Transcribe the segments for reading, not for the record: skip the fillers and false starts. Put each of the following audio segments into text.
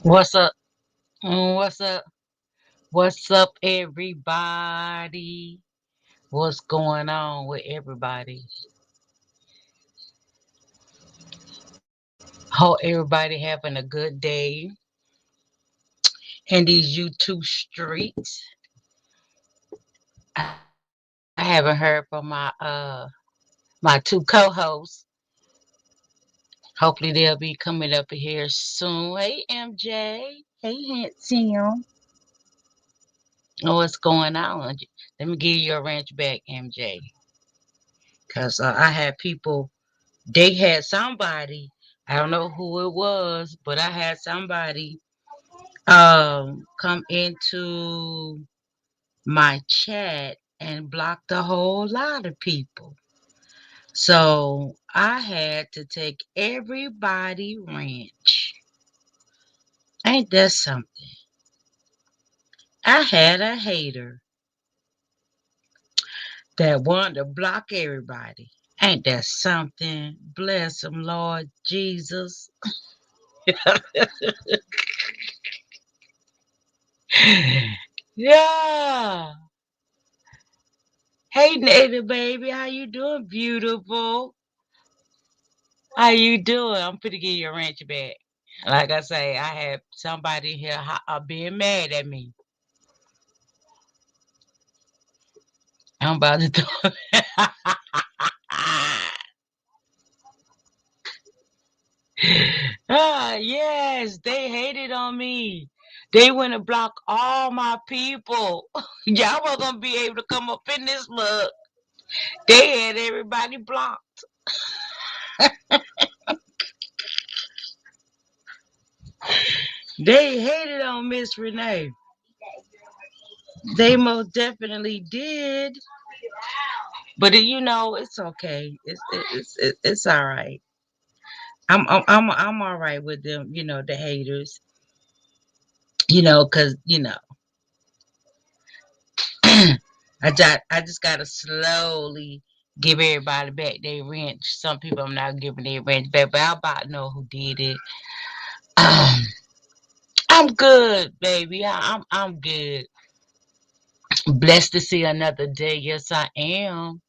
What's up? What's up? What's up, everybody? What's going on with everybody? Hope everybody having a good day in these YouTube streets. I haven't heard from my two co-hosts. Hopefully they'll be coming up here soon. Hey MJ. Hey Handsome. What's going on? Let me give you a wrench back, MJ. Cause I had people. They had somebody. I don't know who it was, but I had somebody come into my chat and blocked a whole lot of people. So I had to take everybody ranch. Ain't that something? I had a hater that wanted to block everybody. Ain't that something? Bless him, Lord Jesus. Yeah. Hey, Native baby, how you doing, beautiful? How you doing? I'm finna give you a ranch back. Like I say, I had somebody here being mad at me. I'm about to do it. Yes, they hated on me. They went to block all my people. Y'all wasn't gonna be able to come up in this mug. They had everybody blocked. They hated on Miss Renee. They most definitely did. But it's okay. It's all right. I'm all right with them. The haters. Cause I just gotta slowly give everybody back their rent. Some people I'm not giving their rent back, but I about know who did it. Um, I'm good, baby. I'm good. Blessed to see another day. Yes, I am.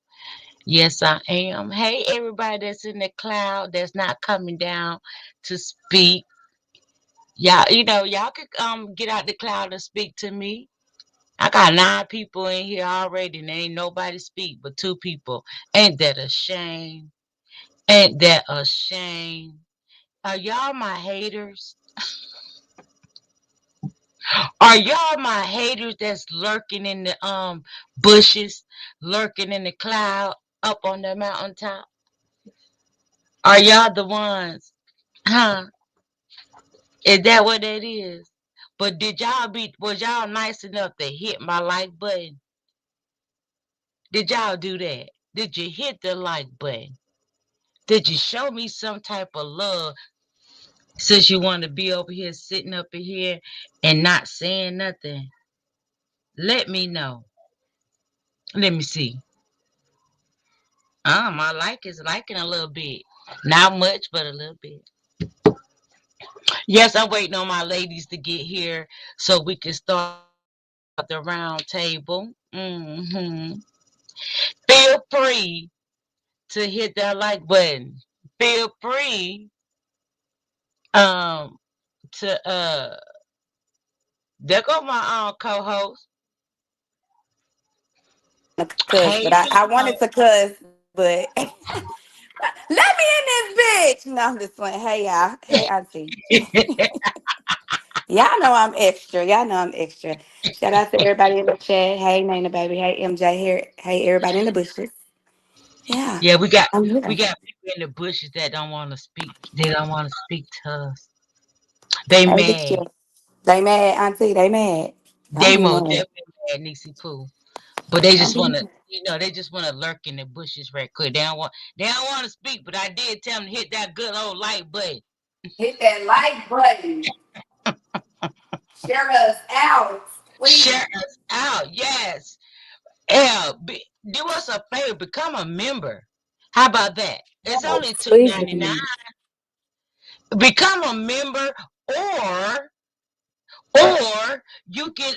Yes, I am. Hey, everybody that's in the cloud that's not coming down to speak. Y'all could get out the cloud and speak to me. I got 9 people in here already, and ain't nobody speak but 2 people. Ain't that a shame? Ain't that a shame? Are y'all my haters? Are y'all my haters that's lurking in the bushes, lurking in the cloud, up on the mountaintop? Are y'all the ones? Huh? Is that what it is? But was y'all nice enough to hit my like button? Did y'all do that? Did you hit the like button? Did you show me some type of love since you want to be over here sitting up in here and not saying nothing? Let me know. Let me see. My like is liking a little bit. Not much, but a little bit. Yes, I'm waiting on my ladies to get here so we can start the round table. Feel free to hit that like button. Feel free um to there go my co-host. Cuss, Hey, but I wanted to cuss, but let me in this bitch. No, I'm just playing. Hey y'all. Hey Auntie. Y'all know I'm extra. Y'all know I'm extra. Shout out to everybody in the chat. Hey Nana baby. Hey MJ here. Hey everybody in the bushes. Yeah. yeah, we got I'm we here. got people in the bushes that don't want to speak. They don't want to speak to us. They Hey big mad. chill. They mad, Auntie. They mad. Don't They be most mad. definitely mad, Nisi Pooh. But they Don't just be wanna, mad. they just wanna lurk in the bushes right quick. They don't want to speak. But I did tell them to hit that good old like button. Hit that like button. Share us out, Share please. us out. Yes. Yeah. Do us a favor. Become a member. How about that? It's only Yes, two please ninety nine. become. Become a member, or Or you can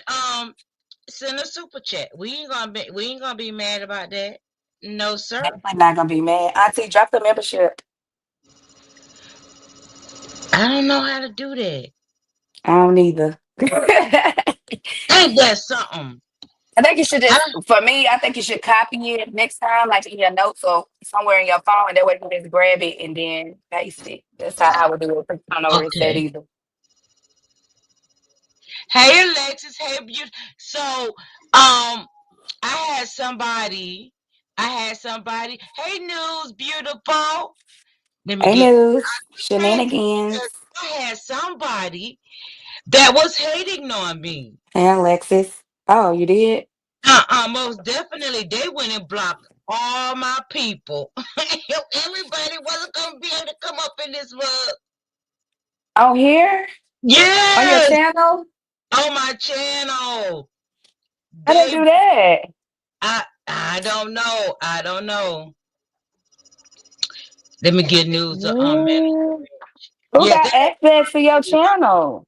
send a super chat. We ain't gonna be mad about that. No, sir. Definitely not gonna be mad. Auntie, drop the membership. I don't know how to do that. I don't either. Ain't that something? I think you should I just, don't, for me, I think you should copy it next time, like in your notes or somewhere in your phone. That way you can just grab it and then paste it. That's how I would do it. 'Cause I don't know where it's at okay. either. Hey Alexis, hey beauty. So I had somebody. Hey news, beautiful. Let me Hey, get news, hey, shenanigans. I had somebody that was hating on me. Hey, Alexis. Oh, you did? Most definitely they went and blocked all my people. Everybody wasn't gonna be able to come up in this mug. On here? On your Yes, channel? on my channel. How they They do that? I don't know. I don't know. Let me get news to Mm. Who yeah, got access to your channel?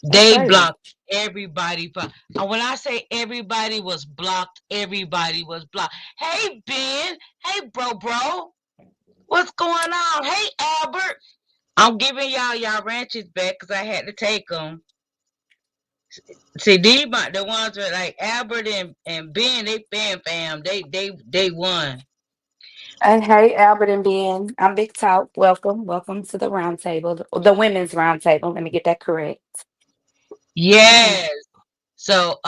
That's they crazy. blocked everybody. When I say everybody was blocked, everybody was blocked. Hey Ben, hey bro, what's going on? Hey Albert, I'm giving y'all ranches back because I had to take them. See, these the ones that like Albert and Ben, they fam, they won. And hey, Albert and Ben. I'm Big Talk. Welcome. Welcome to the round table, the women's round table. Let me get that correct. Yeah. Yes. So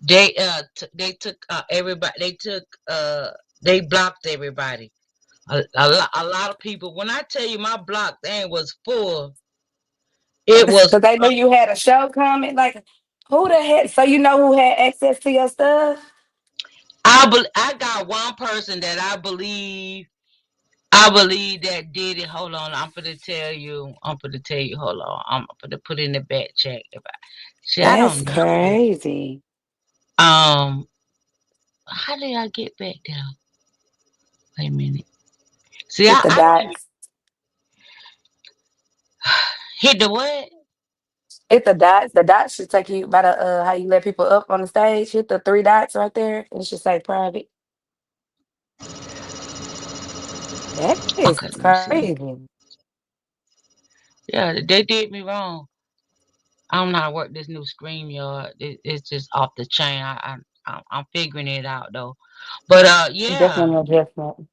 they took everybody. They blocked everybody. A lot of people. When I tell you my block thing was full, it was. So they knew you had a show coming. Like, who the heck? So you know who had access to your stuff? I got one person that I believe that did it. Hold on, I'm gonna tell you. I'm gonna tell you. Hold on, I'm gonna put in the back check. See, I That's don't know. crazy. Um, how did I get back there? Wait a minute. See, Hit the I don't even dots. hit the what? Hit the dots. The dots should take you by the how you let people up on the stage. Hit the three dots right there. It should say private. That is Okay, let me see. crazy. Yeah, they did me wrong. I don't know how to work this new StreamYard. It's just off the chain. I'm figuring it out though. But yeah, Definitely adjustment.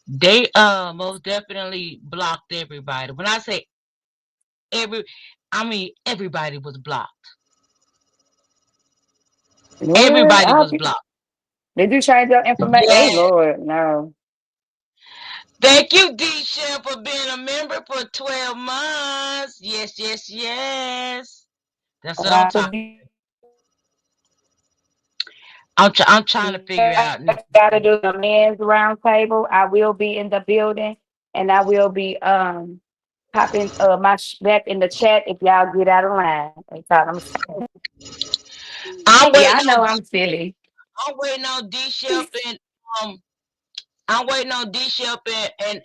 they most definitely blocked everybody. When I say I mean everybody was blocked. What? Everybody was blocked. Did you change your information? Oh Yeah. Lord, no. Thank you, D Chef, for being a member for 12 months. Yes, yes, yes. That's what I'm talking. I'm trying to figure out new Got to do the men's round table. I will be in the building, and I will be popping back in the chat if y'all get out of line. That's all I'm saying. I'm Yeah, waiting I know on I'm silly. D Chef and um I'm waiting on D Shep and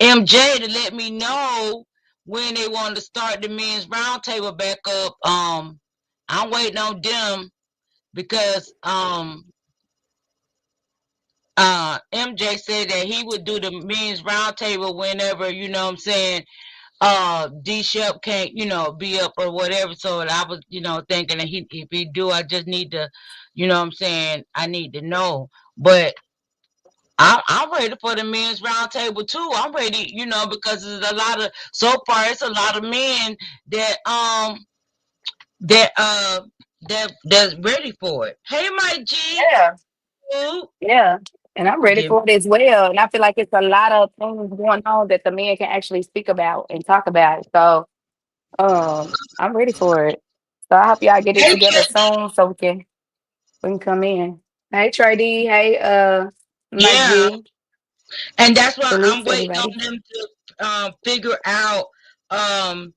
MJ to let me know when they want to start the men's roundtable back up. I'm waiting on them because MJ said that he would do the men's roundtable whenever, you know what I'm saying, D Shep can't, be up or whatever. So I was, thinking that if he do, I just need to, you know what I'm saying, I need to know. But I'm ready for the men's roundtable too. I'm ready, because there's a lot of so far it's a lot of men that that that's ready for it. Hey, my G, Yeah, ooh, yeah. And I'm ready give me, for it as well. And I feel like it's a lot of things going on that the men can actually speak about and talk about. So I'm ready for it. So I hope y'all get it hey, together soon so we can come in. Hey Trey D, hey Mike yeah, G. and that's why Salute I'm to waiting everybody. on them to figure out um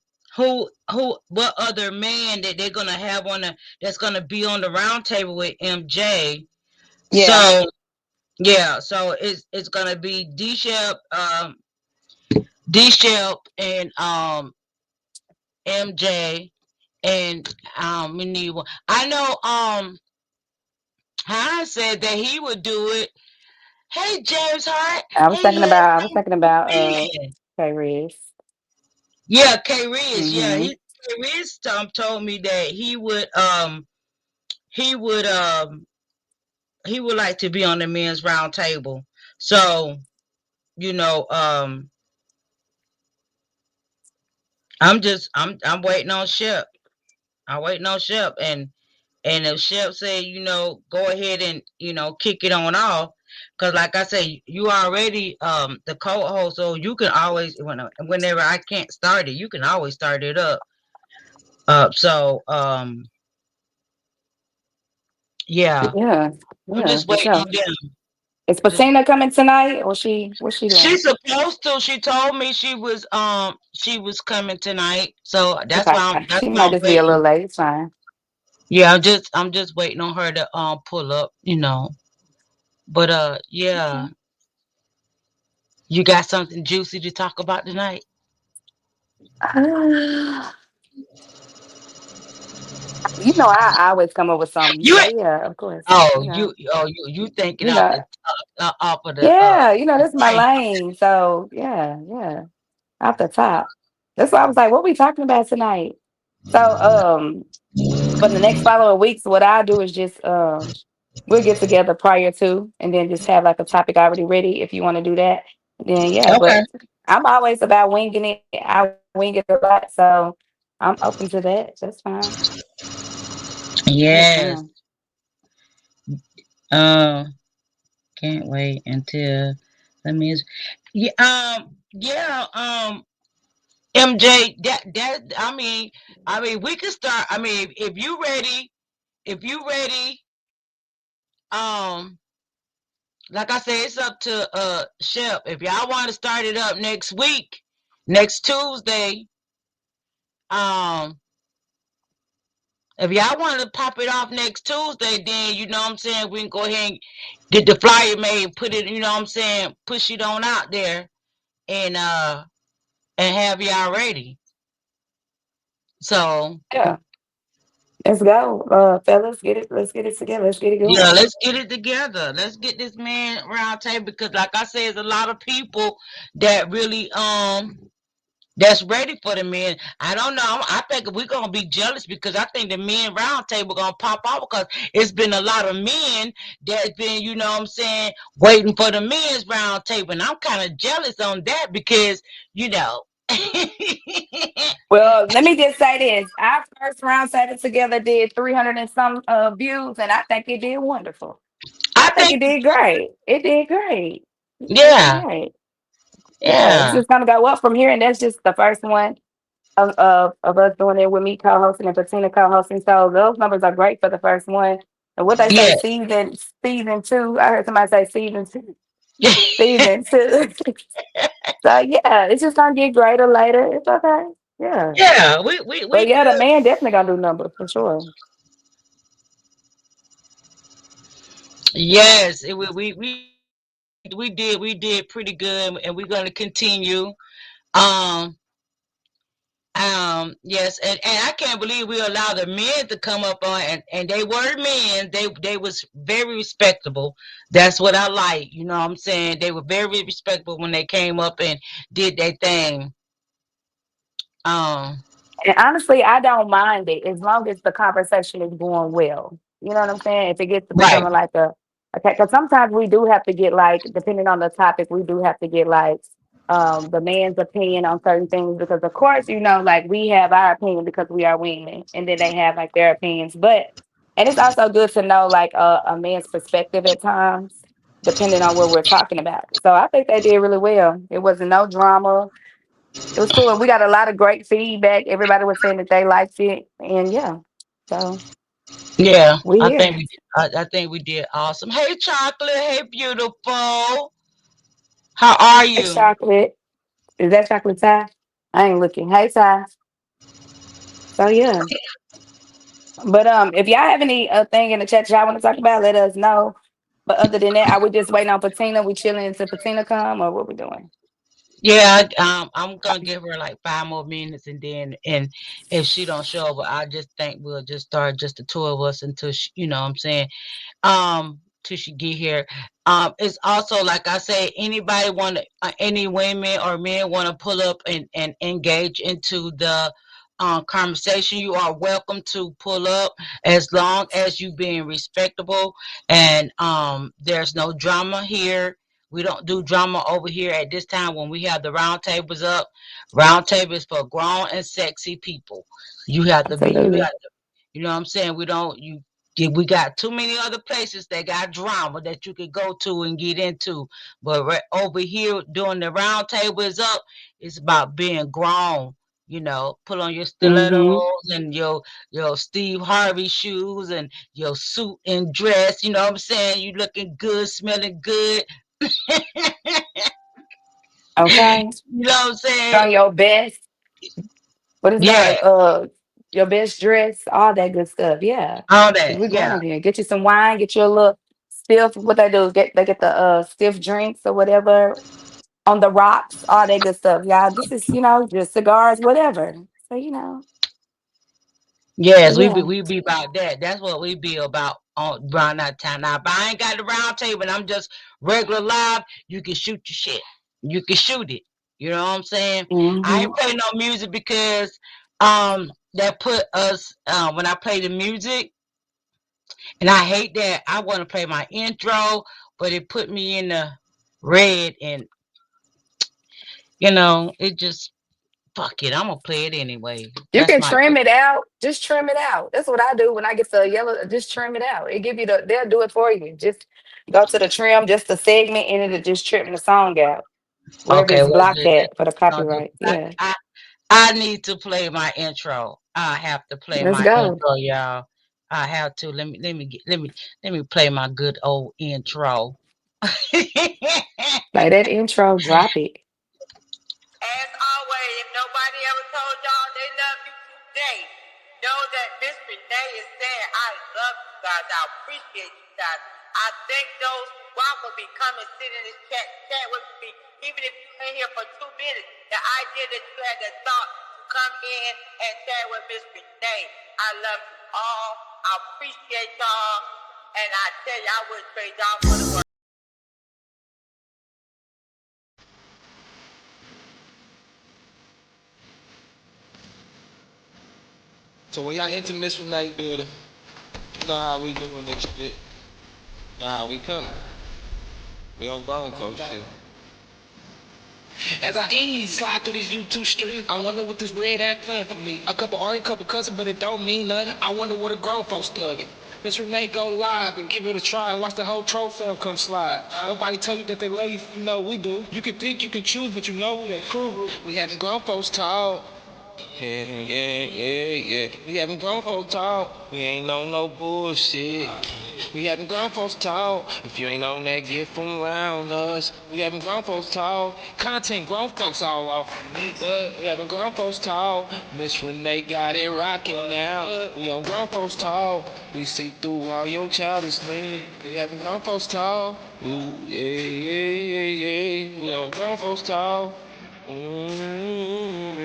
what other man that they're gonna have on the that's gonna be on the roundtable with MJ. Yeah. So yeah, so it's gonna be D Shep, D Shep and MJ and we need one. I know Hines said that he would do it. Hey James Hart. Hey yeah, I was thinking about man. K Riz. Yeah, K Riz. Yeah, Mm-hmm. K Riz told me that he would he would like to be on the men's round table. So, you know, I'm waiting on Shep. I'm waiting on Shep, and if Shep say, go ahead and kick it on off, because like I say, you already the co-host, so you can always whenever I can't start it, you can always start it up. So yeah, Yeah, I'm yeah, just for waiting sure. on them. Is Just Patina coming tonight, or what's she doing? she's supposed to. She told me she was coming tonight, so Okay, that's she why might I'm just be a little waiting. late. It's fine. Yeah, I'm just waiting on her to pull up. But yeah, Okay. you got something juicy to talk about tonight? You know, I always come up with something. You So ain't- yeah, of course. you thinking You out know, the off of the yeah, this is my brain. lane. So yeah, yeah, off the top. That's why I was like, what we talking about tonight? So for the next following weeks, what I do is just we'll get together prior to, and then just have like a topic already ready if you want to do that. Then yeah, Okay. but I'm always about winging it. I wing it a lot, so I'm open to that. That's fine. Yes, Yes. ma'am. Uh, can't wait until let me. Yeah. Yeah. MJ. That. I mean, we can start. I mean, if you ready, if you ready, um, like I said, it's up to Shep. If y'all want to start it up next week, next Tuesday, um, if y'all want to pop it off next Tuesday, then you know what I'm saying, we can go ahead and get the flyer made and put it, you know what I'm saying, push it on out there and have y'all ready. So Yeah, let's go, fellas. Get it. Let's get it together. Let's get it yeah, going. let's get it together. Let's get this man round table because like I said, there's a lot of people that really that's ready for the men. I don't know. I think we're gonna be jealous because I think the men round table gonna pop off because it's been a lot of men that's been, you know what I'm saying, waiting for the men's round table. And I'm kind of jealous on that because, you know. Well, let me just say this: our first round setting together did 300 and some views, and I think it did wonderful. I I think think it did great. It did great. It did yeah. great. Yeah, it's Yeah. just gonna go up from here, and that's just the first one of us doing it with me co-hosting and Bettina co-hosting. So those numbers are great for the first one. And what they say, Yeah. season two. I heard somebody say season two, season two. So yeah, it's just gonna get greater later. It's okay. Yeah, Yeah, we but yeah, the good. man definitely gonna do numbers for sure. Yes, we did pretty good, and we're gonna continue. Um, yes, and I can't believe we allowed the men to come up on, and they were men. They was very respectable. That's what I like. You know what I'm saying? They were very respectable when they came up and did their thing. Um, And honestly, I don't mind it as long as the conversation is going well. You know what I'm saying? If it gets to right. becoming like a okay, because sometimes we do have to get like, depending on the topic, we do have to get like the man's opinion on certain things because of course, like we have our opinion because we are women and then they have like their opinions. But and it's also good to know like a man's perspective at times, depending on what we're talking about. So I think they did really well. It wasn't no drama, it was cool. And we got a lot of great feedback. Everybody was saying that they liked it. And yeah, so Yeah, we here. I think we did awesome. Hey, chocolate. Hey, beautiful. How are Hey, you? chocolate. Is that chocolate Ty? I ain't looking. Hey, Ty. So yeah. But if y'all have any thing in the chat y'all want to talk about, let us know. But other than that, are we just waiting on Patina? We chilling until Patina come, or what we doing? Yeah, I'm gonna give her like 5 more minutes, and then, and if she don't show up, I just think we'll just start just the two of us until she, what I'm saying, till she get here. It's also like I say, anybody want to, any women or men want to pull up and engage into the conversation, you are welcome to pull up, as long as you being respectable, and there's no drama here. We don't do drama over here at this time when we have the round tables up. Round tables for grown and sexy people. You have to be, Absolutely. you know what I'm saying? We don't you we got too many other places that got drama that you could go to and get into. But right over here doing the round table is up, it's about being grown. Put on your Mm-hmm. stilettos and your Steve Harvey shoes and your suit and dress. You know what I'm saying? You looking good, smelling good. Okay. You know what I'm Put saying? on your best. What is Yeah, that? Your best dress, all that good stuff. Yeah. all Cause that. we Yeah. grown here. Get you some wine, get you a little stiff. What they do is they get the stiff drinks or whatever on the rocks, all that good stuff. Yeah, this is, just cigars, whatever. So, but Yes, we be yeah. we be about that. That's what we be about on around that time. Now, if I ain't got the round table and I'm just regular live, you can shoot your shit. You can shoot it. You know what I'm saying? I Mm-hmm. ain't play no music because that put us when I play the music, and I hate that. I want to play my intro, but it put me in the red, and it just fuck it. I'm gonna play it anyway. You That's can my trim it out. Just trim it out. That's what I do when I get the yellow. Just trim it out. It give you they'll do it for you. Just go to the trim, just the segment, and it'll just trim the song out. Wherever okay. it's Well, blocked at for the gonna do. copyright. Yeah. I need to play my intro. I have to play Let's my go. intro, y'all. I have to. Let me play my good old intro. Play that intro, drop it. As always, if nobody ever told y'all they love you today, know that Miss Renee is saying, I love you guys. I appreciate you guys. I thank those who want to be coming, sit in this chat with me, even if you're in here for 2 minutes. The idea that you had that thought to come in and chat with Miss Renee. I love you all. I appreciate y'all. And I tell you, I wouldn't trade y'all for the world. So when y'all enter Miss Night building, you know how we doing this shit. You know how we coming. We on Bone Coast shit. As I ease, slide through these YouTube streets, I wonder what this red act done for me. A couple orange, couple cussing, but it don't mean nothing. I wonder what a grown folks thuggin'. Miss Renee go live and give it a try and watch the whole troll film come slide. Nobody tell you that they love you know we do. You can think you can choose, but you know that crew. We having grown folks talk. Yeah. We having grown folks talk. We ain't on no bullshit. We having grown folks talk. If you ain't on that, get from around us. We having grown folks talk. Content grown folks all off. We having grown folks talk. Miss Renee got it rocking now. We on grown folks talk. We see through all your childish things. We having grown folks talk. Ooh, yeah. We on grown folks talk. Mm-hmm.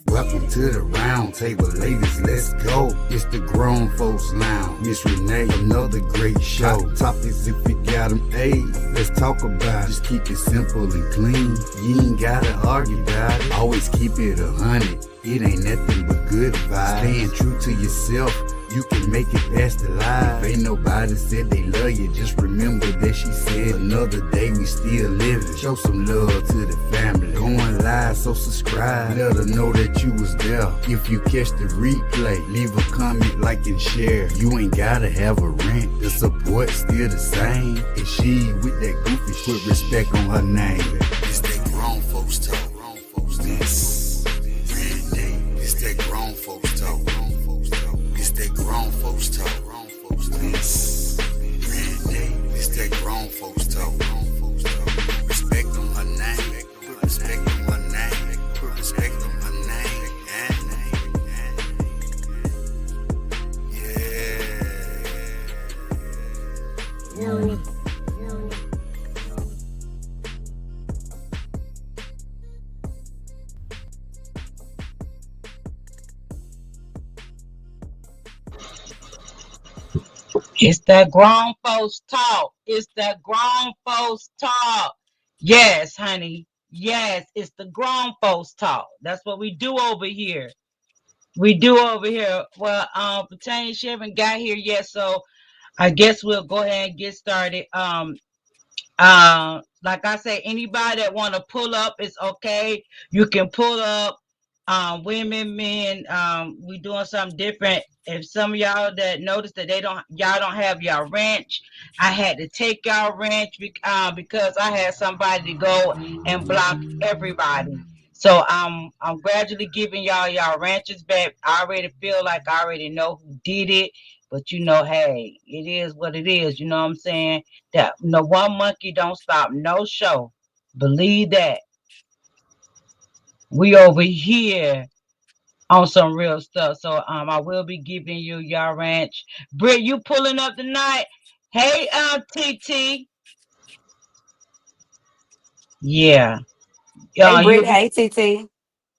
Welcome to the round table, ladies, let's go. It's the grown folks lounge. Miss Renee, another great show. Topics if you got them, hey, let's talk about it. Just keep it simple and clean. You ain't gotta argue about it. Always keep it 100. It ain't nothing but good vibes. Staying true to yourself, you can make it past the life. Ain't nobody said they love you, just remember that she said another day we still living. Show some love to the family. Going live, so subscribe. Let her know that you was there. If you catch the replay, leave a comment, like and share. You ain't gotta have a rant, the support still the same. And she with that goofy shit, put respect on her name. It's that grown folks talk. It's that grown folks talk. It's that grown folks talk. It's that grown folks talk. It's that grown folks talk. It's that grown folks talk. Yes, honey. Yes, it's the grown folks talk. That's what we do over here. We do over here. Well, Britannia, she haven't got here yet, so I guess we'll go ahead and get started. Like I say, anybody that want to pull up, it's okay. You can pull up. Women, men, we doing something different. If some of y'all that notice that y'all don't have y'all wrench, I had to take y'all wrench because I had somebody to go and block everybody. So I'm gradually giving y'all wrenches back. I already feel like I already know who did it, but hey, it is what it is. You know what I'm saying? That no one monkey don't stop no show. Believe that. We over here on some real stuff. So I will be giving you y'all ranch. Britt, you pulling up tonight? Hey, TT. Yeah. Hey, You'll Britt. be Hey, TT.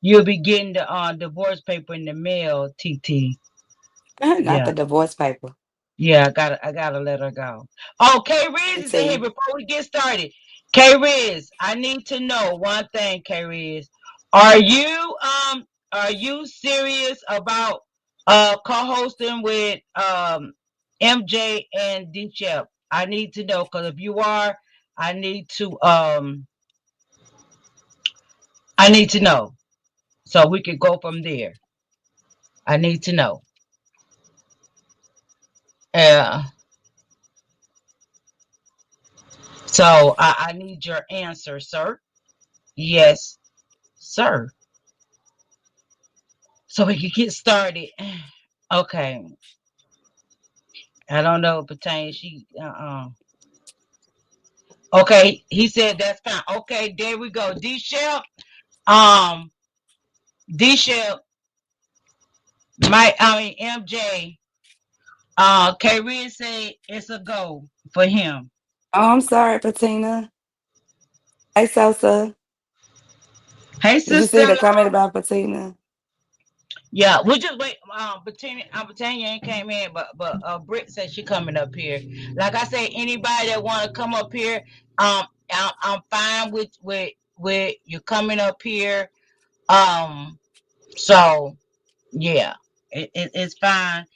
you'll be getting the divorce paper in the mail, TT. Not Yeah. the divorce paper. Yeah, I gotta let her go. Oh, K Riz is in here TT. before we get started. K Riz, I need to know one thing, K Riz. Are you are you serious about co-hosting with MJ and D Chef? I need to know because if you are, I need to um I need to know so we could go from there. I need to know. Uh so I need your answer, sir. Yes, sir. So we can get started. Okay. I don't know, pertain. She Okay, he said that's fine. Okay, there we go. D Shell. Um D Shell, MJ. K Reed say it's a go for him. Oh, I'm sorry, Patina. Hey, Sosa. Hey Did you see sister. the comment about Patina? Yeah, we just wait. Britannia ain't came in, but Britt said she coming up here. Like I say, anybody that want to come up here, I'm fine with you coming up here. Um, so yeah, it's fine.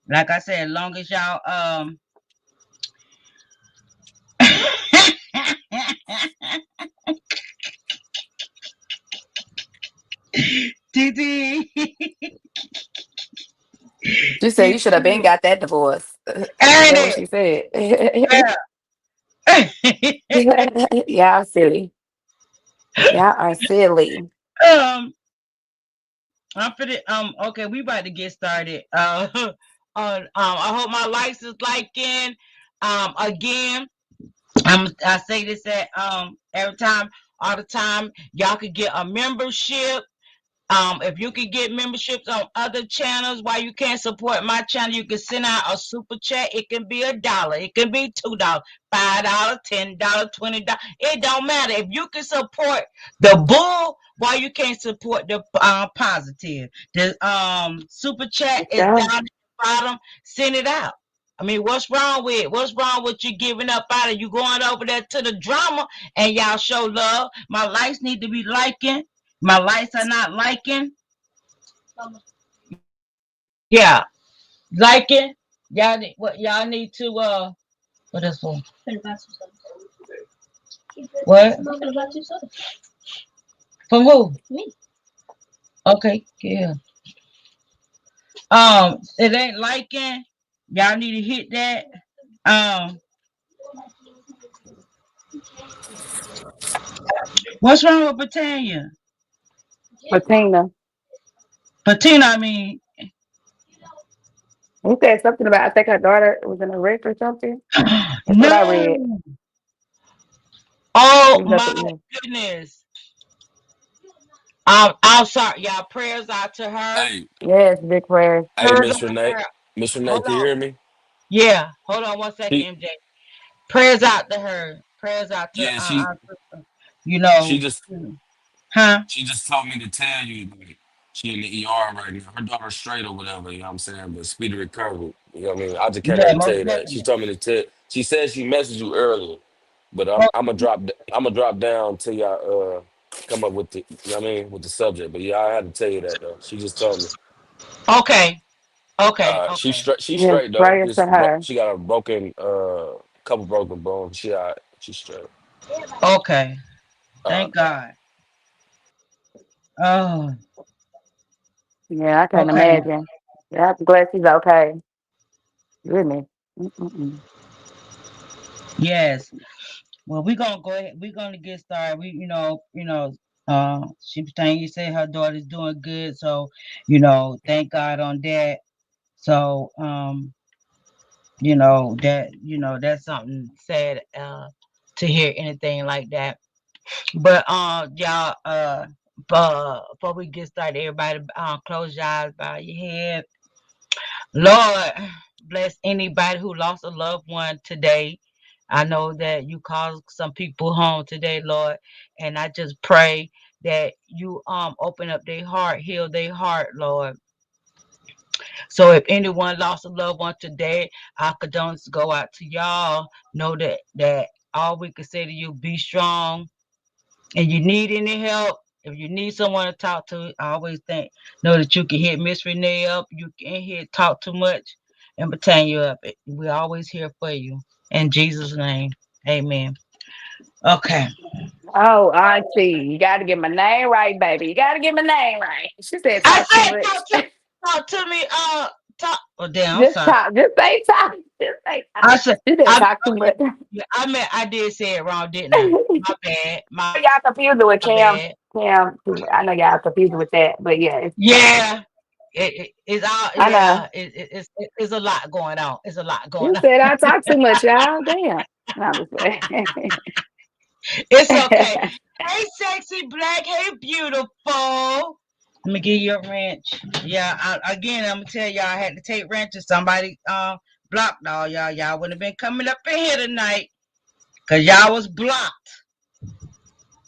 Like I said, as long as y'all TT, She said you should have been got that divorce. ain't That's what it? she said. Yeah. Y'all silly. Y'all are silly. um, I'm for the okay, we about to get started. I hope my lights is liking. Again, I say this at every time, all the time. Y'all could get a membership. If you can get memberships on other channels, why you can't support my channel, you can send out a super chat. It can be $1, it can be $2, $5, $10, $20. It don't matter. If you can support the bull, why you can't support the positive? The super chat is Yeah. down at the bottom. Send it out. I mean, what's wrong with it? What's wrong with you giving up out of you going over there to the drama and y'all show love? My likes need to be liking. My lights are not liking. Yeah, liking. Y'all need to what is for? What? From who? Okay, yeah. It ain't liking. Y'all need to hit that. Um, what's wrong with Britannia? Patina. Patina, I mean, He said something about I think her daughter was in a wreck or something. That's what I read. no. Oh He was up my in there. goodness. I'm sorry, y'all. Prayers out to her. Hey, Yes, big prayer. hey, Prayers Miss out to Renee. her. Miss Renee, Hold can you on. hear me? Yeah, hold on one second, She, MJ. Prayers out to her. Prayers out to yeah, our sister. You know, she just, huh? she just told me to tell you, like, she in the ER right now. Her daughter's straight or whatever, you know what I'm saying? But speedy recovery. You know what I mean? I just came here Yeah, to tell most you that. She definitely. told me to tell. She said she messaged you earlier, but Oh, I'm gonna drop down till y'all come up with the, you know what I mean, with the subject. But yeah, I had to tell you that though. She just told me. okay, okay, She's okay, straight. She's Just straight though. pray to Just her. she got a broken couple broken bones. She all right. She's straight. okay. Uh, Thank God. Oh, Yeah, I can't okay. imagine. Yeah, I'm glad she's okay. Goodness. Mm-mm-mm. Yes. Well, we're gonna go ahead. We're gonna get started. She was saying you said her daughter's doing good, so thank God on that. So, that's something sad to hear anything like that. But y'all, before we get started, everybody, close your eyes, bow your head. Lord, bless anybody who lost a loved one today. I know that you called some people home today, Lord, and I just pray that you open up their heart, heal their heart, Lord. So if anyone lost a loved one today, our condolences go out to y'all. Know that all we can say to you, be strong, and you need any help, if you need someone to talk to, I always know that you can hit Miss Renee up. You can hit Talk Too Much and Britannia up. We're always here for you. In Jesus' name, amen. Okay. Oh, auntie, you got to get my name right, baby. You got to get my name right. She said, I talk too said much. talk to me, talk. Oh, damn, I'm Just sorry. talk. Just say talk. Just say talk. I said, She said, I, talk too yeah, much. yeah, I did say it wrong, didn't I? My bad, I my know y'all confused with bad. Cam. Cam, too. I know y'all confused with that, but yeah, it's talk. Yeah, it's all, I know. yeah, it's a lot going on. It's a lot going You on. said I talk too much, y'all. Damn. No, I'm just It's okay. playing. Hey, sexy black. Hey, beautiful. Let me give you a wrench. Yeah, again, I'm gonna tell y'all I had to take wrenches. Somebody blocked all y'all. Y'all wouldn't have been coming up in here tonight because y'all was blocked.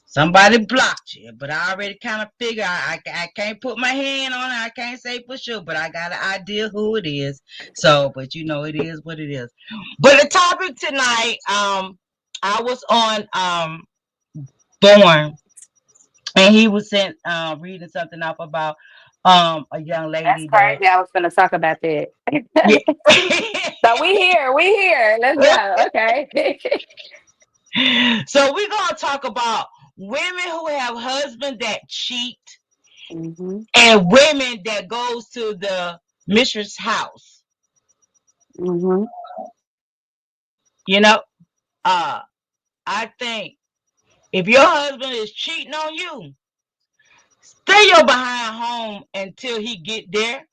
Somebody blocked you, but I already kind of figure I can't put my hand on it. I can't say for sure, but I got an idea who it is. So, but it is what it is. But the topic tonight, I was on Born, and he was sent reading something up about a young That's lady that crazy. I was gonna talk about that. yeah. So we here. We here. Let's go. Okay. So we're gonna talk about women who have husbands that cheat hmm and women that goes to the mistress house. hmm You know, uh, I think if your husband is cheating on you, stay your behind home until he get there.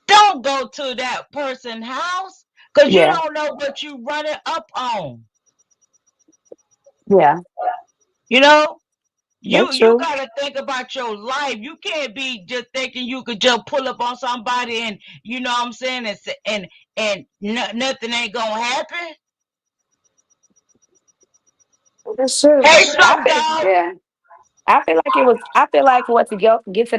Don't go to that person's house because you Yeah. don't know what you running up on. Yeah. You know, you That's you true. gotta think about your life. You can't be just thinking you could just pull up on somebody and you know what I'm saying and nothing ain't gonna happen. That's true. Hey, I Snoop feel. Dogg. Yeah. I feel like it was. I feel like what to get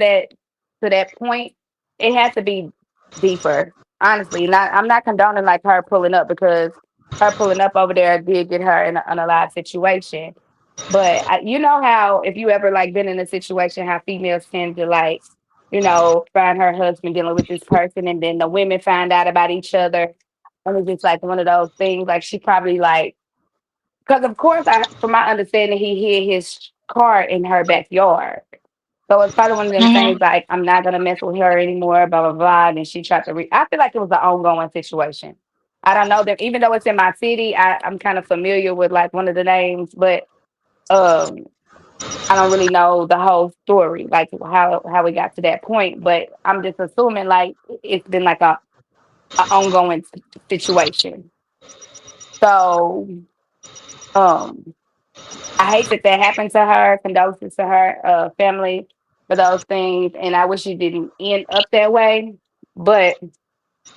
to that point, it had to be deeper. Honestly, not. I'm not condoning like her pulling up because her pulling up over there did get her in an unalive situation. But you know how if you ever like been in a situation, how females tend to like, find her husband dealing with this person, and then the women find out about each other, and it's just like one of those things. Like she probably like because of course, from my understanding, he hid his car in her backyard. So it's probably one of them Hmm. things like I'm not gonna mess with her anymore, blah blah blah. And she tried to. I feel like it was an ongoing situation. I don't know that even though it's in my city, I'm kind of familiar with like one of the names, but um, I don't really know the whole story, like how we got to that point. But I'm just assuming like it's been like a ongoing situation. So um, I hate that that happened to her. Condolences to her family for those things, and I wish it didn't end up that way. But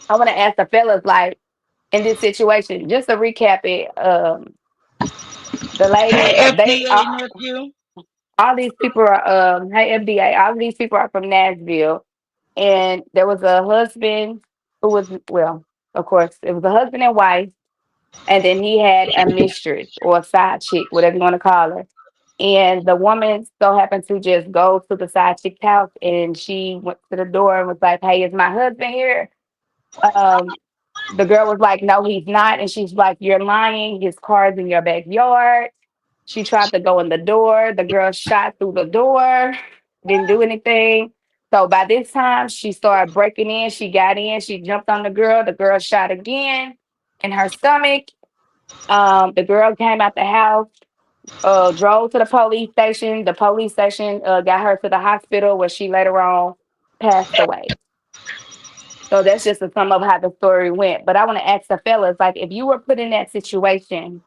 I want to ask the fellas, like in this situation, just to recap it. The Hey, lady, they FDA nephew. all these people are hey MDA, all these people are from Nashville, and there was a husband who was well. of course, it was a husband and wife, and then he had a mistress or a side chick, whatever you want to call her. And the woman so happened to just go to the side chick's house, and she went to the door and was like, "Hey, is my husband here?" Um, the girl was like, "No, he's not." And she's like, "You're lying. His car's in your backyard." She tried to go in the door. The girl shot through the door, didn't do anything. So by this time, she started breaking in. She got in. She jumped on the girl. The girl shot again in her stomach. The girl came out the house, drove to the police station. The police station got her to the hospital where she later on passed away. So that's just a sum of how the story went. But I want to ask the fellas, like, if you were put in that situation,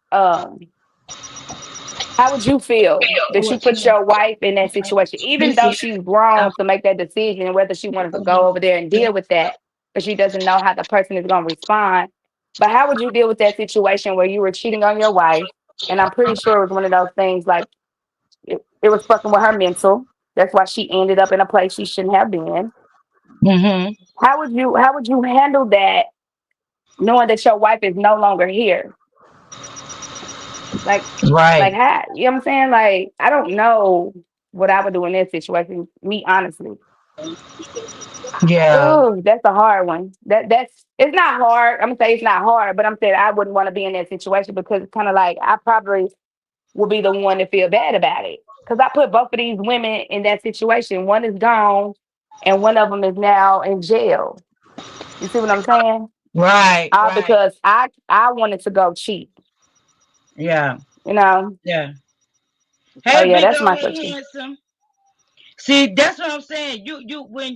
how would you feel that you put your wife in that situation, even though she's grown to make that decision whether she wanted to go over there and deal with that, because she doesn't know how the person is going to respond? But how would you deal with that situation where you were cheating on your wife? And I'm pretty sure it was one of those things like it was fucking with her mental. That's why she ended up in a place she shouldn't have been. Mm-hmm. How would you handle that, knowing that your wife is no longer here? Like, Right. how, you know what I'm saying? Like, I don't know what I would do in that situation, me honestly. Yeah. Oh, that's a hard one. That's it's not hard. I'm gonna say it's not hard, but I'm saying I wouldn't want to be in that situation because it's kind of like I probably will be the one to feel bad about it. Because I put both of these women in that situation. One is gone, and one of them is now in jail. You see what I'm saying? Right. All Right. because I wanted to go cheat. Yeah. You know. Yeah. So Hey, yeah, big that's old my head question. handsome. See, that's what I'm saying.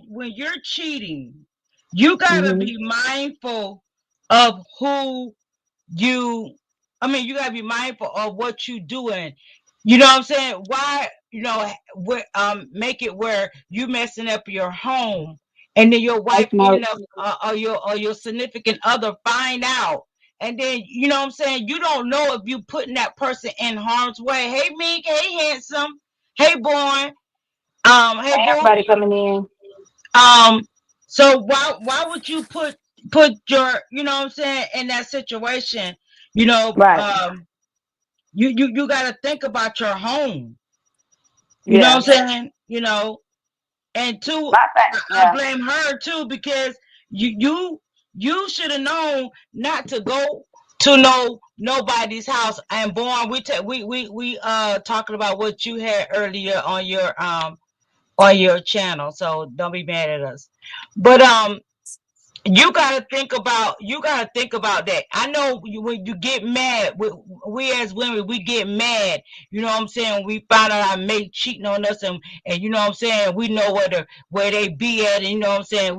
When you're cheating, you gotta Hmm. be mindful of who you you gotta be mindful of what you doing. You know what I'm saying? Why, make it where you messing up your home, and then your wife Take end notes. up, or your significant other find out, and then you know what I'm saying, you don't know if you putting that person in harm's way. Hey Mink, hey handsome, hey boy, hey Hey, boo. everybody coming in. um so why would you put your, you know what I'm saying, in that situation? you know Right. um you got to think about your home. You know Yeah. what I'm saying? And two, My thing. I Yeah. blame her too, because you should have known not to go to nobody's house. And born, we talking about what you had earlier on your channel, so don't be mad at us. But you gotta think about that. I know when you get mad, we as women, we get mad. You know what I'm saying? We find out our mate cheating on us, and you know what I'm saying, we know where they be at, and you know what I'm saying,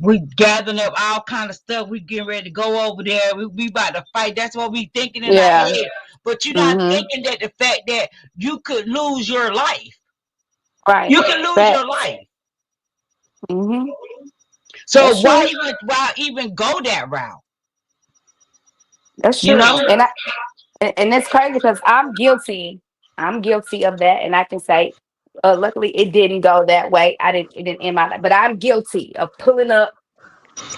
we gathering up all kind of stuff. We getting ready to go over there. We about to fight. That's what we thinking in our Yeah. head. But you're not Hmm. thinking that the fact that you could lose your life. Right. You can lose your Facts. life. Hmm. So That's why true. even go that route? That's You true. know? And it's crazy because I'm guilty. I'm guilty of that, and I can say, luckily, it didn't go that way. I didn't. It didn't end my life, but I'm guilty of pulling up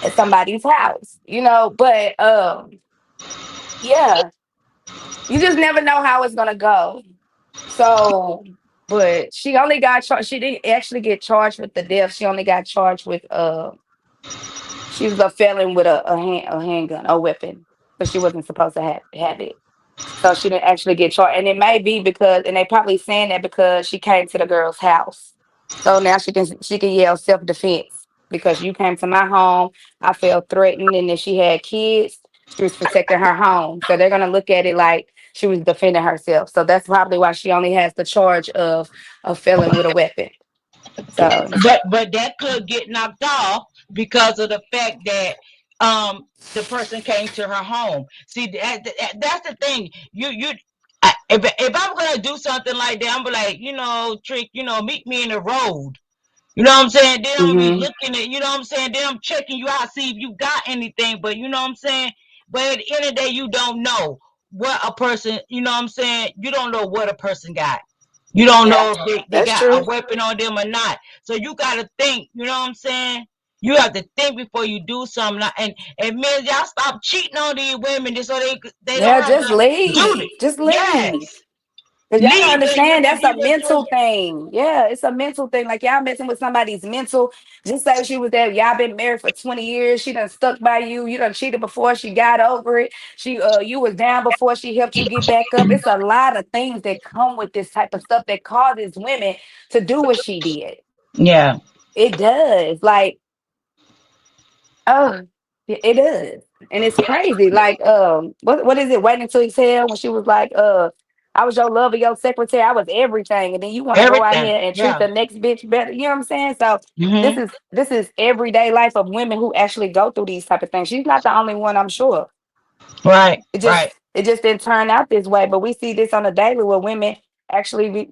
at somebody's house. But yeah, you just never know how it's gonna go. So, but she only got charged. She didn't actually get charged with the death. She only got charged with she was a felon with a handgun, a weapon, but she wasn't supposed to have it. So she didn't actually get charged. And it may be because, and they probably saying that because she came to the girl's house. So now she can yell self defense because you came to my home. I felt threatened, and if she had kids, she was protecting her home. So they're gonna look at it like she was defending herself. So that's probably why she only has the charge of a felon with a weapon. So But that could get knocked off because of the fact that the person came to her home. See, that's the thing. If I'm gonna do something like that, I'm be like, Trick, meet me in the road. You know what I'm saying? Then I'm gonna be hmm. looking at, you know what I'm saying? Then I'm checking you out, see if you got anything. But you know what I'm saying? But at the end of the day, you don't know what a person, you know what I'm saying? You don't know what a person got. You don't Yeah, know if they that's got a true. weapon on them or not. So you gotta think, you know what I'm saying? You have to think before you do something. And men, y'all stop cheating on these women just so they don't Yeah, have just to do leave. it. Just leave. Yes. Cause y'all don't Leave and you understand can that's be a with your mental thing. Yeah, it's a mental thing. Like y'all messing with somebody's mental. Just say she was there. Y'all been married for 20 years. She done stuck by you. You done cheated before she got over it. You was down before she helped you get back up. It's a lot of things that come with this type of stuff that causes women to do what she did. Yeah. It does. Like, oh, it does. And it's crazy. Like, what is it? Waiting until exhale when she was like, I was your lover, your secretary, I was everything. And then you want to go out Everything. here and treat Yeah. the next bitch better. You know what I'm saying? So Hmm. this is everyday life of women who actually go through these type of things. She's not the only one, I'm sure. Right. It Right. just didn't turn out this way. But we see this on a daily where women actually,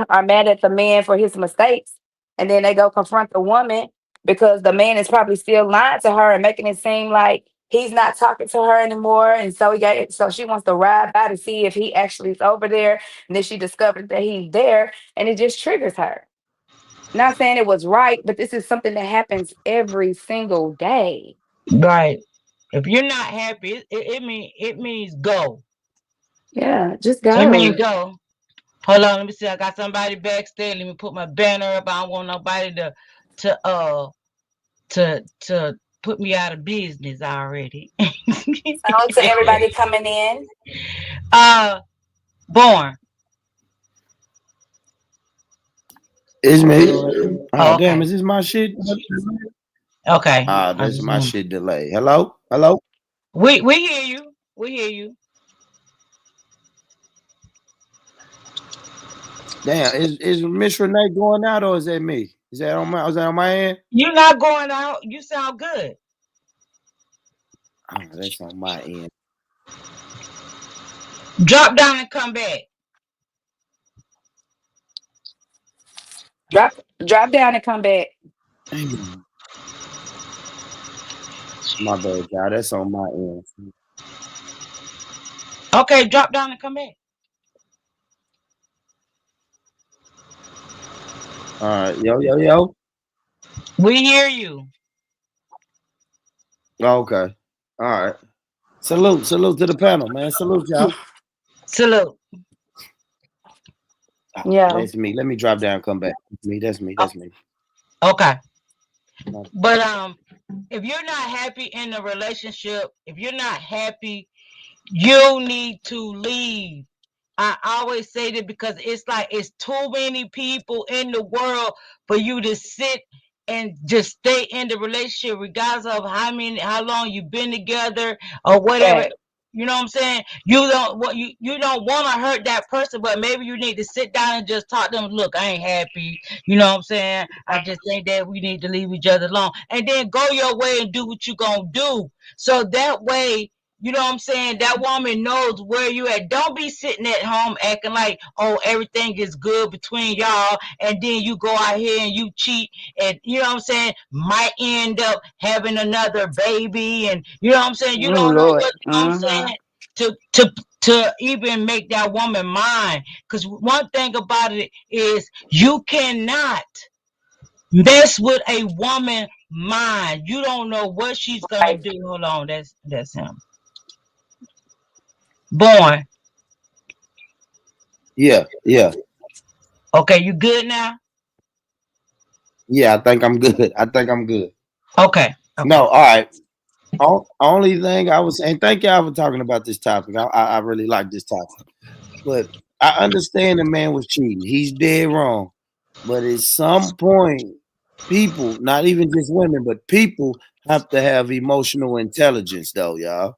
are mad at the man for his mistakes, and then they go confront the woman because the man is probably still lying to her and making it seem like he's not talking to her anymore. And so she wants to ride by to see if he actually is over there. And then she discovers that he's there, and it just triggers her. Not saying it was right, but this is something that happens every single day. Right. If you're not happy, it means go. Yeah, just It means go. go. Hold on, let me see. I got somebody backstage. Let me put my banner up. I don't want nobody to to put me out of business already. Salute to everybody coming in. uh Born. It's me. Oh, Ah, damn, okay. is this my shit? Okay. Ah, I this is just my want shit delay. Hello? Hello? we hear you. We hear you. Damn, is Miss Renee going out or is that me? Is that on my end? You're not going out. You sound good. Oh, that's on my end. Drop down and come back. Drop drop down and come back. Damn, my bad, y'all. That's on my end. Okay, drop down and come back. All right, yo, yo, yo. We hear you. Okay. All right. Salute to the panel, man. Salute, y'all. Salute. Ah, Yeah. that's me. Let me drop down, come back. That's me. That's me. That's me. Okay. No. But if you're not happy in a relationship, if you're not happy, you need to leave. I always say that because it's like it's too many people in the world for you to sit and just stay in the relationship regardless of how long you've been together or whatever. Fact. You know what I'm saying? You don't want to hurt that person, but maybe you need to sit down and just talk to them. Look, I ain't happy. You know what I'm saying? I just think that we need to leave each other alone, and then go your way and do what you gonna do. So that way, you know what I'm saying? That woman knows where you at. Don't be sitting at home acting like, oh, everything is good between y'all, and then you go out here and you cheat, and you know what I'm saying? Might end up having another baby, and you know what I'm saying? You Oh don't know Lord. what, you know what I'm Mm-hmm. saying? To even make that woman mine. Because one thing about it is you cannot mess with a woman mind. You don't know what she's gonna Right. do. Hold on, that's him. Born. Yeah, yeah. Okay, you good now? Yeah, I think I'm good. I think I'm good. Okay, okay. No, all right. Only thing I was saying, thank y'all for talking about this topic. I really like this topic. But I understand the man was cheating. He's dead wrong. But at some point, people, not even just women, but people have to have emotional intelligence, though, y'all.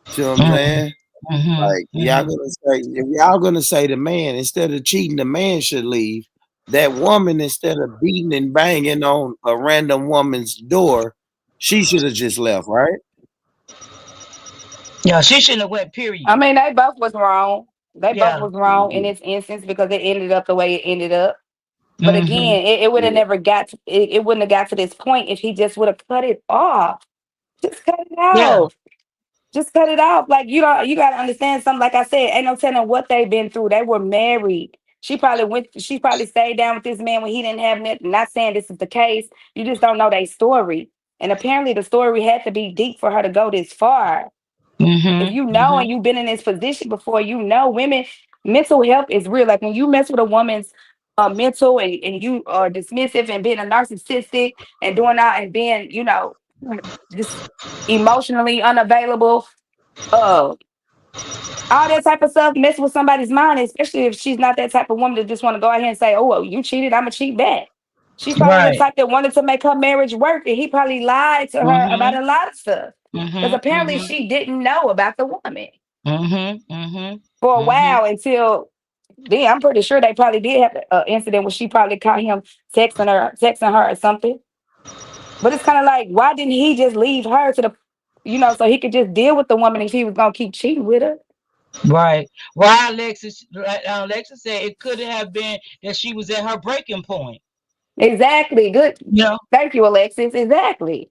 See what I'm Mm-hmm, saying? mm-hmm, Like y'all mm-hmm. gonna say, if y'all gonna say the man instead of cheating, the man should leave. That woman, instead of beating and banging on a random woman's door, she should have just left, right? Yeah, she shouldn't have went. I Period. mean, they both was wrong. They both Yeah. was wrong in this instance because it ended up the way it ended up. But Mm-hmm. again, it would have Yeah. never it wouldn't have got to this point if he just would have cut it off. Just cut it Yeah. off. Just cut it off. Like you gotta understand something. Like I said, ain't no telling what they've been through. They were married. She probably stayed down with this man when he didn't have nothing. Not saying this is the case. You just don't know their story. And apparently the story had to be deep for her to go this far. If Mhm. you know and Mhm. you've been in this position before, you know women mental health is real. Like when you mess with a woman's mental and you are dismissive and being a narcissistic and doing that and being, just emotionally unavailable, uh all that type of stuff mess with somebody's mind, especially if she's not that type of woman that just want to go ahead and say, oh, well, you cheated, I'm gonna cheat back. She's probably the Right. type that wanted to make her marriage work, and he probably lied to her about Mhm. a lot of stuff. Because Mhm. apparently Mhm. she didn't know about the woman Mhm. Mhm. for a Mhm. while until then. I'm pretty sure they probably did have an incident where she probably caught him texting her or something. But it's kind of like, why didn't he just leave her so he could just deal with the woman if he was gonna keep cheating with her? Right. Why Alexis said it could have been that she was at her breaking point. Exactly. Good. You know. Thank you, Alexis. Exactly.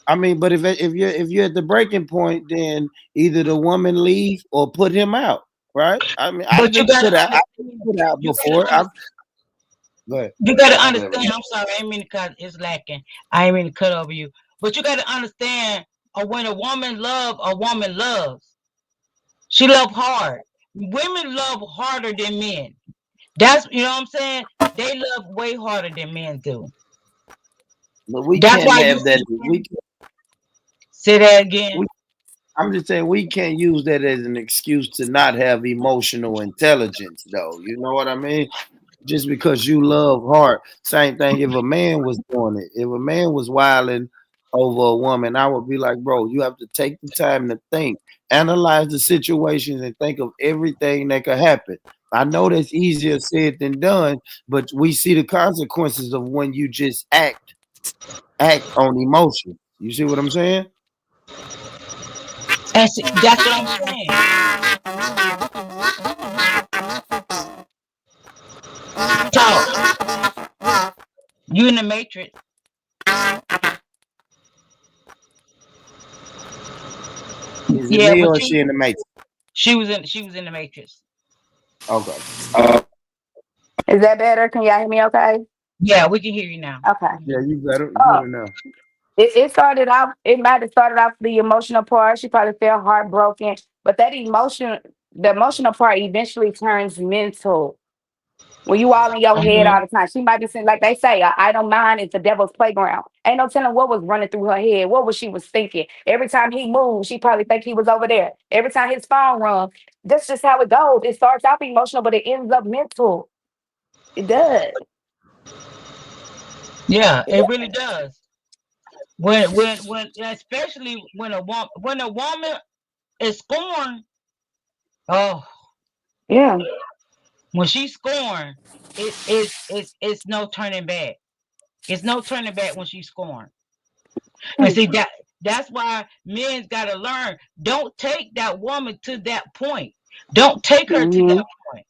I mean, but if you're at the breaking point, then either the woman leave or put him out, right? I mean, I've But you been gotta put out. I've been understand. put out You gotta before. understand. Go ahead. You gotta understand. I'm sorry, I ain't mean to cut. It's lacking. I ain't mean to cut over you. But you gotta understand. When a woman loves. She love hard. Women love harder than men. That's what I'm saying. They love way harder than men do. But we That's can't why you have that. see men say that again. We, I'm just saying we can't use that as an excuse to not have emotional intelligence, though. You know what I mean? Just because you love hard. Same thing if a man was doing it. If a man was wilding over a woman, I would be like, bro, you have to take the time to think, analyze the situations, and think of everything that could happen. I know that's easier said than done, but we see the consequences of when you just act on emotion. You see what I'm saying? And see, that's what I'm saying. Talk. You in the matrix. Is it Yeah, me but or is she in the matrix? she was in the matrix. Okay. Is that better? Can y'all hear me okay? Yeah, we can hear you now. Okay. Yeah, you better Oh, good enough. it started off, it might have started off the emotional part. She probably felt heartbroken, but the emotional part eventually turns mental. When you all in your head Hmm. all the time, she might be saying, like they say, I don't mind. It's the devil's playground. Ain't no telling what was running through her head, what was she was thinking. Every time he moved, she probably think he was over there. Every time his phone rung, that's just how it goes. It starts off emotional, but it ends up mental. It does. Yeah, It it does. really does. When especially when a woman is scorned. Oh, Yeah. when she's scorned, it's no turning back. It's no turning back when she's scorned. And see that's why men's got to learn. Don't take that woman to that point. Don't take her to Mm-hmm. that point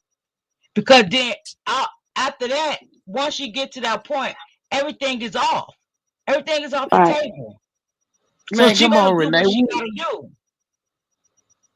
because then uh, after that, once you get to that point, everything is off. Everything is off the Right. table. So Man, she come gotta on, do Renee. what she gotta do.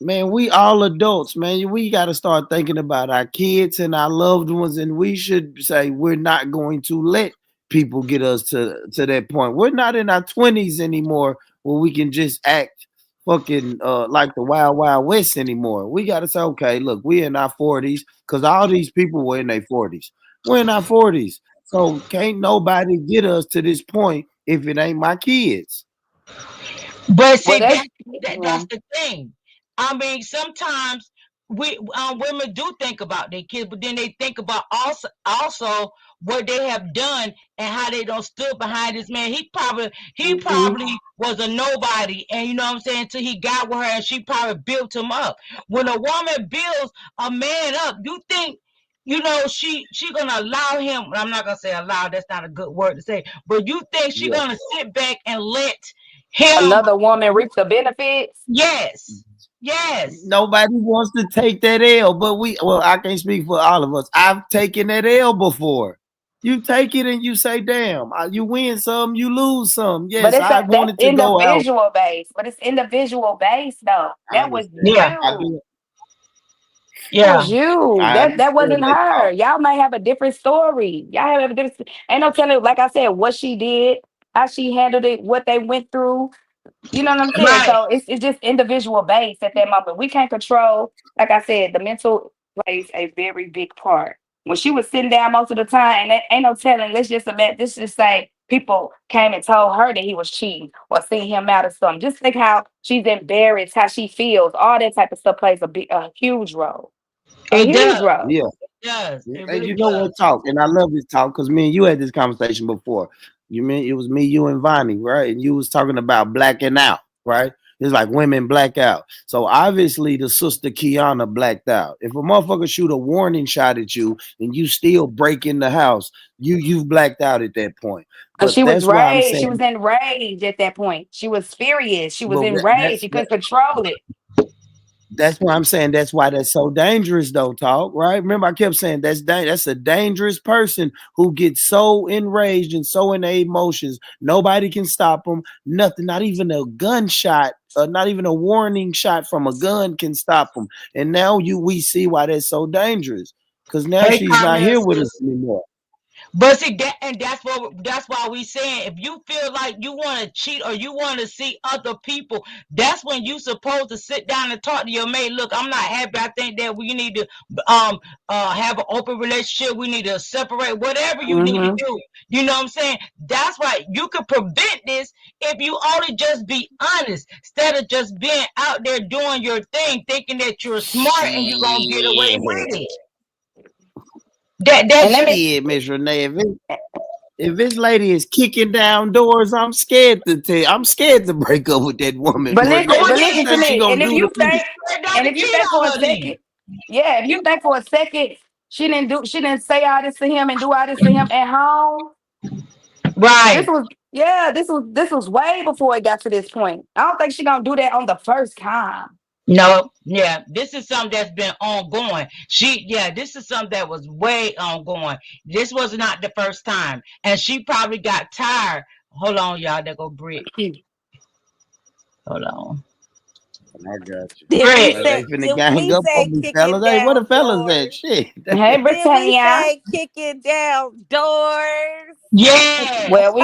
Man, we all adults, man. We got to start thinking about our kids and our loved ones, and we should say we're not going to let people get us to that point. We're not in our 20s anymore where we can just act fucking like the wild wild west anymore. We got to say, okay, look, we're in our 40s because all these people were in their 40s. We're in our 40s, so can't nobody get us to this point if it ain't my kids. But Well, see, that's that's yeah. the thing. I mean, sometimes women do think about their kids, but then they think about also what they have done and how they don't stood behind this man. He Mm-hmm. probably was a nobody, and you know what I'm saying, until he got with her, and she probably built him up. When a woman builds a man up, you think. She gonna allow him. I'm not gonna say allow. That's not a good word to say. But you think she Yeah. gonna sit back and let him. Another woman reap the benefits. Yes. Yes. Nobody wants to take that L, but well, I can't speak for all of us. I've taken that L before. You take it and you say, damn, you win some, you lose some. But Yes, it's I that's wanted to go out. individual based. But it's individual based though. I That was understand. Yeah. I you. do. That Yeah. was you. I That understand wasn't that her. talk. Y'all might have a different story. Y'all have a different. Ain't no telling. Like I said, what she did, how she handled it, what they went through. You know what I'm saying? Right. So it's just individual based at that moment. We can't control, like I said, the mental plays a very big part. When she was sitting down most of the time, and ain't no telling, let's just say people came and told her that he was cheating or seeing him out or something. Just think how she's embarrassed, how she feels, all that type of stuff plays a huge role. A It huge does. role. Yeah. It does. It And really you know does. what talk, and I love this talk because me and you had this conversation before. You mean it was me, you, and Vonnie, right? And you was talking about blacking out, right? It's like women black out. So obviously the sister Kiana blacked out. If a motherfucker shoot a warning shot at you and you still break in the house, you've blacked out at that point. Cause But she was that's why I'm raged. She was saying, enraged at that point. She was furious. She was but enraged. She couldn't control it. that's why I'm saying that's why that's so dangerous though, talk, right? Remember I kept saying that's a dangerous person who gets so enraged and so in their emotions, nobody can stop them. Nothing, not even a gunshot, not even a warning shot from a gun can stop them. And now we see why that's so dangerous. Because now Hey, she's not here comments. with us anymore. But see that, and that's why we saying if you feel like you want to cheat or you want to see other people, that's when you supposed to sit down and talk to your mate. Look, I'm not happy. I think that we need to have an open relationship. We need to separate. Whatever you need to Hmm. do. You know what I'm saying? That's why you could prevent this if you only just be honest instead of just being out there doing your thing, thinking that you're smart and you're gonna get away Shit. with it. That And let me Shit, Miss Renee. If this lady is kicking down doors, I'm scared to tell. I'm scared to break up with that woman. but What listen, oh but what you listen yeah, to think she me. gonna And if do to you me? think, not and to if you cheat think for a on her then. second, yeah, if you think for a second she didn't say all this to him and do all this to him at home. This Right. was yeah, this was way before it got to this point. I don't think she gonna do that on the first time. No, yeah, this is something that's been ongoing. This is something that was way ongoing. This was not the first time, and she probably got tired. Hold on, y'all. There go Brick. Hold on, I got you. Did we Brick. They say finna did gang we up say on me, kicking fellas. Hey, what the down fellas at? doors? Shit. Hey, Did we Britannia. say kicking down doors? Yes. Well,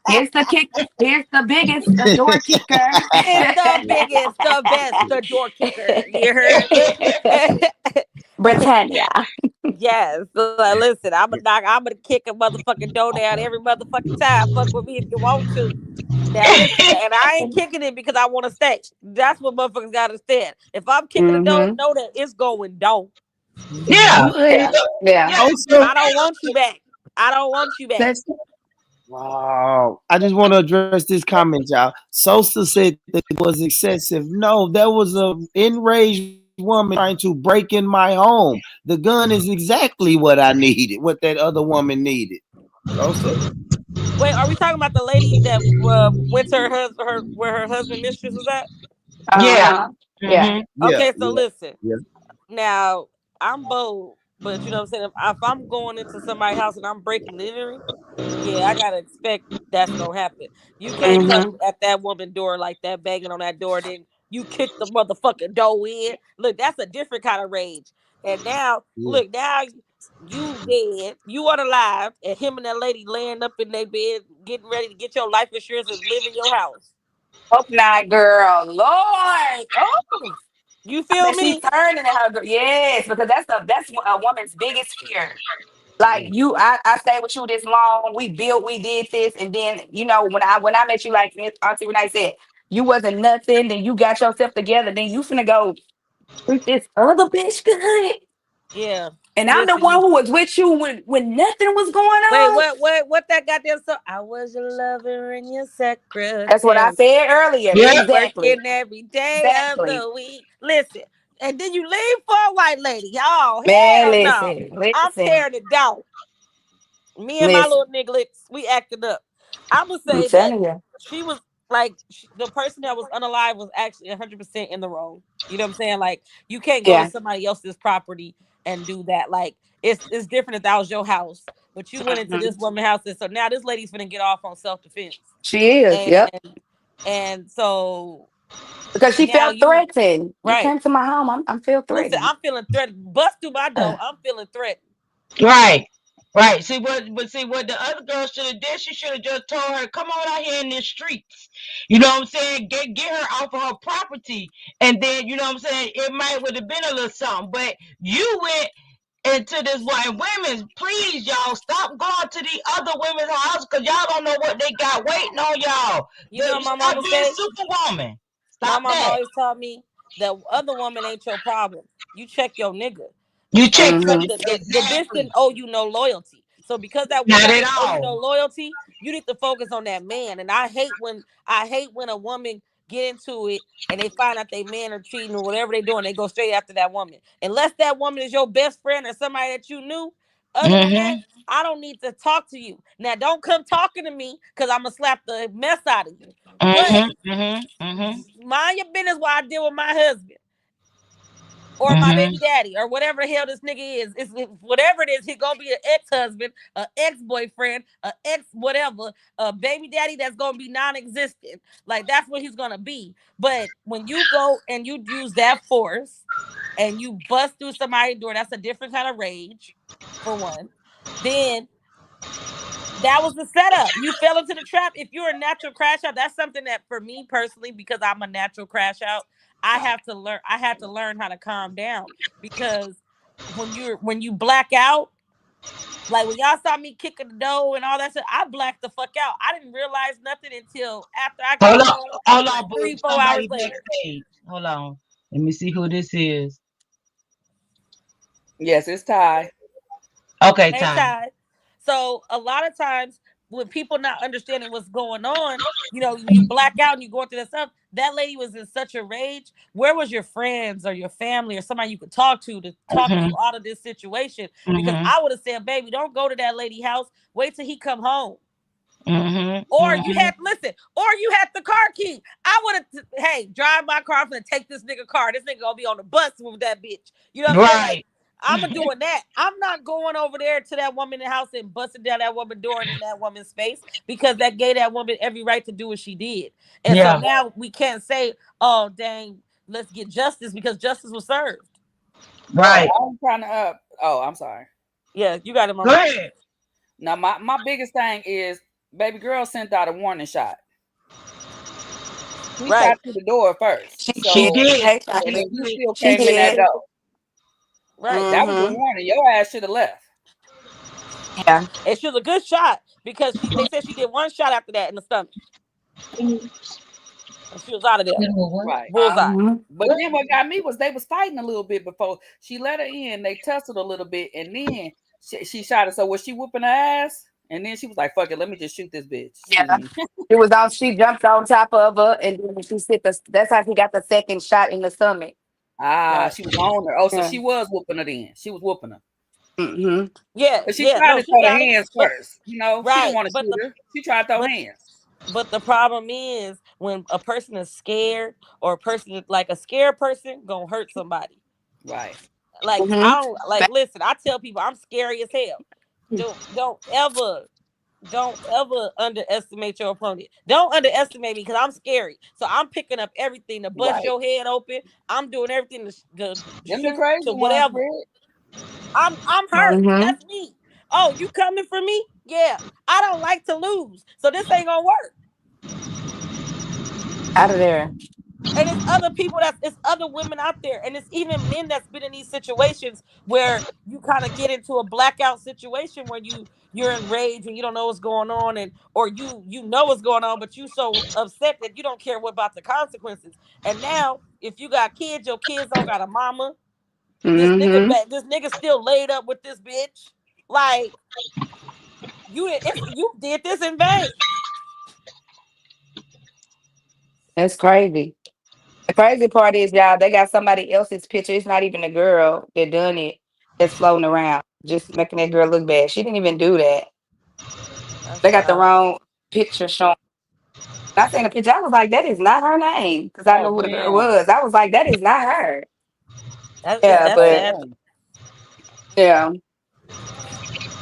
here's the kick. Here's the biggest, the door kicker. It's the biggest, the best, the door kicker. You heard me? Britannia. Yes. Listen, I'm gonna kick a motherfucking door down every motherfucking time. Fuck with me if you want to. Now listen, and I ain't kicking it because I want to stay. That's what motherfuckers gotta understand. If I'm kicking the door, Mm-hmm. know that it's going down. Yeah. Yeah. What? Yeah. Yeah. Also, I don't want you back. I don't want you back. that's wow. I just want to address this comment, y'all. Sosa said that it was excessive. No, that was a enraged woman trying to break in my home. The gun is exactly what I needed, what that other woman needed. Sosa? Wait, are we talking about the lady that went to her husband, her where her husband mistress was at? Yeah. Uh-huh. Yeah. Hmm. Yeah, Okay, so yeah, listen. yeah. Now I'm bold, but you know what I'm saying. If I'm going into somebody's house and I'm breaking and entering, yeah, I gotta expect that's gonna happen. You can't come Mm-hmm. at that woman door like that, banging on that door, then you kick the motherfucking door in. Look, that's a different kind of rage. And now, Yeah. look, now you dead, you unalive, and him and that lady laying up in their bed, getting ready to get your life insurance and live in your house. Hope not, girl. Lord. Oh, You I feel bet she's me? turning in her. Yes, because that's a woman's biggest fear. Like Yeah. I stayed with you this long. We built, we did this, and then when I met you, like Miss Auntie Renee said, you wasn't nothing. Then you got yourself together. Then you finna go treat this other bitch good. Yeah. And I'm the Listen, one you who was with you when nothing was going wait, on. what that goddamn song? I was your lover and your That's what I secretary. said earlier. Yeah. Exactly. Working every day of Exactly. the week. Listen, and then you leave for a white lady. Y'all, Man, hell no. listen, I'm listen, tearing it down. Me and my listen. little nigglets, we acted up. I would I'm say that telling you. she was like the person that was unalive was actually 100% in the wrong. You know what I'm saying? Like you can't go to Yeah. somebody else's property and do that. Like it's different if that was your house, but you went into Mhm. this woman's house, and so now this lady's gonna get off on self defense, She is. and Yep. and so. Because she Now felt you threatened. You right. came to my home. I'm feel Listen, threatened. I'm feeling threatened. Bust through my door. I'm feeling threatened. Right. Right. See what but see what the other girl should have did, she should have just told her, come on out here in the streets. You know what I'm saying? Get her off of her property. And then, you know what I'm saying, it might would have been a little something. But you went into this one. Women, please, y'all, stop going to the other women's house because y'all don't know what they got waiting on y'all. You know what my Stop mama being say? superwoman. My Stop mama that. always taught me that other woman ain't your problem. You check your nigga. You check Because Mm-hmm. the bitch didn't exactly. owe you no loyalty. So because that Not woman at didn't owe you no all. loyalty, you need to focus on that man. And I hate when a woman get into it and they find out they man are cheating or whatever they doing, they go straight after that woman. Unless that woman is your best friend or somebody that you knew. Other than that, Mm-hmm. I don't need to talk to you. Now don't come talking to me because I'm gonna slap the mess out of you. But Mm-hmm. Mm-hmm. Mm-hmm. mind your business while I deal with my husband or my Mm-hmm. baby daddy or whatever the hell this nigga is. Whatever it is, he gonna be an ex-husband, an ex-boyfriend, an ex whatever, a baby daddy that's gonna be non-existent. Like that's what he's gonna be. But when you go and you use that force and you bust through somebody's door, that's a different kind of rage, for one. Then that was the setup. You fell into the trap. If you're a natural crash out, that's something that for me personally, because I'm a natural crash out, I have to learn. I had to learn how to calm down because when you black out, like when y'all saw me kicking the door and all that stuff, I blacked the fuck out. I didn't realize nothing until after I got Hold on. home, Hold like on, boo. 3-4 hours Somebody later. backstage. Hold on. Let me see who this is. Yes, it's Ty. Okay, Hey, time. Ty. So a lot of times when people not understanding what's going on, when you black out and you going through that stuff, that lady was in such a rage. Where was your friends or your family or somebody you could to talk Mm-hmm. you out of this situation? Because Mm-hmm. I would have said, baby, don't go to that lady house. Wait till he come home. Mm-hmm. Or you Mm-hmm. had listen, or you had the car key. I would have hey, drive my car. I'm gonna take this nigga car. This nigga gonna be on the bus with that bitch. You know what I'm saying? Like Right. I'm a doing that. I'm not going over there to that woman in the house and busting down that woman door and in that woman's face because that gave that woman every right to do what she did. And so Yeah. now we can't say, oh dang, let's get justice because justice was served. Oh, Right. I'm trying to oh, I'm sorry. Yeah, you got it, Go mama. ahead. Now my biggest thing is baby girl sent out a warning shot. She Right. shot through the door first. She So did. Hey, and She then Shawty. you did. still She came in that did. door. Right. That was a Mm-hmm. warning. Your ass should have left. Yeah. And she was a good shot because they said she did one shot after that in the stomach. And she was out of there. What? Right. Bullseye. Mm-hmm. But then what got me was they was fighting a little bit before she let her in. They tussled a little bit, and then she shot her. So was she whooping her ass? And then she was like, "Fuck it, let me just shoot this bitch." Shoot Yeah. me. It was on. She jumped on top of her, and then she hit the. That's how she got the second shot in the stomach. Ah, Right. she was on her. Oh, so Yeah. she was whooping her then. She was whooping her. Mm-hmm. Yeah, But she yeah. tried No, to she throw the got it. hands But first. You know, she didn't right. want to shoot her. She tried to throw But hands. but the problem is when a person is scared or a person like a scared person gonna hurt somebody. Right. Like Mm-hmm. I don't like listen, I tell people I'm scary as hell. Don't ever underestimate your opponent. Don't underestimate me because I'm scary. So I'm picking up everything to bust Right. your head open. I'm doing everything to Them the shoot crazy to ones, whatever. Fred. I'm hurt. Mm-hmm. That's me. Oh, you coming for me? Yeah. I don't like to lose. So this ain't gonna work. Out of there. And it's other people it's other women out there. And it's even men that's been in these situations where you kind of get into a blackout situation where you're enraged and you don't know what's going on and or you know what's going on, but you so upset that you don't care what about the consequences. And now if you got kids, your kids don't got a mama. Mm-hmm. This nigga still laid up with this bitch. Like you did this in vain. That's crazy. The crazy part is, y'all, they got somebody else's picture. It's not even a girl that done it that's floating around, just making that girl look bad. She didn't even do that. That's They got the wild. wrong picture showing. I seen the picture. I was like, that is not her name because I Oh knew who the girl damn. was. I was like, that is not her. That's Yeah, that's Oh but sad. damn. yeah,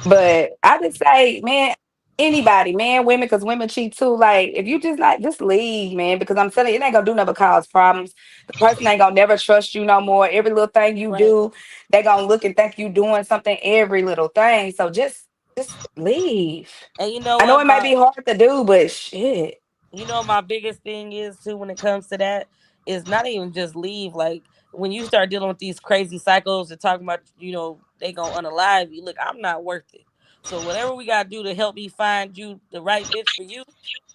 but I just say, man. Anybody, man, women, because women cheat too. Like, if you just like, just leave, man. Because I'm telling you, it ain't gonna do nothing but cause problems. The person ain't gonna never trust you no more. Every little thing you Right. do, they gonna look and think you doing something. Every little thing. So just leave. And you know I know what, it might my be hard to do, but shit. you know my biggest thing is too when it comes to that is not even just leave. Like when you start dealing with these crazy cycles and talking about, they gonna unalive you. Look, I'm not worth it. So whatever we gotta do to help me find you the right bitch for you,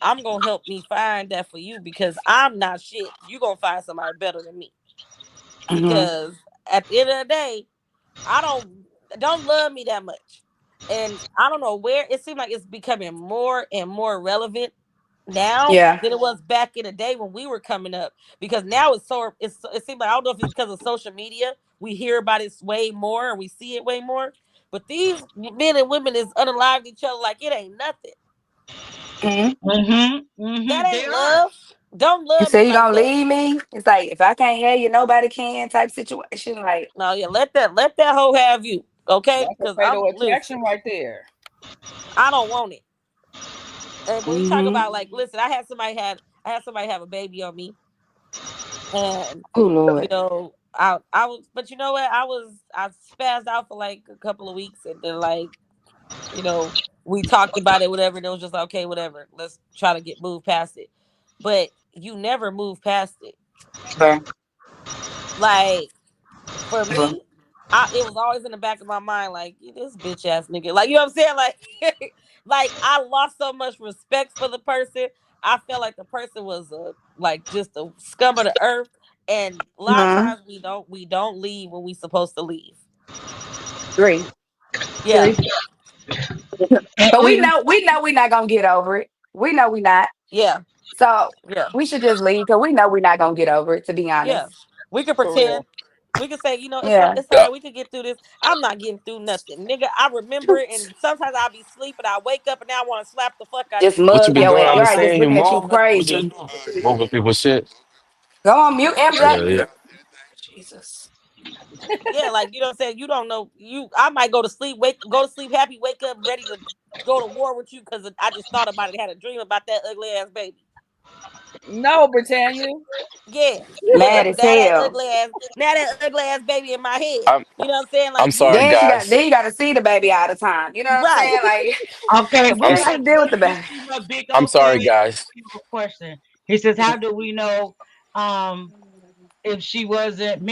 I'm gonna help me find that for you because I'm not shit. You gonna find somebody better than me. Hmm. Because at the end of the day, I don't love me that much. And I don't know where it seems like it's becoming more and more relevant now Yeah. than it was back in the day when we were coming up. Because now it seems like I don't know if it's because of social media. We hear about it way more and we see it way more. But these men and women is unaliving each other like it ain't nothing. Hmm. That They ain't are. love. Don't You love me say you like gonna that. leave me? It's like if I can't have you, nobody can type situation. Like, No, yeah, let that hoe have you. Okay? That's a Because I'm fatal listen, attraction right there. I don't want it. And when we talk mm-hmm. about like, listen, I had somebody have a baby on me, and Oh Lord. I was, but you know what, I spazzed out for like a couple of weeks, and then like you know we talked about it, whatever, and it was just like okay, whatever, let's try to get moved past it. But you never move past it. Never. Like for Never. me, it was always in the back of my mind, like this bitch ass nigga. Like you know what I'm saying? Like, like I lost so much respect for the person. I felt like the person was like just a scum of the earth. And a lot of Uh-huh. times we don't leave when we supposed to leave. Agree. Yeah, Agree. And But we we, know we're not gonna get over it. We know we're not. yeah, So yeah, we should just leave because we know we're not gonna get over it, to be yeah. honest. We could For real. pretend. We could say, Yeah. it's all right. We could get through this. I'm not getting through nothing, nigga. I remember it, and sometimes I'll be sleeping. I wake up and now I want to slap the fuck out Just you. What you mug been I your doing? feel ass. I've like been Right, I just seeing you looking at you move. What you crazy. been doing? Moving people's shit. Go on mute, Yeah, MJ. yeah. Jesus. yeah, like you know what I'm saying. You don't know you. I might go to sleep happy, wake up ready to go to war with you because I just thought about it, had a dream about that ugly ass baby. No, Britannia. Yeah, yeah. Mad as hell. Now that ugly ass baby in my head. I'm You know what I'm saying? I'm Like sorry, you, guys. Then you gotta see the baby all the time. You know what I'm right? saying? Like okay, you I'm but ain't s- got how to do deal with we the know? baby. See what Big I'm O sorry, came in guys. a question. He says, how do we know um if she wasn't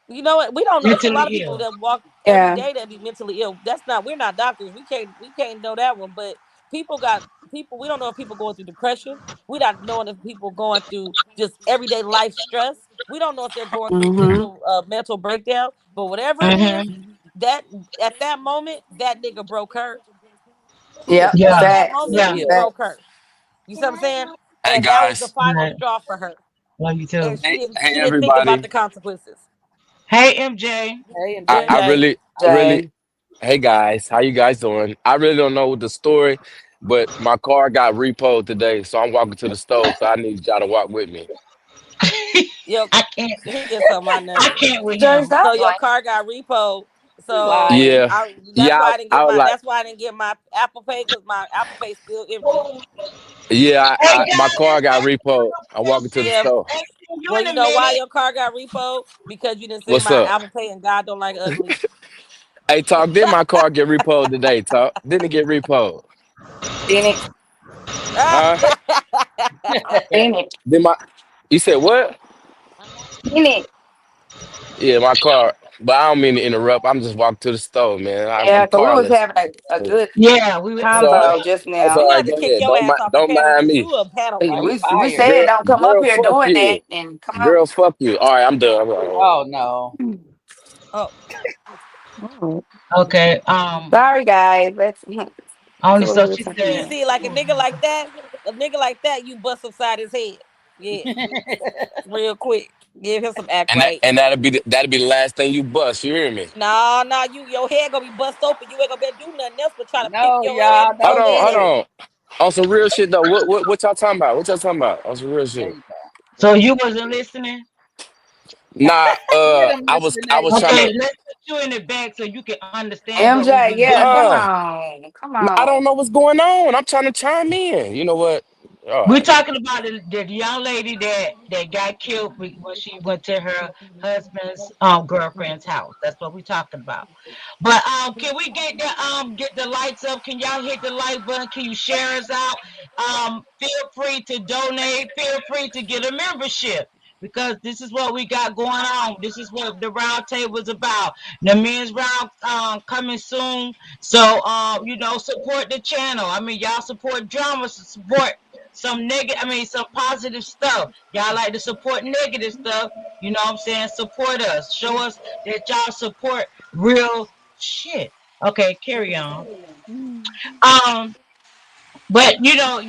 You know what? We don't know. It's a lot of mentally people ill? that walk every Yeah. day that be mentally ill. We're not doctors. We can't know that one. But people got people. We don't know if people going through depression. We not knowing if people going through just everyday life stress. We don't know if they're going through Mm-hmm. mental breakdown. But whatever it is, Mm-hmm. that at that moment, that nigga broke her. Yep. Yeah, At that Facts. moment, Yeah. he Facts. broke her. You see what I'm saying? Hey, And that was the guys. final right. straw for her. Love you too. And Hey, hey, she didn't think about everybody. the consequences. Hey, MJ. Hey, and I, Jay. I MJ. really, I really. Jay. Hey, guys. How you guys doing? I really don't know the story, but my car got repoed today, so I'm walking to the stove. So I need y'all to walk with me. Yo, I can't. he gets on my I nerves. can't with Jay, him. So stop your playing. car got repo. He So lying. Yeah, that's yeah. why I didn't I get was my like, that's why I didn't get my Apple Pay because my Apple Pay is still empty. yeah. Hey My guys, car let's got talk repoed. about I'm walking to the Yeah. stove. Confrontation. You Well, in you a know why minute. your car got repo? Because you didn't send What's my up? Apple Pay and God don't like ugly. Hey, talk. Did my car get repoed today? Talk. Didn't it get repoed? Didn't Huh? didn't Did my? You said what? didn't. Yeah, my car. But I don't mean to interrupt. I'm just walking to the stove, man. I'm Yeah, because we was carless. having a good Yeah, we were That's having a all good. right. convo just That's now. all We right. had to Go kick ahead. your ass off the Don't panel mind because me. you a panel We, Oh, wipe. he we fired. said Girl, don't come up girl, here fuck doing that. you. And come Girl, fuck you. All right, I'm done. Oh no. on. Oh, Mm. Okay. Sorry, guys. Let's Only to what so we were she talking you said. about. see, like a nigga like that, you bust upside his head. Yeah, real quick. Give him some act right. And that'll be the last thing you bust. You hear me? Nah, nah, your head gonna be bust open. You ain't gonna be able to do nothing else but try to pick No, your head y'all and Hold throw don't on, do lead hold at that. him. on. On some real shit though. What y'all talking about? What y'all talking about? On some real There shit. you go. So you wasn't listening. Nah, Get him, I Miss was I Renee. was trying Okay, to. let's put you in the back so you can understand what we've MJ, been yeah, doing. come Uh, on. Come I don't on. know what's going on. I'm trying to chime in. You know what? All We're right. talking about the young lady that got killed when she went to her husband's girlfriend's house. That's what we're talking about. But can we get the lights up? Can y'all hit the like button? Can you share us out? Feel free to donate. Feel free to get a membership. Because this is what we got going on. This is what the round table is about. The men's round coming soon. So support the channel. I mean, y'all support drama, support some negative, I mean, some positive stuff. Y'all like to support negative stuff. You know what I'm saying? Support us. Show us that y'all support real shit. Okay, carry on. Um, but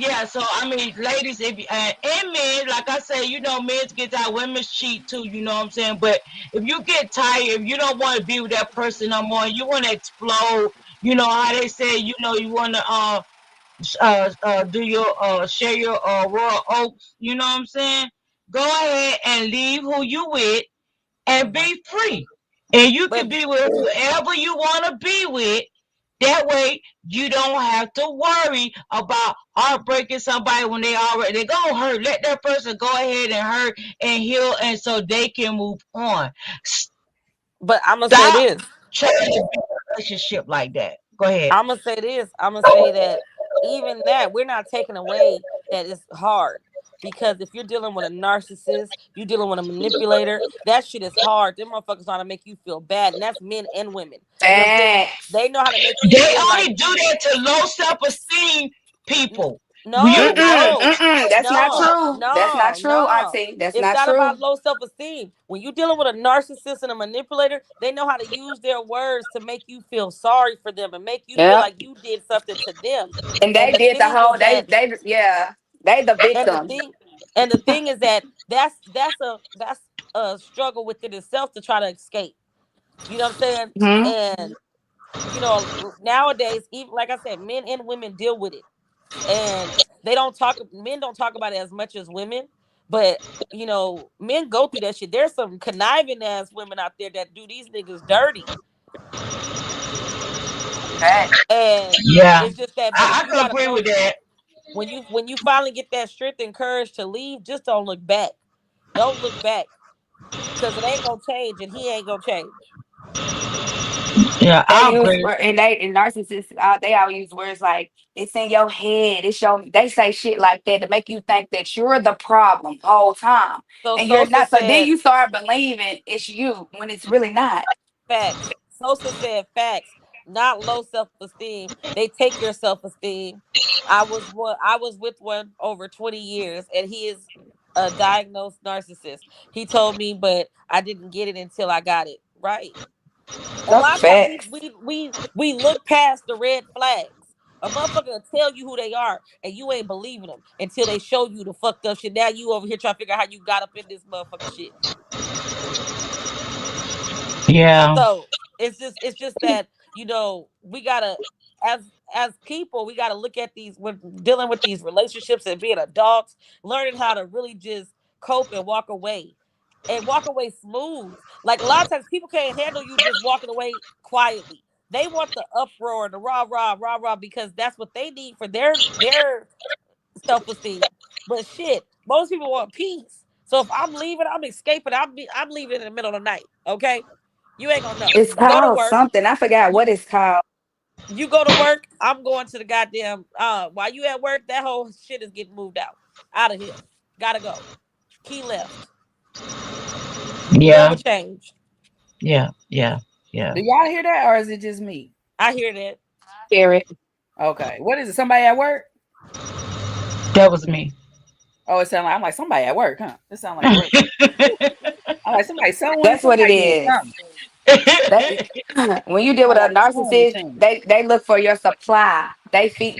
yeah. So I mean, ladies, if and men, like I say, men get out, women cheat too. You know what I'm saying? But if you get tired, if you don't want to be with that person no more, you want to explode. You know how they say, you want to do your share your royal oats. You know what I'm saying? Go ahead and leave who you with and be free. And you But can be with whoever you want to be with. That way you don't have to worry about heartbreaking somebody when they're gonna hurt. Let that person go ahead and hurt and heal, and so they can move on. I'm gonna say Stop this. trying to be in a relationship like that. Go ahead. I'm gonna say this. I'm gonna say that even that we're not taking away that it's hard, because if you're dealing with a narcissist, you're dealing with a manipulator. That shit is hard. Them motherfuckers know how to make you feel bad, and that's men and women. You know what I'm saying? They Facts. know how to make you They feel like only do that to low self-esteem people. You no, no, That's not no, true. That's not no, true, no. Auntie. That's It's not not about true. low self esteem. When you're dealing with a narcissist and a manipulator, they know how to use their words to make you feel sorry for them and make you feel Yep. like you did something to them. And And they the did the thing whole is that, they yeah. They the and the victim. thing, and the thing is that that's a struggle within itself to try to escape. You know what I'm saying? Hmm. And nowadays, even like I said, men and women deal with it, and men don't talk about it as much as women, but men go through that shit. There's some conniving ass women out there that do these niggas dirty, Facts. and Yeah, it's just that. But if I you can gotta agree know, with that. when you finally get that strength and courage to leave, just don't look back. Don't look back, because it ain't gonna change, and he ain't gonna change. Yeah, They I use agree. and narcissists. They all use words like it's in your head. It's your. They say shit like that to make you think that you're the problem whole time, So and you're Sosa not. So then said you start believing it's you when it's really not. facts. Sosa said facts, not low self esteem. They take your self esteem. I was with one over 20 years, and he is a diagnosed narcissist. He told me, but I didn't get it until I got it. Right. A Yep. lot of times Facts. we look past the red flags. A motherfucker will tell you who they are, and you ain't believing them until they show you the fucked up shit. Now you over here trying to figure out how you got up in this motherfucking shit. Yeah, So it's just that we gotta, as people, we gotta look at these when dealing with these relationships and being adults, learning how to really just cope and walk away smooth. Like a lot of times people can't handle you just walking away quietly. They want the uproar, the rah rah rah rah, because that's what they need for their self esteem. But shit, most people want peace. So if I'm leaving, I'm escaping. I'm leaving in the middle of the night. Okay, you ain't gonna know. It's Go to called work. something. I forgot You what it's called. you go to work. I'm going to the goddamn. While you at work, that whole shit is getting moved out of here. Gotta go. Key left. yeah, Never change. yeah, yeah, yeah. Do y'all hear that, or is it just me? I hear that. Hear it. Okay, what is it? Somebody at work? That was me. Oh, it sound like I'm like somebody at work, huh? It sound like work. I'm like somebody That's what it somebody doing is. something. They when you deal with Sound a like a sewing narcissist, machine. they look for your supply. They take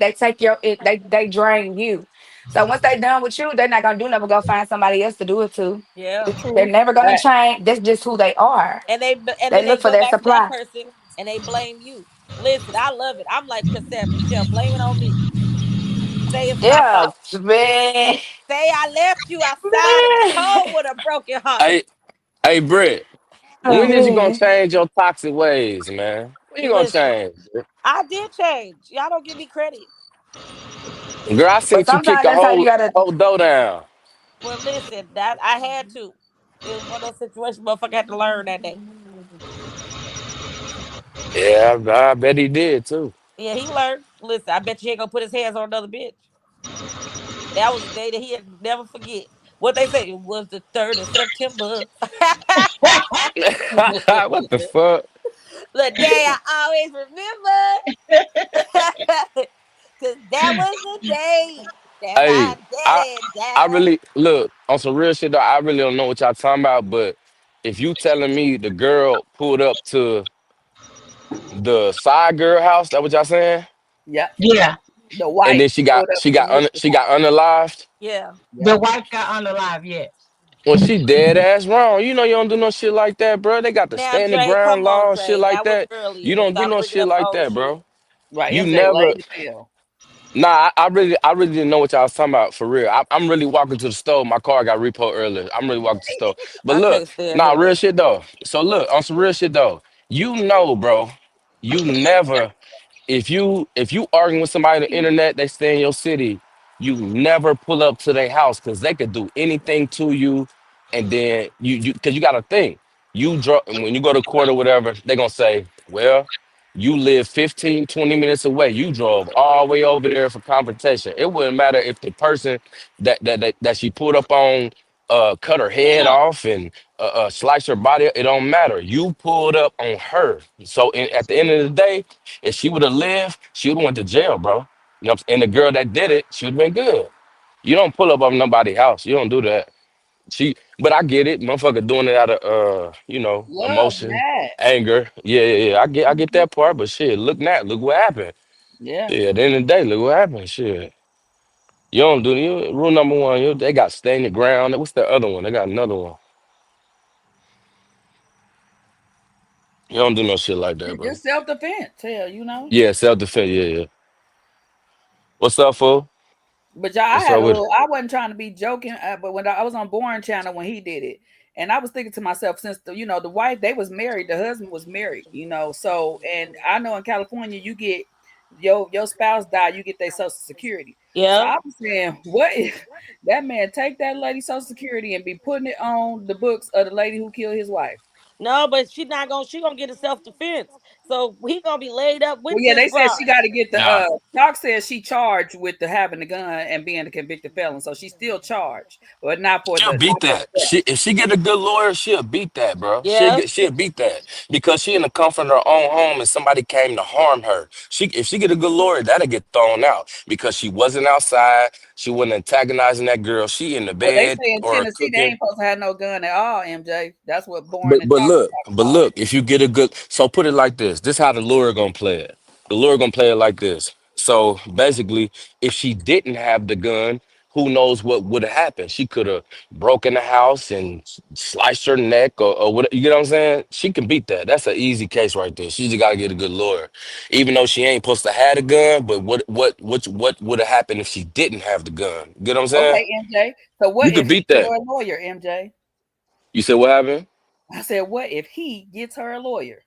they drain you. So once they done with you, they're not gonna do nothing but go find somebody else to do it to. Yeah. The They're truth. never gonna That change. That's just who they are. And They then they look for go their back to that supply. person and they blame you. Listen, I love it. I'm like Cassette Michelle, blame it on me. Say it's my Yeah, fault. man. Say I left you outside in the Man. cold with a broken heart. Hey, Hey, Britt, when is you gonna Yeah. change your toxic ways, man? When you gonna Listen, change? I did change. Y'all don't give me credit. Girl, I seen But you kick sometimes a that's how you gotta. whole dough down. Well, listen, that I had to. It was one of those situations motherfucker had to learn that day. Yeah, I bet he did too. Yeah, he learned. Listen, I bet you he ain't gonna put his hands on another bitch. That was the day that he'll never forget. What they say, it was the 3rd of September. What the fuck? The day I always remember. Cause that was the day that Hey, my I daddy I died. really look on some real shit though. I really don't know what y'all talking about, but if you telling me the girl pulled up to the side girl house, that what y'all saying? Yep. Yeah. The And wife then pulled up to the sister's she got house. unalived. Yeah. The Yep. wife got unalive yet. Well, she dead ass wrong. You know you don't do no shit like that, bro. They got the Now, stand the Dre, ground come on, law and shit Dre. like That was that. You earlier. don't do Stop no bringing shit up like old that, shit. bro. Right. You MJ never. late as hell. Nah, I really didn't know what y'all was talking about for real. I'm really walking to the store. My car got repo earlier. I'm really walking to the store. But I look, can't stand nah, him. real shit though. So look, on some real shit though. You know, bro. You never if you arguing with somebody on the internet, they stay in your city, you never pull up to their house because they could do anything to you, and then you because you got to think you draw when you go to court or whatever, they gonna say, well, you live 15, 20 minutes away. You drove all the way over there for confrontation. It wouldn't matter if the person that she pulled up on cut her head off and slice her body. It don't matter. You pulled up on her. So at the end of the day, if she would have lived, she would have went to jail, bro. You know, and the girl that did it, she would have been good. You don't pull up on nobody's house. You don't do that. But I get it. Motherfucker doing it out of Love emotion, mad. anger. Yeah, yeah, yeah. I get that part. But shit, look what happened. Yeah. Yeah, at the end of the day, look what happened. Shit. You don't do rule number one. They got stay in the ground. What's the other one? They got another one. You don't do no shit like that, It's bro. just self defense. Hell, you know. Yeah, self defense. Yeah, yeah. What's up, fool? But y'all, I What's had up a with it? little. I wasn't trying to be joking, but when I was on Born Channel when he did it, and I was thinking to myself, since the wife they was married, the husband was married, So, and I know in California you get your spouse die, you get their Social Security. So Yeah. I was saying, what if that man take that lady's Social Security and be putting it on the books of the lady who killed his wife? No, but she not gonna. She gonna get a self defense. So he gonna be laid up with Well, yeah, this they said broad. she got to get the. Nah. Doc says she charged with the having the gun and being a convicted felon, so she's still charged, but not for She'll the beat not for the that. death. If she get a good lawyer, she'll beat that, bro. Yeah. She'll beat that because she in the comfort of her own home and somebody came to harm her. If she get a good lawyer, that'll get thrown out because she wasn't outside. She wasn't antagonizing that girl. She in the Well, they bed say in or Tennessee they cooking. ain't supposed to have no gun at all. MJ, that's what Born and Talk talking But about. look, if you get a good, so put it like this. This how the lawyer gonna play it. The lawyer gonna play it like this. So basically, if she didn't have the gun, who knows what would have happened? She could have broken the house and sliced her neck or what. You get what I'm saying? She can beat that. That's an easy case right there. She just gotta get a good lawyer, even though she ain't supposed to have a gun. But what would have happened if she didn't have the gun? You get what I'm saying? Okay, MJ. So You what could if he beat get that. her a lawyer, MJ? You said what happened? I said, what if he gets her a lawyer?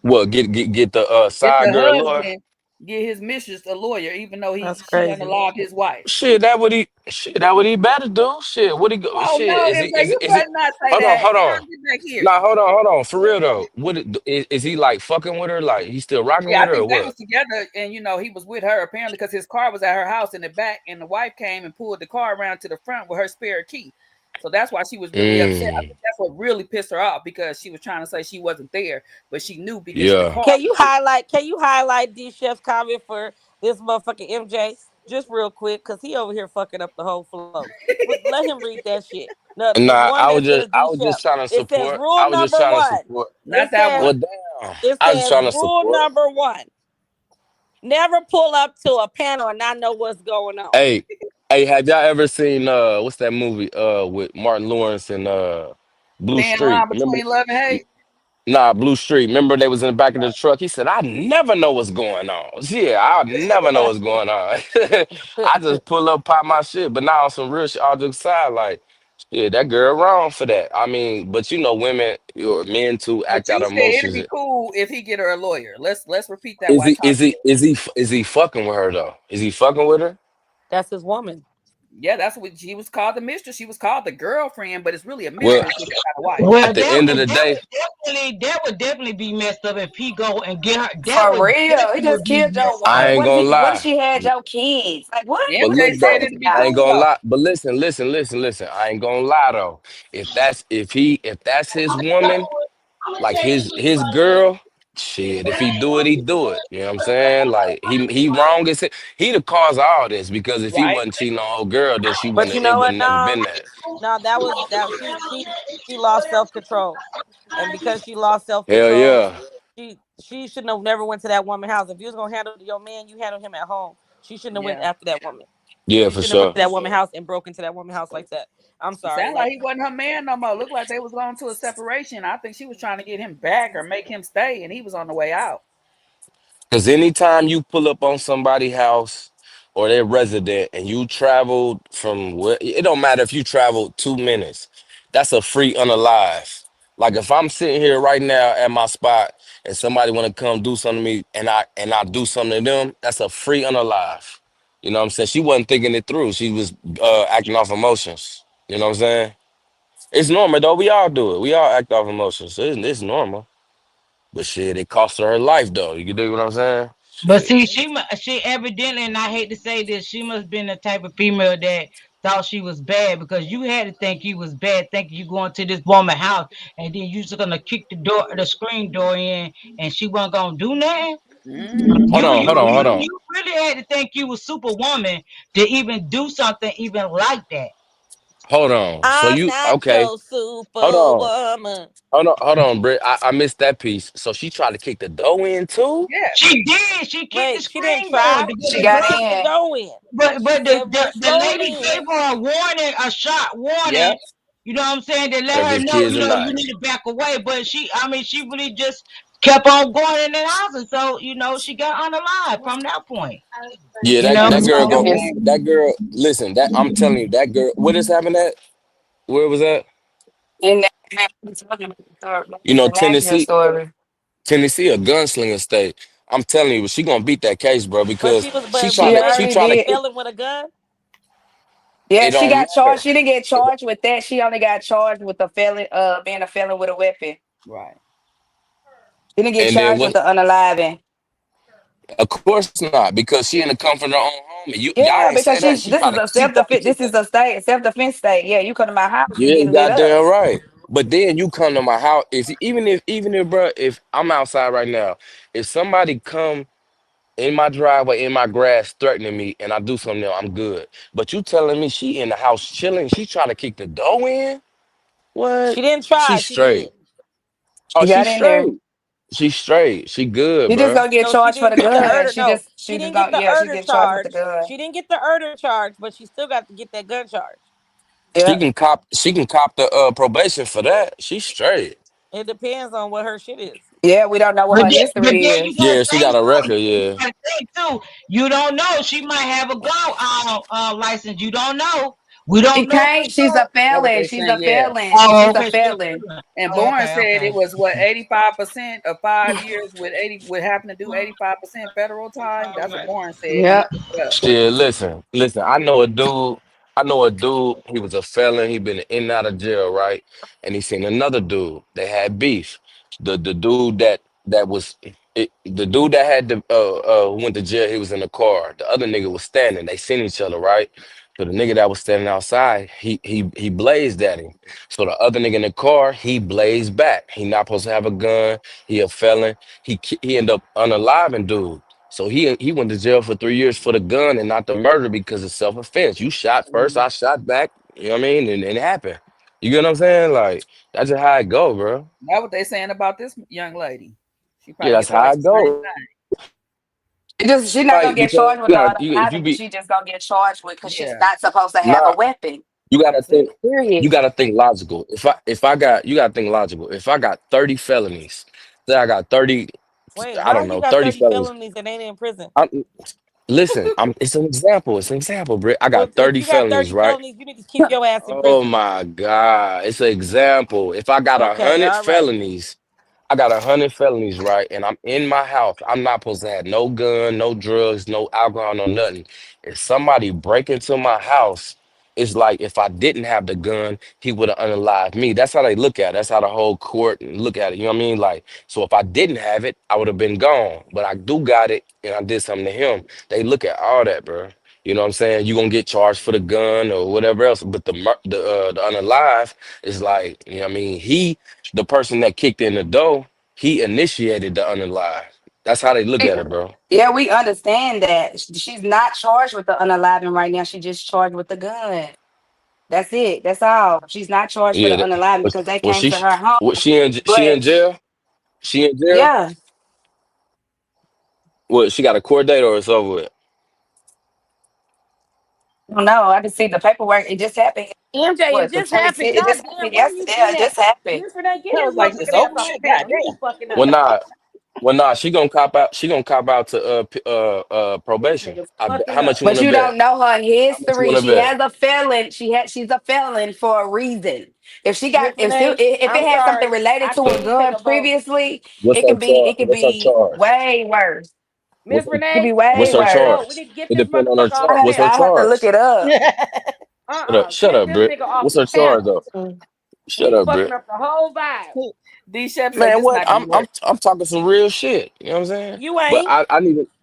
What get the If side the girl lawyer? husband get his mistress a lawyer, even though That's she crazy. unalived his wife. That what he better do. Shit, what he go Oh shit, no, MJ, you is it better not say that. hold Trying on. to get back here. Nah, hold on. For real though. Is he like fucking with her? Like he still rocking Yeah, I with her or think they what? was together, and he was with her apparently because his car was at her house in the back, and the wife came and pulled the car around to the front with her spare key. So that's why she was really upset. I Mm, think that's what really pissed her off because she was trying to say she wasn't there, but she knew because the yeah. car Can was you there. highlight? Can you highlight D Chef's comment for this motherfucking MJ just real quick? Cause he over here fucking up the whole flow. Let him read that shit. No, the Nah, one that says I D was Chef. just trying to It says support. rule I was just number trying to one. support. Not It that says Well one. damn. it I was just says trying to rule support. number one. Never pull up to a panel and not know what's going on. Hey, hey, have y'all ever seen what's that movie with Martin Lawrence and Blue Thin Street? line Remember between love and hate. Nah, Blue Street. Remember they was in the back of the truck. He said, "I never know what's going on." Yeah, I never know what's going on. I just pull up, pop my shit. But now on some real shit, all jokes aside, like Yeah, that girl wrong for that. I mean, but you know, women or men too But act out you of said it'd emotions. be cool if he get her a lawyer. Let's repeat that while Tati. Is he fucking with her though? Is he fucking with her? That's his woman. Yeah, that's what she was called, the mistress. She was called the girlfriend, but it's really a Well, mistress if you got a wife. Well, at the end of the day, that would definitely be messed up if he go and get her. That For would real. He definitely just be killed your messed I wife. up. ain't What if gonna he what if lie. she had your kids? Like what? Yeah, But but What they look you said though, talking it'd be I about? ain't cool gonna though. lie. But listen. I ain't gonna lie though. If that's his woman, like his girl, shit. If he do it, he do it. You know what I'm saying? Like he wrong as he the cause of all this because if he Right. wasn't cheating on old girl, then she But wouldn't. you It know would what? never Nah, been that. nah, that was that she lost self control, and because she lost self Hell control, yeah, she shouldn't have never went to that woman's house. If you was gonna handle your man, you handle him at home. She shouldn't have went Yeah. after that woman. yeah, She for shouldn't have went sure. to that woman's house and broke into that woman's house like that. I'm It sorry, sounded like like he wasn't her man no more. Looked like they was going to a separation. I think she was trying to get him back or make him stay, and he was on the way out. Because anytime you pull up on somebody's house or their resident and you traveled from where, it don't matter if you traveled 2 minutes, that's a free unalive. Like if I'm sitting here right now at my spot and somebody want to come do something to me and I do something to them, that's a free unalive. You know what I'm saying? She wasn't thinking it through. She was acting off emotions. You know what I'm saying? It's normal though. We all do it. We all act off emotions. So it's normal. But shit, it cost her life though. You dig what I'm saying? But Shit. see, she evidently, and I hate to say this, she must have been the type of female that thought she was bad because you had to think you was bad, thinking you going to this woman's house and then you just gonna kick the screen door in, and she wasn't gonna do nothing. Mm-hmm. Hold You on, you hold on, you hold on. you really had to think you was superwoman to even do something even like that. Hold on. So I'm you not okay? your Hold on. superwoman. Hold on, Britt. I missed that piece. So she tried to kick the dough in too? Yeah. She did. She kicked the Wait, she didn't screen door. try. The, She She the just got girl, kicked the in. dough in. but She said, "Move the lady slowly gave in." her a warning, a shot Yeah. warning. You know what I'm saying? They Gotta let her give know, kids a you knife. need to back away. But she really just kept on going in the house, and so she got unalive from that point. Yeah, You that know, that girl That's go a It's shame. that girl, listen, that I'm telling you, that girl, what is happening at? Where was that? in that talking about the story. You know, The Nashville Tennessee, story. Tennessee, a gunslinger state. I'm telling you, she gonna beat that case, bro, But because she was, she but try She to maybe she already she try was to did. kick failing with a gun. Yeah, it she don't got charged. matter. She didn't get charged with that. She only got charged with the felon, being a felon with a weapon. Right. She didn't get And then charged with what the unaliving. of course not, because she in the comfort of her own home. And y'all Yeah, ain't say because that. this is a She self tried to defense. kick This that. is a state self defense state. Yeah, you come to my house, you Yeah, getting lit up. goddamn right. But then you come to my house. If even if bro, if I'm outside right now, if somebody come in my driveway in my grass threatening me and I do something, I'm good. But you telling me she in the house chilling, she trying to kick the door in? What? She didn't She try. She straight. did. Oh, She she got in there. straight. She straight. She good, She just bro. gonna get No, she charged for didn't the get the gun. murder. No, She she just didn't get gonna the yeah, she's murder getting charged with the charge. gun. She didn't get the murder charge, but she still got to get that gun charge. Yep. She can cop the probation for that. She straight. It depends on what her shit is. Yeah, we don't know what her but history then you is. gotta Yeah, she think got a too. record, You yeah. gotta think too. You don't know. She might have a gun license. You don't know. We She don't know for can't. She's a sure. That's what felon. they She's saying. a Yeah. felon. Oh, She's a okay. She felon. a And oh, Bourne okay, said it okay. was what 85% of 5 years with 80 would happen to do 85% federal time. That's what Bourne said. He Yep. looked it up. Shit, listen. I know a dude. I know a dude. He was a felon. He been in and out of jail, right? And he seen another dude. They had beef. The dude that was the dude that had the went to jail. He was in the car. The other nigga was standing. They seen each other, right? So the nigga that was standing outside, he blazed at him. So the other nigga in the car, he blazed back. He not supposed to have a gun. He a felon. He ended up unaliving dude. So he went to jail for 3 years for the gun and not the murder because of self-defense. You shot first, Mhm. I shot back, you know what I mean? And it happened. You get what I'm saying? Like, that's just how it go, bro. That's what they saying about this young lady. She Yeah, probably that's get how probably it the same go. thing. She's not gonna Right, get because charged with the if you unaliving. be She just gonna get charged with because she's Yeah. not supposed to have a not, weapon. you gotta That's it. think, you Period. gotta think logical. If I got you gotta think logical. If I got 30 felonies, say I got 30, Wait, I how don't you know, got 30 30 felonies. felonies and ain't in prison? Listen, it's an example. It's an example, Britt. I Well, got if 30 you got felonies, 30 right? felonies, you need to keep your ass in Oh prison. my God. It's an example. If I got a Okay, hundred all right. felonies, I got 100 felonies, right? And I'm in my house. I'm not supposed to have no gun, no drugs, no alcohol, no nothing. If somebody break into my house, it's like if I didn't have the gun, he would have unalived me. That's how they look at it. That's how the whole court look at it. You know what I mean? Like, so if I didn't have it, I would have been gone. But I do got it, and I did something to him. They look at all that, bro. You know what I'm saying? You gonna get charged for the gun or whatever else. But the unalive is like, you know what I mean? The person that kicked in the door, he initiated the unalive. That's how they look at it, bro. Yeah, we understand that. She's not charged with the unaliving right now. She just charged with the gun. That's it. That's all. She's not charged for the Yeah. unaliving because they Was came she to her home. was she in But jail? She in jail? yeah, What, she got a court date or it's over with? I don't know. I can see the paperwork. It just happened. MJ, it What the just happened. 26th? It just God happened damn, where you yesterday. Yeah, been it at? just happened. Miss Renee, get I his was like, it's motherfucking ass over off the with. panel. You Goddamn. be fucking Well, up. nah, well, nah, she gonna cop out to This probation. nigga fucking How much up. you But want to you bet? don't know her How much you history. want to She bet? has a felon. She's a felon for a reason. If she got Miss Renee, if it I'm had something sorry. related I to a can't take gun a vote. previously, What's her charge? it could What's her be charge? way worse. What's Miss her It could be Renee, what's way can't her take a worse. vote. We charge? need to get It this depends on her motherfucker off charge. the What's her I have to panel. look charge? it up. Shut Get up, this Britt. nigga off What's the her charge panel. though? Mm. Shut He up, fucking Britt. up the whole vibe. D Shep say Man, this what? not gonna work. I'm talking some real shit. You know what I'm saying? You But ain't.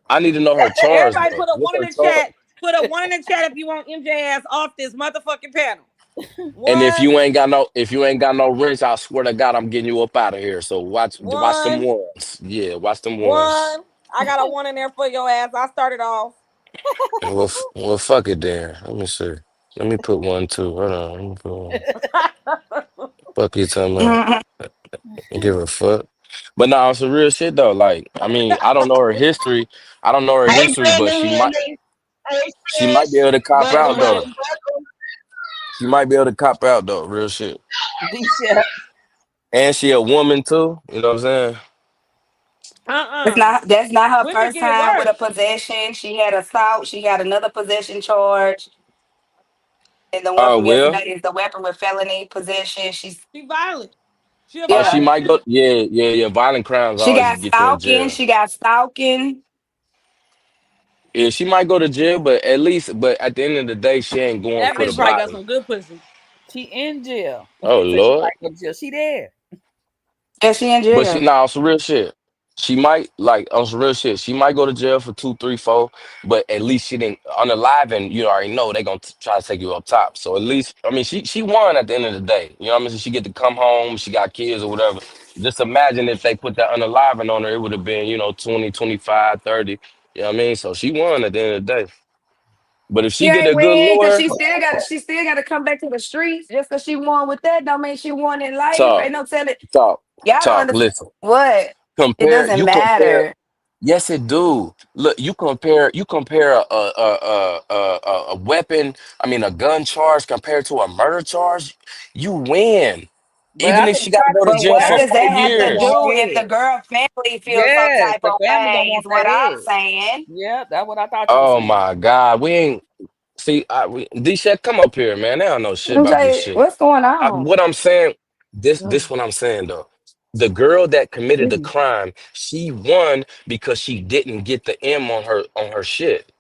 I need to know her charge Everybody though. put a What's one in her the charge? chat. Put a one in the chat if you want MJ ass off this motherfucking panel. And if One, you ain't got no wrench, I swear to God, I'm getting you up out of here. So watch them one, ones. Yeah, watch them ones. one. I got a one in there for your ass. I started off. Well, fuck it then. Let me see. Let me put one too. Hold on. Let me put one. Fuck you talking about? Give a fuck. But no, it's some real shit though. Like, I mean, I don't know her history. I don't know her Hey, history, but Brittany, hey, she might be sis. able to cop Welcome, out Welcome, though. honey. welcome. She might be able to cop out though. Real shit. D Shep. And she a woman too. You know what I'm saying? Uh-uh. That's not her Women first get it time with worse. a possession. She had assault. She got another possession charge. And the one Oh from well. yesterday is the weapon with felony possession. She's She violent. She a Oh, she yeah. violent might go. female. Yeah. Violent crimes She always got get you in stalking. jail. She got stalking. Yeah, she might go to jail, but at the end of the day, she ain't going That for the bitch probably got body. some good pussy. She in jail. Oh So she Lord. might go to jail. She there. Yeah, she in But she jail. nah, on some real shit. She might like on some real shit. She might go to jail for 2, 3, 4, but at least she didn't on the live, and you already know they gonna try to take you up top. So at least I mean she won at the end of the day. You know what I mean? So she get to come home, she got kids or whatever. Just imagine if they put that unaliving on her, it would have been, 20, 25, 30. You know what I mean? So she won at the end of the day. But if She she get ain't a good win because lawyer, she still got to come back to the streets. Just because she won with that, don't mean she won in life. talk, Ain't no telling. talk, Y'all don't talk. understand Listen, what. It compare. doesn't You compare. matter. Yes, it do. Look, you compare a weapon, I mean a gun charge compared to a murder charge, you win. But Even I if think she got to go to Tati But jail what for Tati does four that said have people to years. want do if the head. girl family feels some Yes, type the of family don't way? want Is what that I'm head. saying. Yeah, that's what I thought you were Oh saying. my God, we ain't see. D-Shek, come up here, man. They don't know shit I'm about this like, shit. what's going on? What I'm saying, this what I'm saying though. The girl that committed the Mm. crime, she won because she didn't get the M on her shit.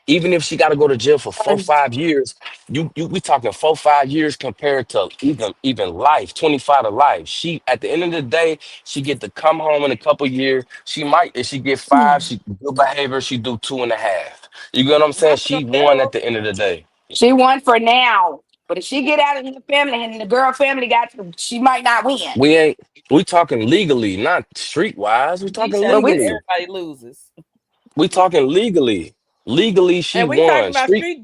Even if she got to go to jail for 4, 5 years, we talking 4, 5 years compared to even life, 25 to life. She at the end of the day, she get to come home in a couple years. She might if she get five, she good behavior, she do 2.5. You get what I'm saying? Not for the She won at federal. the end of the day. She won for now. But if she get out of the family and the girl family got she might not win. We ain't we talking legally, not streetwise. We D talking Shep But we said legally. everybody loses. We talking legally. Legally, she And we talking won. about street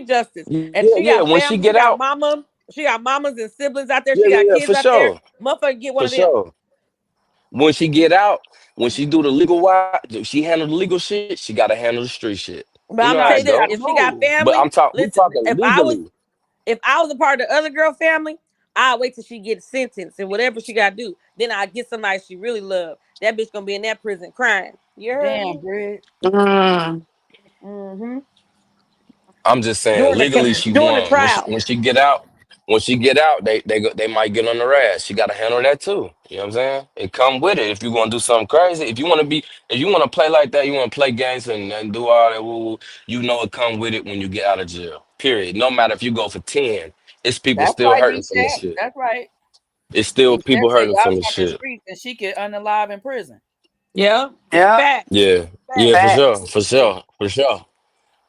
justice. And Yeah, she yeah. got When she family. She get got out, mama. She got mamas and siblings out there. yeah, She yeah, got yeah, kids for out there. sure. Motherfucker get one For of them. sure. When she get out, when she do the legal wise, if she handle the legal shit, she gotta handle the street shit. But You I'm know gonna how tell Right, you it she this: got go. to if she got move. But family, we listen. talking legally. If I was a part of the other girl family, I'll wait till she gets sentenced and whatever she got to do. Then I get somebody she really love. That bitch gonna be in that prison crying. You heard Damn, me? Brid. mm. Mm-hmm. I'm just saying, During legally she during the won. trial. When she get out, they might get on her ass. She got to handle that too. You know what I'm saying? It come with it. If you gonna do something crazy, if you want to play like that, you want to play games and do all that. Woo, woo, you know it come with it when you get out of jail. Period. No matter if you go for 10, it's people That's still right, hurting D from this Chat. shit. That's right. It's still D Chat people said hurting y'all from this talking shit. streets and she get unalive in prison. Yeah. Yeah, Fact. Yeah, yeah, Fact. for sure, facts. for sure, for sure.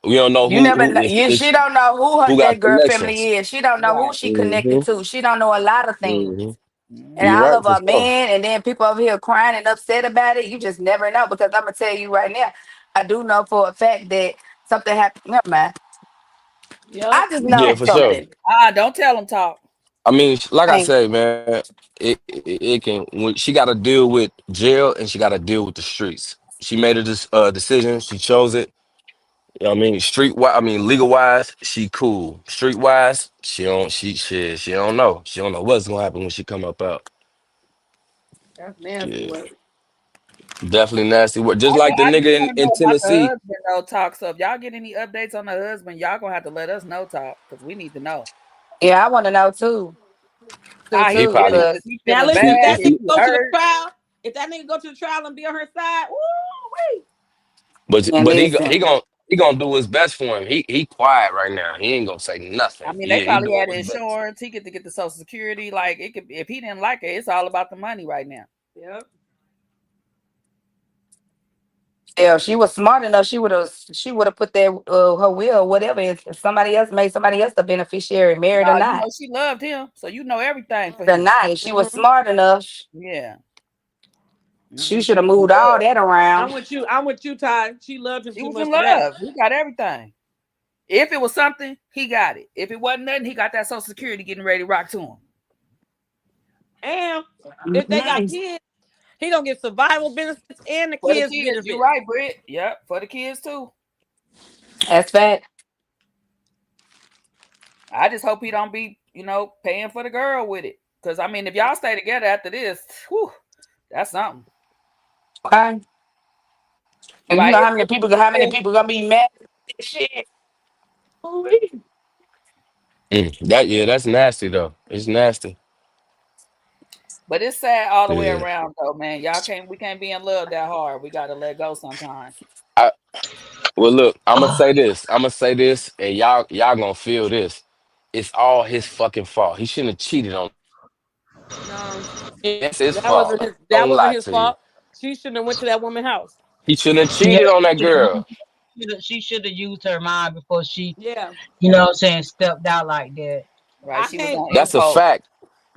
We don't know You never know. if She don't know who got that girl connections. family is. She don't know who Right. she connected Hmm. to. She don't know a lot of things. Hmm. And You Mm-hmm. all right of for a sure. man, and then people over here crying and upset about it. You just never know because I'm gonna tell you right now. I do know for a fact that something happened. Never mind. Yep. I just Yeah, know for sure. something. Don't tell them talk. I mean, like I Ain't say, man, it can. When she got to deal with jail and she got to deal with the streets. She made a decision. She chose it. You know what I mean, I mean, legal wise, she cool. Street wise, she don't know. She don't know what's gonna happen when she come up out. That's nasty Yeah, work. definitely nasty work. Just like the I just nigga want to in know about the Tennessee. husband though, talk. So if y'all get any updates on the husband, y'all gonna have to let us know, talk, because we need to know yeah, I want to know too, how he He feeling. probably Is because he Now feeling listen, he if bad? that Is nigga he. he go to the hurt? trial, if that nigga go to the trial and be on her side, woo and listen, He gonna do his best for him. He quiet right now. He ain't gonna say I nothing. mean, they He probably doing had his best. insurance. He get to get the Social Security. Like it could, if he didn't like it, it's all about the money right now. Yep. yeah, she was smart enough. She would have put that her will or whatever. If somebody else made somebody else the beneficiary, married or Nah, you not, know she loved him, so you know everything for or him. not. If she was Hmm. smart enough, Yeah. she She should have was in moved all love. that I'm around. with you. I'm with you, Ty. She loved him She too was much in for that. love. He got everything. If it was something, he got it. If it wasn't nothing, he got that Social Security getting ready to rock to him. And if they got Mhm. kids, he gonna get survival benefits and the For the kids kids, you're benefits. right, Britt. Yep, for the kids too. That's fact. I just hope he don't be, paying for the girl with it. Cause I mean, if y'all stay together after this, whew, that's something. Okay. And you Right? know how many people gonna be mad at this shit? Ooh-wee. That's nasty though. It's nasty. But it's sad all the way Yeah. around though, man. We can't be in love that hard. We gotta let go sometimes. I Well, look, I'm gonna say this. I'm gonna say this, and y'all gonna feel this. It's all his fucking fault. He shouldn't have cheated on that girl. No, It's his that fault. wasn't I his. ain't That gonna wasn't lie his to you. fault. She shouldn't have went to that woman's house. He shouldn't have Yeah, cheated on that girl. she should have used her mind before she, Yeah, stepped out like that. Right? I She was can't. on That's a impulse. fact.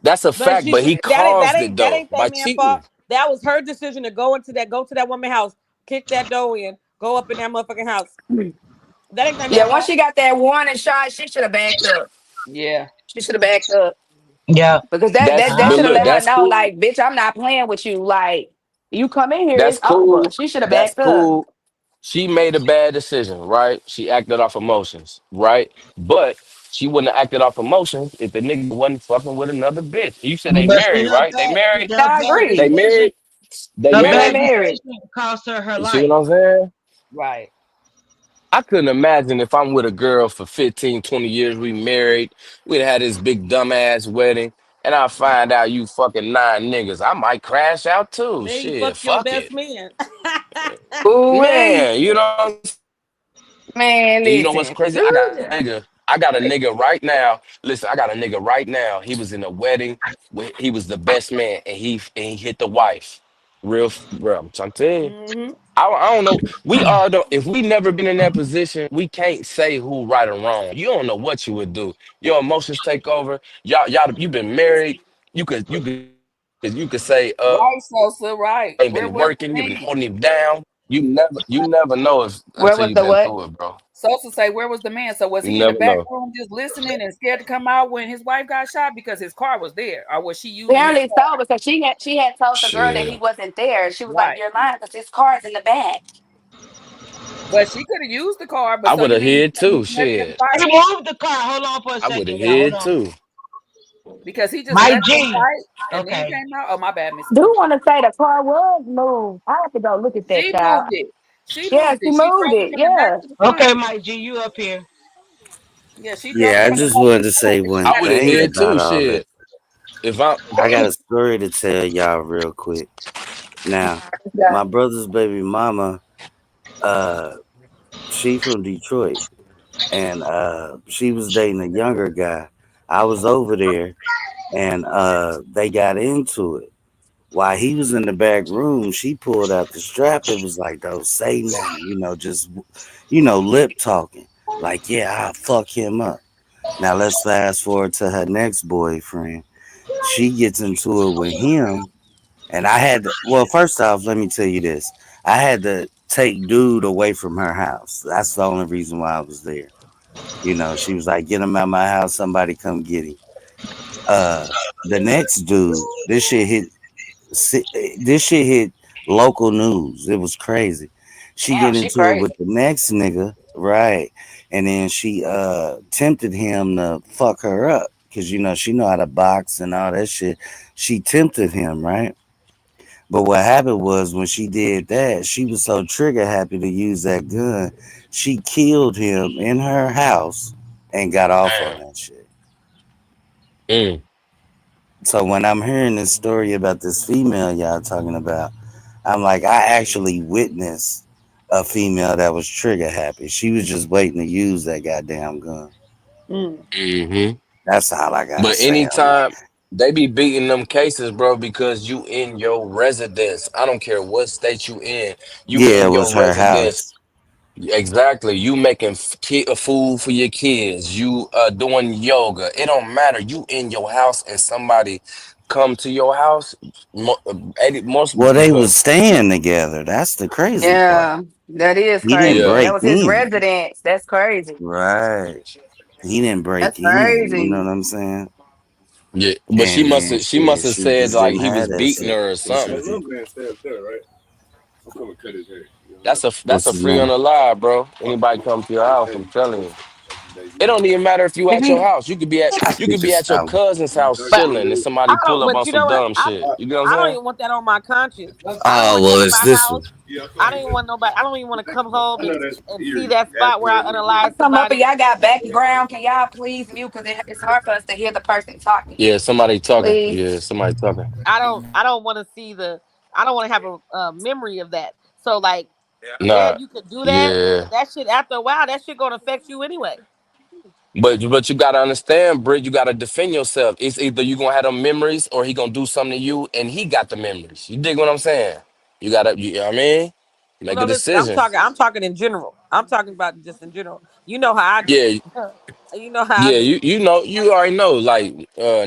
That's a But fact. she But should. he caused it That though ain't by that man's fault. cheating. That was her decision to go into that woman's house, kick that door in, go up in that motherfucking house. That ain't that Yeah, man's once fault. she got that warning shot, she should have backed up. Yeah. She should have backed up Yeah. because that That's that that I but should have look, let her that's know, cool. like, bitch, I'm not playing with you. Like, you come in here, That's it's over. cool. She should have That's backed up. cool. She made a bad decision, right? She acted off emotions, right? But she wouldn't have acted off emotions if the nigga wasn't fucking with another bitch. You said they But see, married, right? They married. I They agree. married. They her Yeah, they bad married. married. decision cost her her You see what life. I'm saying? Right. I couldn't imagine if I'm with a girl for 15, 20 years, we married, we'd had this big dumbass wedding, and I find out you fucking nine niggas. I might crash out too. Then you Shit, fuck your fuck best it. man. Ooh, Man, you know what I'm man, And you know what's listen. crazy? I got a nigga right now. Listen, I got a nigga right now. He was in a wedding where he was the best man and he hit the wife. Bro, I'm trying to tell you. Hmm. I don't know. We are the if we never been in that position, we can't say who right or wrong. You don't know what you would do. Your emotions take over. Y'all you've been married. You could say Right, Sosa, you ain't right. been Where working, was you've the been man? holding him down. You never know if Where until was you've the been what? through it, bro. Sosa say, where was the man? So was You he in the never back know. room just listening and scared to come out when his wife got shot because his car was there, or was she using his Apparently car? so, because she had told the girl that he Shit. wasn't there. She was like, Right. "You're lying because his car's in the back." But she could have used the car, but I so would you have mean he hid couldn't do too. nothing in the Shit. fight Remove the car. Hold on for a I would have second, y'all. Hold hid on. too. because he just Mike left the G. fight and then Okay. came out? Oh, my bad, Miss Do Keisha. want to say the car was moved. I have to go look at that, She child. moved it. She Yeah, moved she it. She moved drove it it. from the back Yeah. to the front. Okay, Mike G, you up here. Yeah, she drove it Yeah, I from the just back to wanted the to front say because she one I got would have it thing did fixed. too. about all that. Shit. If I I got a story to tell y'all real quick. Now, Yeah. my brother's baby mama, uh, she from Detroit, and she was dating a younger guy. I was over there, and they got into it. While he was in the back room, she pulled out the strap. It was like, don't say nothing, just lip talking. Like, yeah, I'll fuck him up. Now let's fast forward to her next boyfriend. She gets into it with him, and I had to, well, first off, let me tell you this. I had to take dude away from her house. That's the only reason why I was there. She was like, get him out my house, somebody come get him. Uh the next dude, this shit hit local news. It was crazy. She Damn, get she into it crazy. with the next nigga, right? And then she tempted him to fuck her up because she know how to box and all that shit. She tempted him, right? But what happened was when she did that, she was so trigger happy to use that gun. She killed him in her house and got off on damn. that shit. Mm. So when I'm hearing this story about this female y'all talking about, I'm like, I actually witnessed a female that was trigger happy. She was just waiting to use that goddamn gun. Mm. Hmm. That's all I gotta But say on that. anytime they be beating them cases, bro, because you in your residence. I don't care what state you in. You Yeah, it in was your her residence. house. Exactly. You making food for your kids. You doing yoga. It don't matter. You in your house and somebody come to your house. 80, most Well, they was staying together. That's the crazy part. Yeah, that is He didn't crazy. yeah. That break was his in. residence. That's crazy. Right. He didn't That's break in. You know crazy. what I'm saying? Yeah. But she And must then have she must shit, have she said just like didn't he was have that beating shit. her or She should something. have just. That's What's a his free on name? the lie, bro. Anybody come to your house, I'm telling you. It don't even matter if you Did at your he? house. I You think could be it's at your south. cousin's house But chilling and I somebody don't. pull up But on you some know what? dumb shit. You know what I don't I'm even want that on my conscience. I don't Oh want that well, in it's my this one. house. I don't even want nobody. I don't even want to come home and see that spot where I I unalive come up and somebody. y'all got background. Can y'all please mute? Because it's hard for us to hear the person talking. saying? Yeah, somebody talking. Please. Yeah, somebody talking. I don't. I don't want to see the. I don't want to have a memory of that. So like, yeah, Nah, you could do that, yeah. but that shit after a while, that shit gonna affect you anyway. But you gotta understand, Britt, you gotta defend yourself. It's either you gonna have them memories or he gonna do something to you and he got the memories. You dig what I'm saying? You know what I mean? Make a No, listen. I'm decision. talking. I'm talking in general. I'm talking about just in general. You know how I do. Yeah, You know how I yeah, do. you already know. Like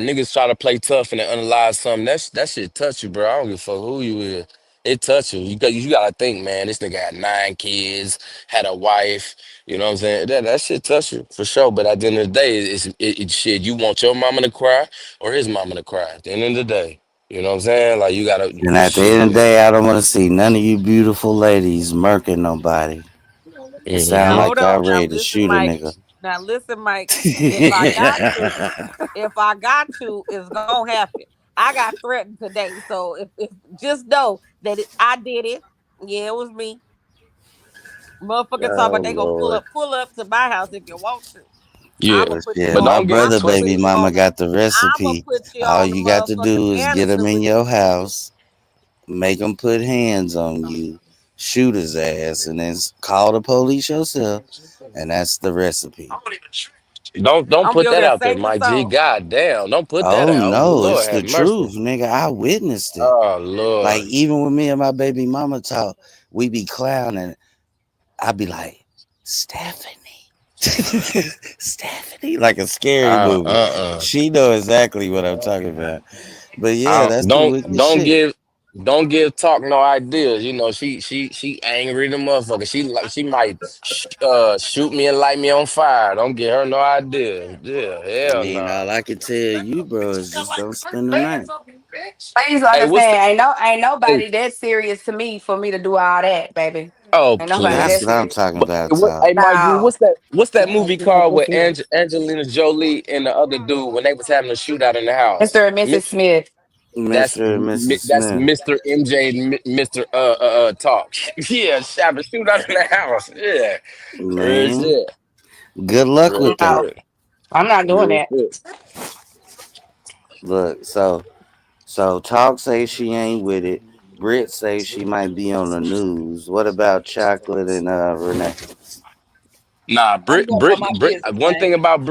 niggas try to play tough and they analyze something. That shit touch you, bro. I don't give a fuck who you is. It touch you. You gotta think, man. This nigga had 9 kids, had a wife. You know what I'm saying? That shit touch you for sure. But at the end of the day, it's shit. You want your mama to cry or his mama to cry? At the end of the day, you know what I'm saying? Like you gotta And at the end of the shit. day, I don't want to see none of you beautiful ladies murking nobody. It sound Now Hmm. like hold y'all on. Now ready to listen, shoot a Mike. nigga. Now listen, Mike. If I got to, if I got to, it's gonna happen. I got threatened today, so if just know that I did it. Yeah, it was me. Motherfuckers talk about Oh they gonna Lord. pull up to my house if you want to. Yeah, I'ma Well, put you shit, but on. my don't get it brother, I'ma baby put twisted. you mama on. got the I'ma recipe. put you All on the you got to motherfucking do is get him Anderson in list. your house, make him put hands on you, shoot his ass, and then call the police yourself. And that's the recipe. Don't I'm gonna be put over that there out there, singing the Mike G. song. God damn, don't put that Oh out. no, Lord it's the have mercy. truth, nigga. I witnessed it. Oh Like Lord. even with me and my baby mama talk, we be clowning. I be like, Stephanie. Stephanie, like a scary movie. Uh. She know exactly what I'm talking about. But yeah, I that's the don't wicked don't shit. give don't give talk no ideas. You know she angry the motherfucker. She might shoot me and light me on fire. Don't give her no idea. Yeah, I hell mean, nah. all I can tell you, bro, is just don't spend the night. Please Hey, what's the understand, ain't hey? nobody that serious to me for me to do all that, baby. Oh Ain't nobody That's that what please. I'm serious. talking about, Top. Hey Mike G, No. what's that movie called with Angelina Jolie and the other dude when they was having a shootout in the house? Mr. and Mrs. Smith. Mr. That's Smith. Mr. MJ, Mr. Talk. Yeah, Shabba shoot out in the house. Yeah, real Man, shit, good luck real with that. No, shit, I'm not doing real that. shit. Look, so Talk say she ain't with it. Brit say she might be on the news. What about Chocolate and Renee? Nah, I'm going about my Brit. business, One man. thing about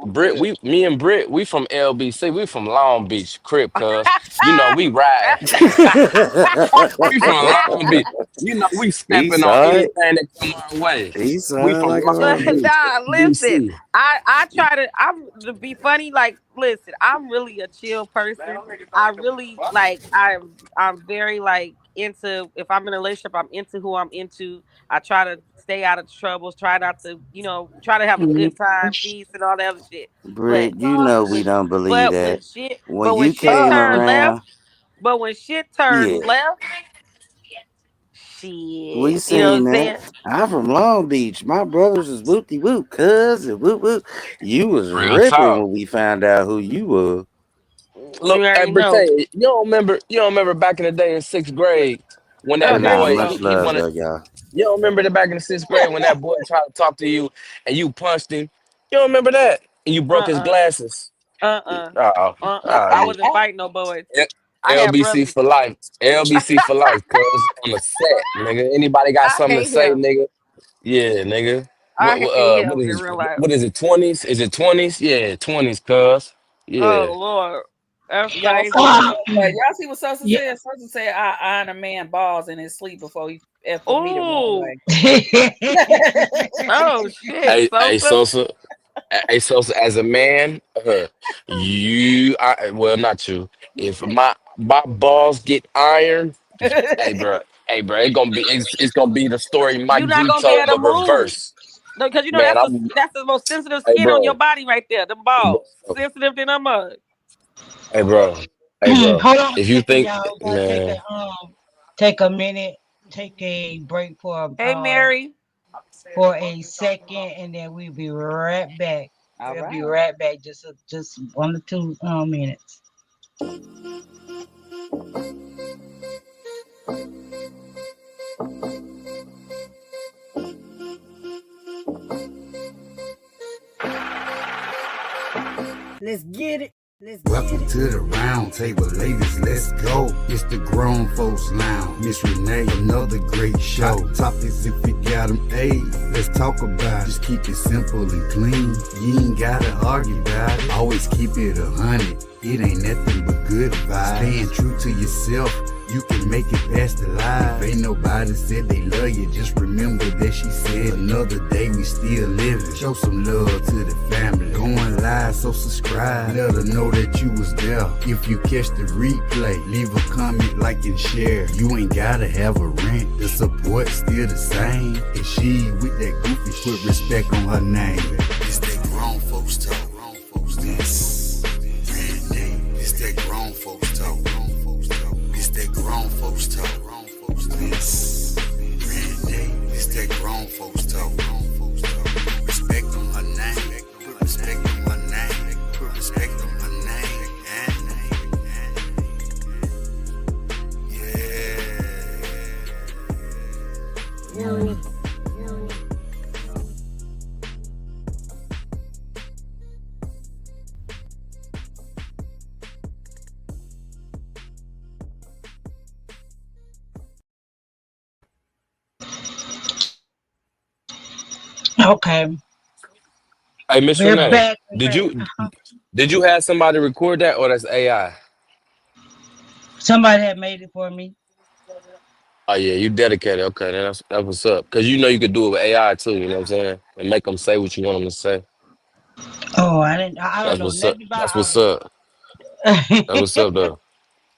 I'm Brit. good. Me and Brit, we from LBC. We from Long Beach, Crip, cuz. You know, we ride. We from Long Beach. You know, we he stepping on saw it. anything that come our way. He We sound from like a Long rider. Beach, Nah, listen. DC. I try to I'm to be funny. Like, listen, I'm really a chill person. I really like I'm very like into if I'm in a relationship, I'm into who I'm into. I try to stay out of troubles, try not to, try to have a Mhm. good time, peace and all that other shit. But Britt, you know we when don't believe but that. when shit When but when you shit came turned around, left, but when shit turned yeah, left, we shit. You know what seen I'm that. saying? I'm from Long Beach. My brothers was whoopty whoop, cuz and whoop whoop. You was Real ripping talk. when we found out who you were. You Look, hey, already know. Brittany, you don't remember back in the day in sixth grade when Oh, that there Nah, you boy go. much he love wanted. though, y'all. You don't remember that back in the sixth grade when that boy tried to talk to you and you punched him. You don't remember that and you broke his Uh-uh. glasses. Uh-uh. Oh, I oh, wasn't fighting no boys. L- I had LBC brothers. for life. LBC for life, cuz on the set, nigga. Anybody got I something to hate say, him. nigga? Yeah, nigga. I hate What him in is real life. what is it? 20s? Is it 20s? Yeah, 20s, cuz. Oh Yeah. Lord. That's Y'all crazy. see what Ah, y'all see what Sosa yeah. said? Sosa said I iron a man balls in his sleep before he f with me the wrong Ooh. way. Oh shit, Hey, Sosa. Sosa. Hey, Sosa, as a man, well, not you. If my balls get ironed, hey, bro, it's gonna be the story You're Mike not G gonna be told, able to but move. reverse. No, because Man, that's the most sensitive hey, skin on your bro, body right there. The hey, balls. bro, Sensitive than a mug. hey, bro, hey, bro. Hold on a If you second, think, y'all. We gotta man, take a minute, take a break Hey Mary. for a second, and then we'll be right back. All We'll be right. right back. Just 1 or 2 minutes. Let's get it. Welcome to the round table, ladies. Let's go. It's the grown folks lounge. Miss Renee, another great show. Topics if you got them, hey, let's talk about it. Just keep it simple and clean. You ain't gotta argue about it. Always keep it 100. It ain't nothing but good vibes. Staying true to yourself, you can make it past the life. If ain't nobody said they love you, just remember that she said another day we still living. Show some love to the family. Going live, so subscribe. Let her know that you was there. If you catch the replay, leave a comment, like and share. You ain't gotta have a rent. The support still the same. And she with that goofy shit, put respect on her name. It's that grown folks talk. Grown folks talk. It's that grown folks talk. It's that grown folks talk. This it's that grown folks talk. Respect on her name. Put respect on her name. Put respect on her name. Yeah. Okay, hey, Miss we're Renee, back. We're did back. you have somebody record that or that's AI? Somebody had made it for me. Oh yeah, you dedicated. Okay, then that's what's up. Cause you know you could do it with AI too. You know what I'm saying? And make them say what you want them to say. Oh, I didn't. I don't That's know what's up. nothing That's about what's up. That's what's audio. up, though.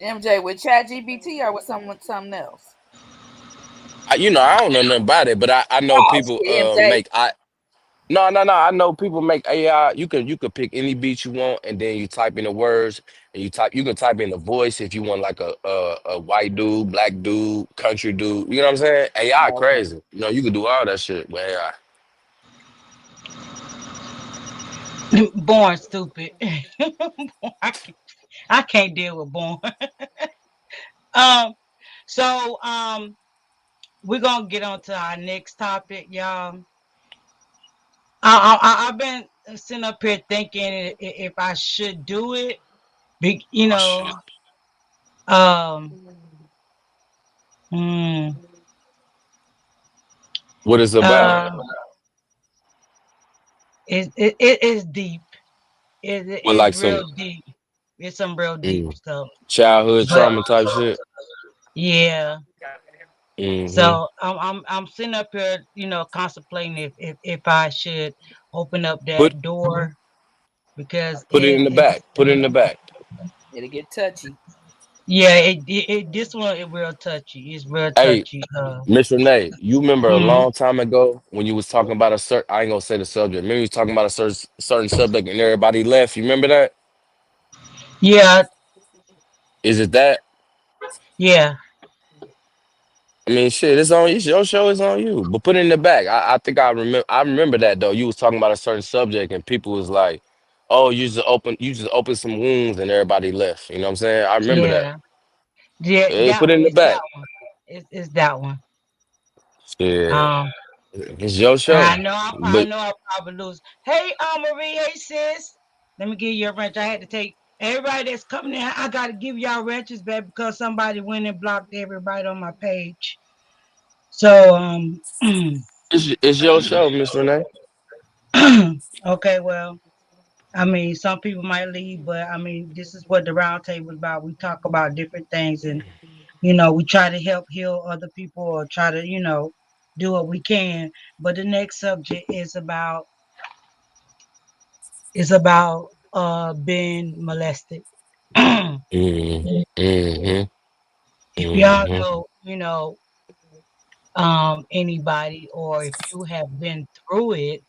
MJ with Chat GBT or with something else? I don't know nothing about it, but I know Oh people shit, MJ. make I no. I know people make AI. You could pick any beat you want, and then you type in the words, and you can type in the voice if you want like a white dude, black dude, country dude. You know what I'm saying? AI Oh, okay. crazy. You can do all that shit with AI. Born stupid. I can't deal with born. um, so we're gonna get on to our next topic, y'all. I've been sitting up here thinking if I should do it. You Oh know, shit. um, mm, What is it about? uh, it is deep. With It's like real some deep. It's some real deep mm, stuff. childhood But trauma type shit? yeah, Mm-hmm. so I'm sitting up here, contemplating if I should open up Put that door because put it in the back. Put it in the back. It'll get touchy. yeah, this one is real touchy. It's real Hey, touchy. Miss Renee, you remember a Mhm. long time ago when you was talking about a certain, I ain't gonna say the subject. Remember you was talking about a certain subject and everybody left. You remember that? Yeah, Is it that? yeah, I mean, shit, it's on you. Your show is on you. But put it in the back. I think I remember. I remember that though. You was talking about a certain subject, and people was like, "Oh, you just opened some wounds, and everybody left." You know what I'm saying? I remember that. yeah, yeah. Hey, That put it in the it's that back. one. It's that one. Shit, Um, it's your and show. I But know I'll probably lose. Hey, Marie. Hey, sis. Let me give you a wrench. I had to take everybody that's coming in. I got to give y'all wrenches back because somebody went and blocked everybody on my page. So it's your show, Miss Renee. okay, well, I mean, some people might leave, but I mean, this is what the round table is about. We talk about different things, and we try to help heal other people or try to, do what we can. But the next subject is about being molested. If Mm, mm-hmm, y'all mm-hmm. know, anybody, or if you have been through it,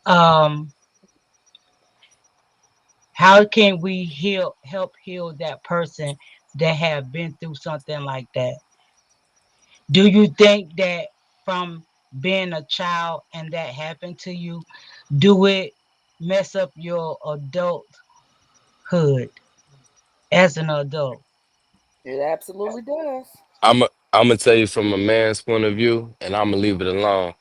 um, how can we help heal that person that have been through something like that? Do you think that from being a child and that happened to you, do it mess up your adulthood as an adult? It absolutely does. I'm I'm gonna tell you from a man's point of view, and I'm gonna leave it alone.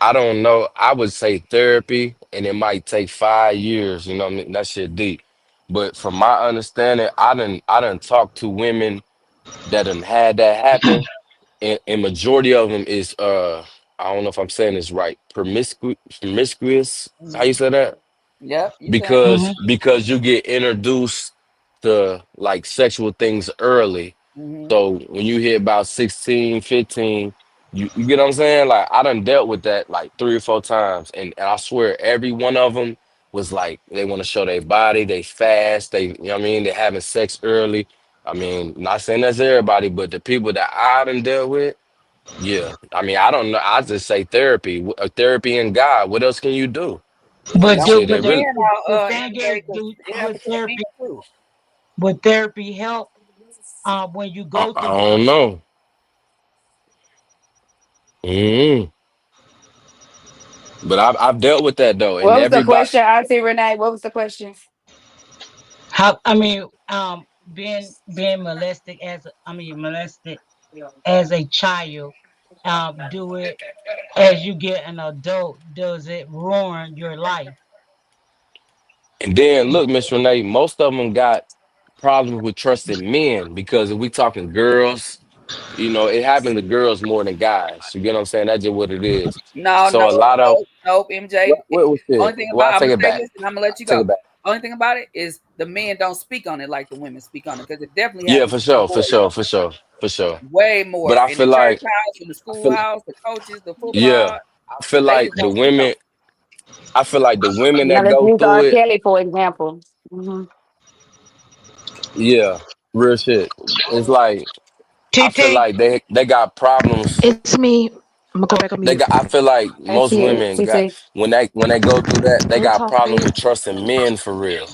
I don't know. I would say therapy, and it might take 5 years. You know what I mean? That shit deep. But from my understanding, I done talked to women that done had that happen, and majority of them is I don't know if I'm saying this right, promiscuous. How you Mhm. say that? Yep, you saying it. Because you get introduced to like sexual things early, Hmm. so when you hit about 16, 15, you get what I'm saying? Like I done dealt with that like 3 or 4 times. And I swear every one of them was like they want to show their body, they fast, they you know what I mean, they having sex early. I mean, not saying that's everybody, but the people that I done dealt with, yeah. I mean, I don't know. I just say therapy. Therapy and God. What else can you do? And But don't do Shit, put they but the really men the, out, the thing is, MJ, because do it happens to the men too. would therapy help when you I, go I through don't something? know. Mm. But I've dealt with that though, and What was the everybody. question, Auntie Renee? What was the question? How I mean, being molested molested as a child, do it as you get an adult, does it ruin your life? And then look, Miss Renee, most of them got problems with trusting men because if we talking girls, it happens to girls more than guys. You get what I'm saying? That's just what it is. No, no, So a lot of no, nope, MJ. what was Only it? thing Well, about I I'm take gonna it say back. this, and I'm gonna let I you take go. it back. Only thing about it is the men don't speak on it like the women speak on it because it definitely Yeah, happens for to the sure, for boys sure, for sure, for sure. way But more I in the feel church like house, in the I feel schoolhouse, the coaches, the yeah, football. I feel They like just the don't speak on women. I feel like the women Now that let's go use through R. it, Kelly for example. yeah, real shit. It's like I feel TT, like they got problems. It's me. I'm gonna go back on mute. They got. I feel like Hey, most women got TT. when they go through that, they Real got talk, problems babe. with trusting men for real.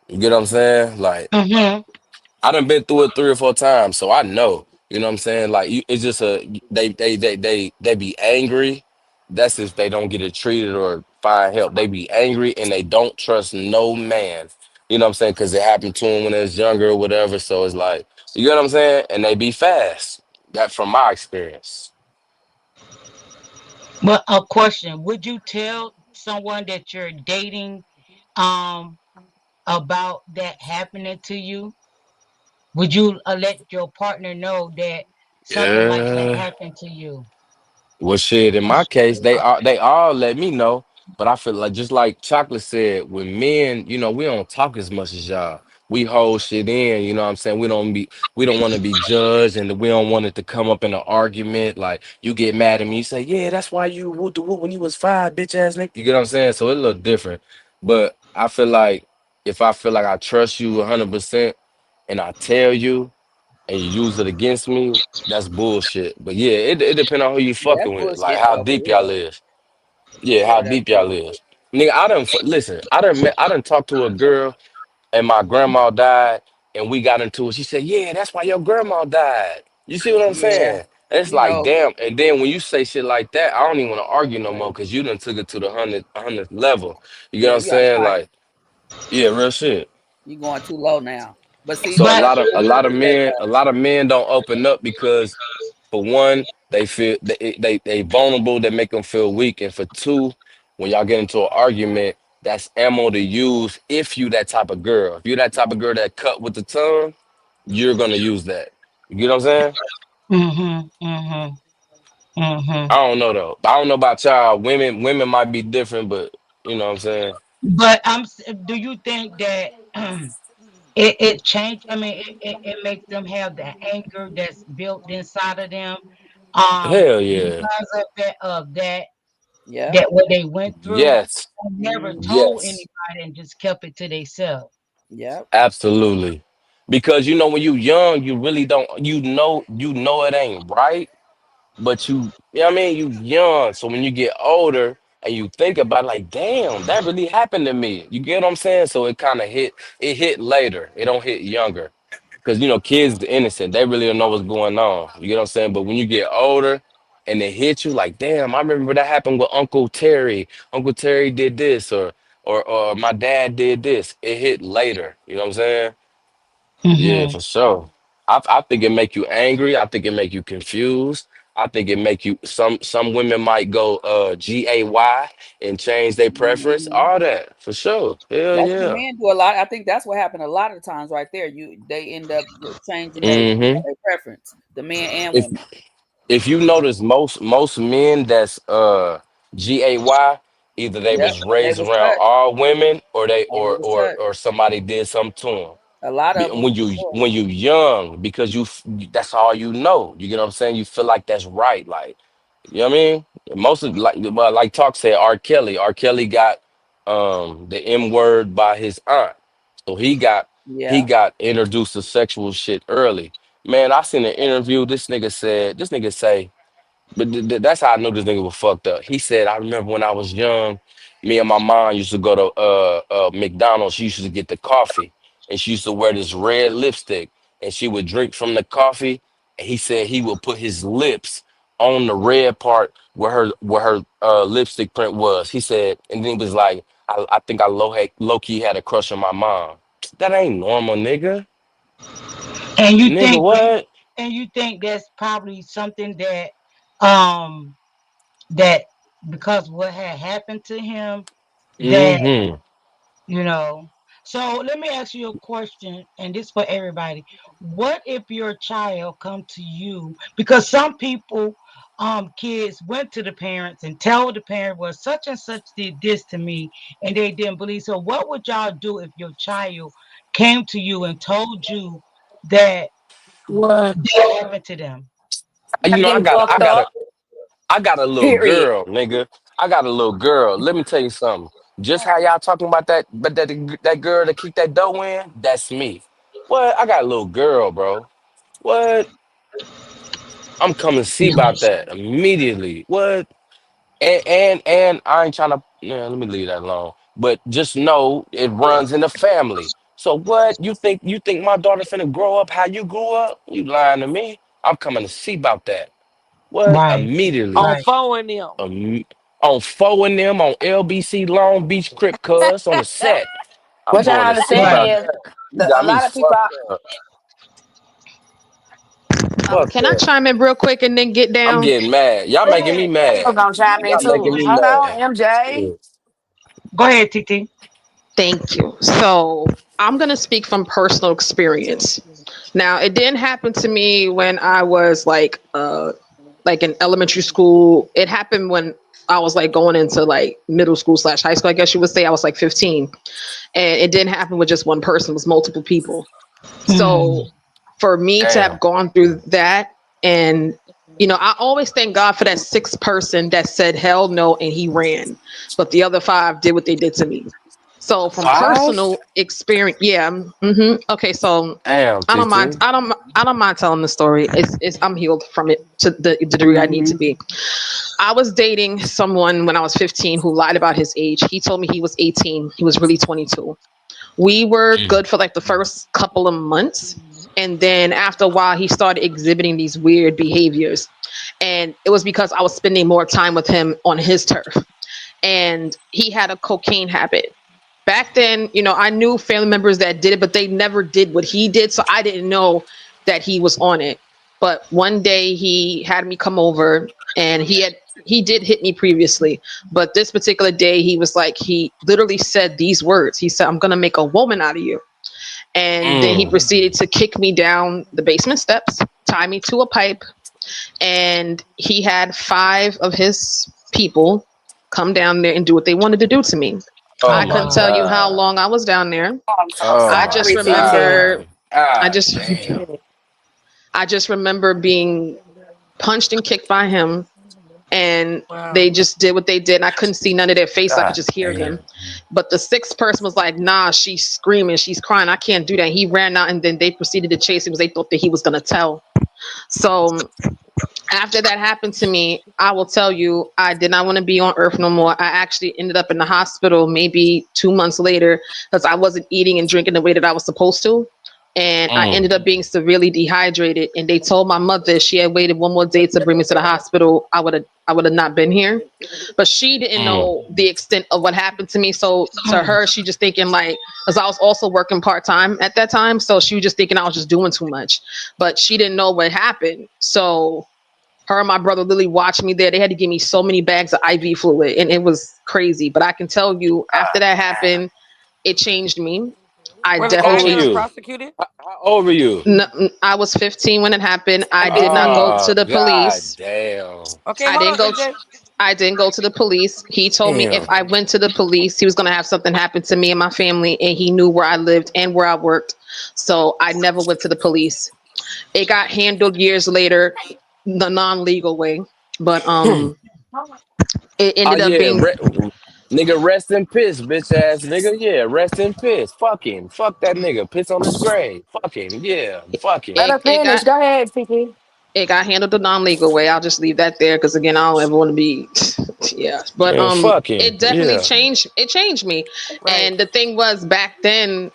You get what I'm saying? Like mm-hmm. I done been through it 3 or 4 times, so I know. You know what I'm saying? Like it's just they be angry. That's if they don't get it treated or find help. They be angry and they don't trust no man. You know what I'm saying? Because it happened to them when they was younger or whatever. So it's like, you get what I'm saying? And they be fast. That from my experience. But a question: would you tell someone that you're dating um about that happening to you? Would you let your partner know that something like that Yeah. happened to you? Well, shit. In my case, they all let me know. But I feel like just like Chocolate said, with men, we don't talk as much as y'all. We hold shit in. You know what I'm saying? We don't want to be judged, and we don't want it to come up in an argument. Like you get mad at me, you say, "Yeah, that's why you whooped the whoop when you was five, bitch ass nigga." You get what I'm saying? So it look different. But I feel like if I feel like I trust you 100%, and I tell you and you use it against me, that's bullshit. But yeah, it depends on who you Yeah, that's fucking with, like bullshit how though, for deep y'all real. is. Yeah, how Yeah, that's deep y'all bullshit. is. Nigga, listen. I done talked to a girl and my grandma died, and we got into it. She said, "Yeah, that's why your grandma died." You see what I'm Yeah, saying? And it's you like, know, damn. And then when you say shit like that, I don't even want to argue no more because you done took it to the hundredth level. You get what yeah, I'm you gotta saying? fight. Like, yeah, real shit. You going too low now. But see, So a But lot of a that's lot of what that men, a lot of men don't open up because for one, they feel they vulnerable, that make them feel weak, and for two, when y'all get into an argument, that's ammo to use if you that type of girl. If you're that type of girl that cut with the tongue, you're gonna use that. You get what I'm saying? mhm, mhm, I mhm. don't know though. I don't know about y'all. Women might be different, but you know what I'm saying? But do you think that it changed? I mean, it makes them have the anger that's built inside of them, Hell yeah. because of that yeah. that what they went through. Yes. I never Mm-hmm. told Yes. anybody and just kept it to themselves. Yep. Absolutely. Because when you young, you really don't you know it ain't right, but you know what I mean, you young. So when you get older and you think about like, damn, that really happened to me. You get what I'm saying? So it hit later. It don't hit younger. Because kids the innocent, they really don't know what's going on. You get what I'm saying? But when you get older and it hit you like, damn, I remember that happened with Uncle Terry. Uncle Terry did this, or my dad did this. It hit later. You know what I'm saying? Yeah, Hmm. for sure. I think it make you angry. I think it make you confused. I think it make you some women might go GAY and change their preference. Mm-hmm. All that for sure. Hell That's what yeah. men do a lot. I think that's what happened a lot of times right there. They end up changing Hmm. their preference, the men and If women. if you notice most men that's GAY, either they Yep. was They raised was around touched. all women or they Or they or was or touched. or somebody did something to them. A lot of them When for you sure. when you young, because that's all you know. You get what I'm saying? You feel like that's right. Like, you know what I mean? Most of like Talk said, R. Kelly got the M word by his aunt. So he Yeah. got introduced to sexual shit early. Man, I seen an interview. This nigga say, but that's how I knew this nigga was fucked up. He said, I remember when I was young, me and my mom used to go to McDonald's. She used to get the coffee, and she used to wear this red lipstick, and she would drink from the coffee. And he said he would put his lips on the red part where her lipstick print was. He said, and then he was like, I think I low key had a crush on my mom. That ain't normal, nigga. And you Nigga, think that, what? and you think that's probably something um, that because what had happened to him, that Mm-hmm. you know. So let me ask you a question, and this for everybody. What if your child come to you because some people, kids went to the parents and tell the parent, well, such and such did this to me, and they didn't believe. So what would y'all do if your child came to you and told you that What? that happened to them? You Got know, I them got I fucked got a up. I got a little Period. girl, nigga. I got a little girl. Let me tell you something. Just how y'all talking about that, but that girl that kicked that dough in, that's me. What? I got a little girl, bro. What? I'm coming to see about that immediately. What? And I ain't trying to. Yeah, let me leave that alone. But just know it runs in the family. So what? You think my daughter finna grow up how you grew up? You lying to me? I'm coming to see about that. What? Right, Immediately. On right. phone them. um, on four and them on LBC Long Beach Crip Cuz on the set. I'm What y'all going to sleep understand Right. after is that. You a got me lot of people. fucked up. Fuck Can I that. chime in real quick and then get I'm down? getting mad. Y'all Go making me ahead. I mad. was gonna chime in Y'all making too. me Hold on, mad. MJ. Shit. Go ahead, TT. Thank you. So I'm going to speak from personal experience. Now, it didn't happen to me when I was like in elementary school. It happened when I was like going into like middle school slash high school. I guess you would say I was like 15, and it didn't happen with just one person. It was multiple people. So for me to have Damn. gone through that, and I always thank God for that sixth person that said hell no and he ran, but the other five did what they did to me. So from Five? personal experience, yeah. Okay, so Damn, I don't mind. TT. I don't mind telling the story. It's I'm healed from it to the degree I need to Mm-hmm. be. I was dating someone when I was 15 who lied about his age. He told me he was 18. He was really 22. We were Mm. good for like the first couple of months. And then after a while, he started exhibiting these weird behaviors. And it was because I was spending more time with him on his turf. And he had a cocaine habit. Back then, I knew family members that did it, but they never did what he did. So I didn't know that he was on it. But one day he had me come over, and he did hit me previously. But this particular day, he literally said these words. He said, "I'm going to make a woman out of you." And then he Mm. proceeded to kick me down the basement steps, tie me to a pipe, and he had five of his people come down there and do what they wanted to do to me. Oh I Oh my couldn't tell Lord. you how God. long I was down there. I'm so Oh I my just sorry, TT. remember, God. I God just, damn. I just remember being punched and kicked by him, and Wow. they just did what they did. And I couldn't see none of their face. I could God just hear them. damn. But the sixth person was like, "Nah, she's screaming, she's crying. I can't do that." He ran out, and then they proceeded to chase him because they thought that he was gonna tell. So after that happened to me, I will tell you, I did not want to be on earth no more. I actually ended up in the hospital maybe 2 months later because I wasn't eating and drinking the way that I was supposed to. And I Mm. ended up being severely dehydrated. And they told my mother if she had waited one more day to bring me to the hospital, I would have not been here. But she didn't Mm. know the extent of what happened to me. So to her, she just thinking like, because I was also working part time at that time, so she was just thinking I was just doing too much. But she didn't know what happened. So her and my brother literally watched me there. They had to give me so many bags of IV fluid, and it was crazy. But I can tell you, after that happened, it changed me. I I How definitely old were changed. you? How old were you? I was 15 when it happened. I did not go to Oh the God police. damn. I didn't go. I didn't go to the police. He told me if Damn. I went to the police, he was going to have something happen to me and my family, and he knew where I lived and where I worked. So I never went to the police. It got handled years later, the non-legal way, but it Oh ended up yeah, being nigga, rest in piss, bitch ass nigga. Yeah, rest in piss. Fuck him. Fuck that nigga. Piss on his grave. Fuck him. Yeah, fuck him. Let it, her it finish. got Go ahead, TT. it got handled the non-legal way. I'll just leave that there because again, I don't ever want to be yeah. But Yeah, fuck him. it definitely Yeah. changed me. And the thing was back then,